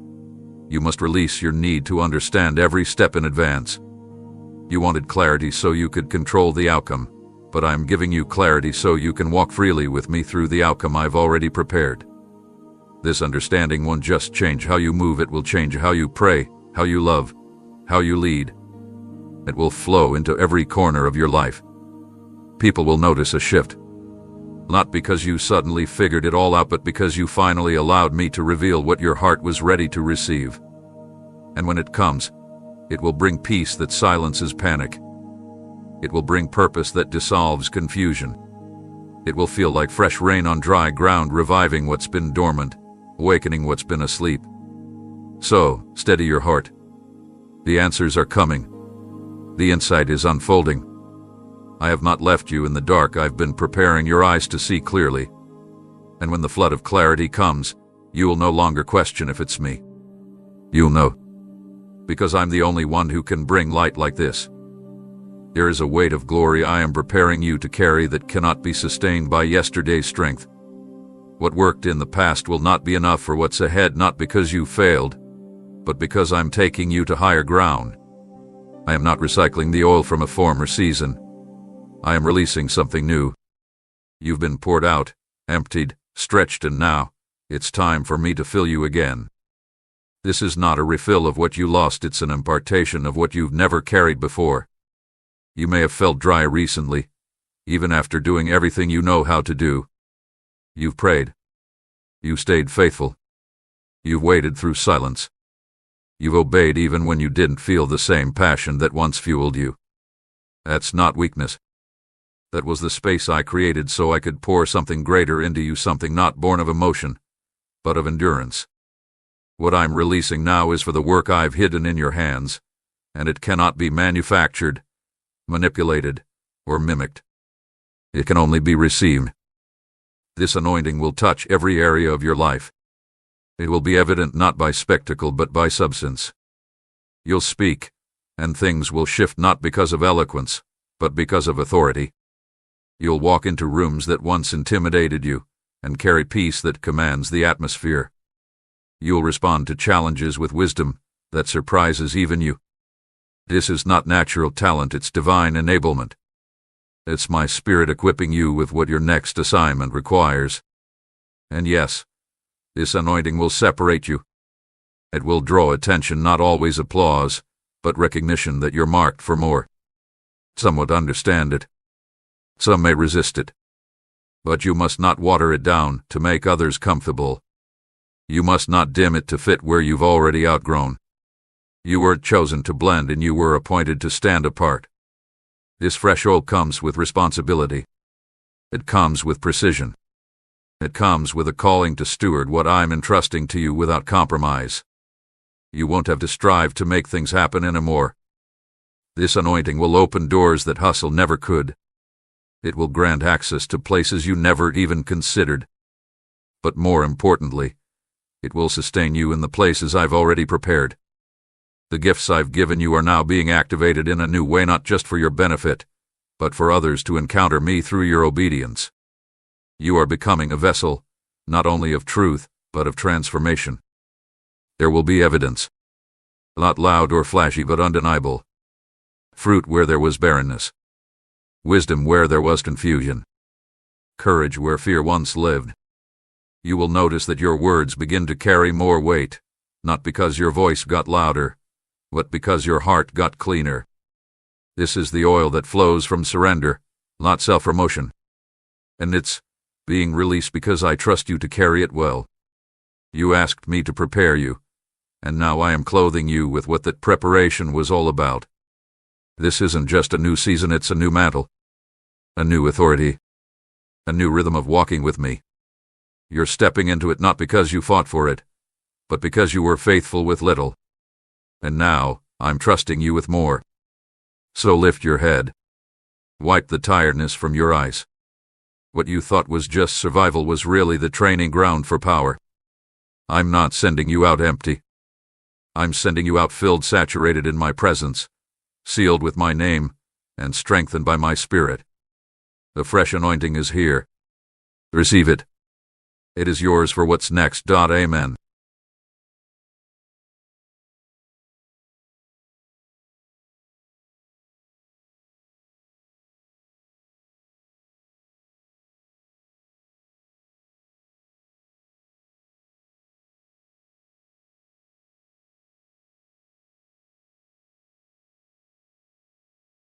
S1: you must release your need to understand every step in advance. You wanted clarity so you could control the outcome, but I'm giving you clarity so you can walk freely with me through the outcome I've already prepared. This understanding won't just change how you move, it will change how you pray, how you love, how you lead. It will flow into every corner of your life. People will notice a shift. Not because you suddenly figured it all out, but because you finally allowed me to reveal what your heart was ready to receive. And when it comes, it will bring peace that silences panic. It will bring purpose that dissolves confusion. It will feel like fresh rain on dry ground, reviving what's been dormant, awakening what's been asleep. So, steady your heart. The answers are coming. The insight is unfolding. I have not left you in the dark, I've been preparing your eyes to see clearly. And when the flood of clarity comes, you will no longer question if it's me. You'll know. Because I'm the only one who can bring light like this. There is a weight of glory I am preparing you to carry that cannot be sustained by yesterday's strength. What worked in the past will not be enough for what's ahead, not because you failed, but because I'm taking you to higher ground. I am not recycling the oil from a former season. I am releasing something new. You've been poured out, emptied, stretched, and now, it's time for me to fill you again. This is not a refill of what you lost, it's an impartation of what you've never carried before. You may have felt dry recently, even after doing everything you know how to do. You've prayed. You've stayed faithful. You've waited through silence. You've obeyed even when you didn't feel the same passion that once fueled you. That's not weakness. That was the space I created so I could pour something greater into you, something not born of emotion, but of endurance. What I'm releasing now is for the work I've hidden in your hands, and it cannot be manufactured, manipulated, or mimicked. It can only be received. This anointing will touch every area of your life. It will be evident not by spectacle but by substance. You'll speak, and things will shift not because of eloquence, but because of authority. You'll walk into rooms that once intimidated you, and carry peace that commands the atmosphere. You'll respond to challenges with wisdom that surprises even you. This is not natural talent, it's divine enablement. It's my spirit equipping you with what your next assignment requires. And yes, this anointing will separate you. It will draw attention, not always applause, but recognition that you're marked for more. Some would understand it. Some may resist it. But you must not water it down to make others comfortable. You must not dim it to fit where you've already outgrown. You weren't chosen to blend, and you were appointed to stand apart. This fresh oil comes with responsibility. It comes with precision. It comes with a calling to steward what I'm entrusting to you without compromise. You won't have to strive to make things happen anymore. This anointing will open doors that hustle never could. It will grant access to places you never even considered. But more importantly, it will sustain you in the places I've already prepared. The gifts I've given you are now being activated in a new way, not just for your benefit, but for others to encounter me through your obedience. You are becoming a vessel, not only of truth, but of transformation. There will be evidence. Not loud or flashy, but undeniable. Fruit where there was barrenness. Wisdom where there was confusion. Courage where fear once lived. You will notice that your words begin to carry more weight, not because your voice got louder, but because your heart got cleaner. This is the oil that flows from surrender, not self-promotion. And it's being released because I trust you to carry it well. You asked me to prepare you, and now I am clothing you with what that preparation was all about. This isn't just a new season, it's a new mantle, a new authority, a new rhythm of walking with me. You're stepping into it not because you fought for it, but because you were faithful with little. And now, I'm trusting you with more. So lift your head. Wipe the tiredness from your eyes. What you thought was just survival was really the training ground for power. I'm not sending you out empty. I'm sending you out filled, saturated in my presence, sealed with my name, and strengthened by my spirit. The fresh anointing is here. Receive it. It is yours for what's next. Amen.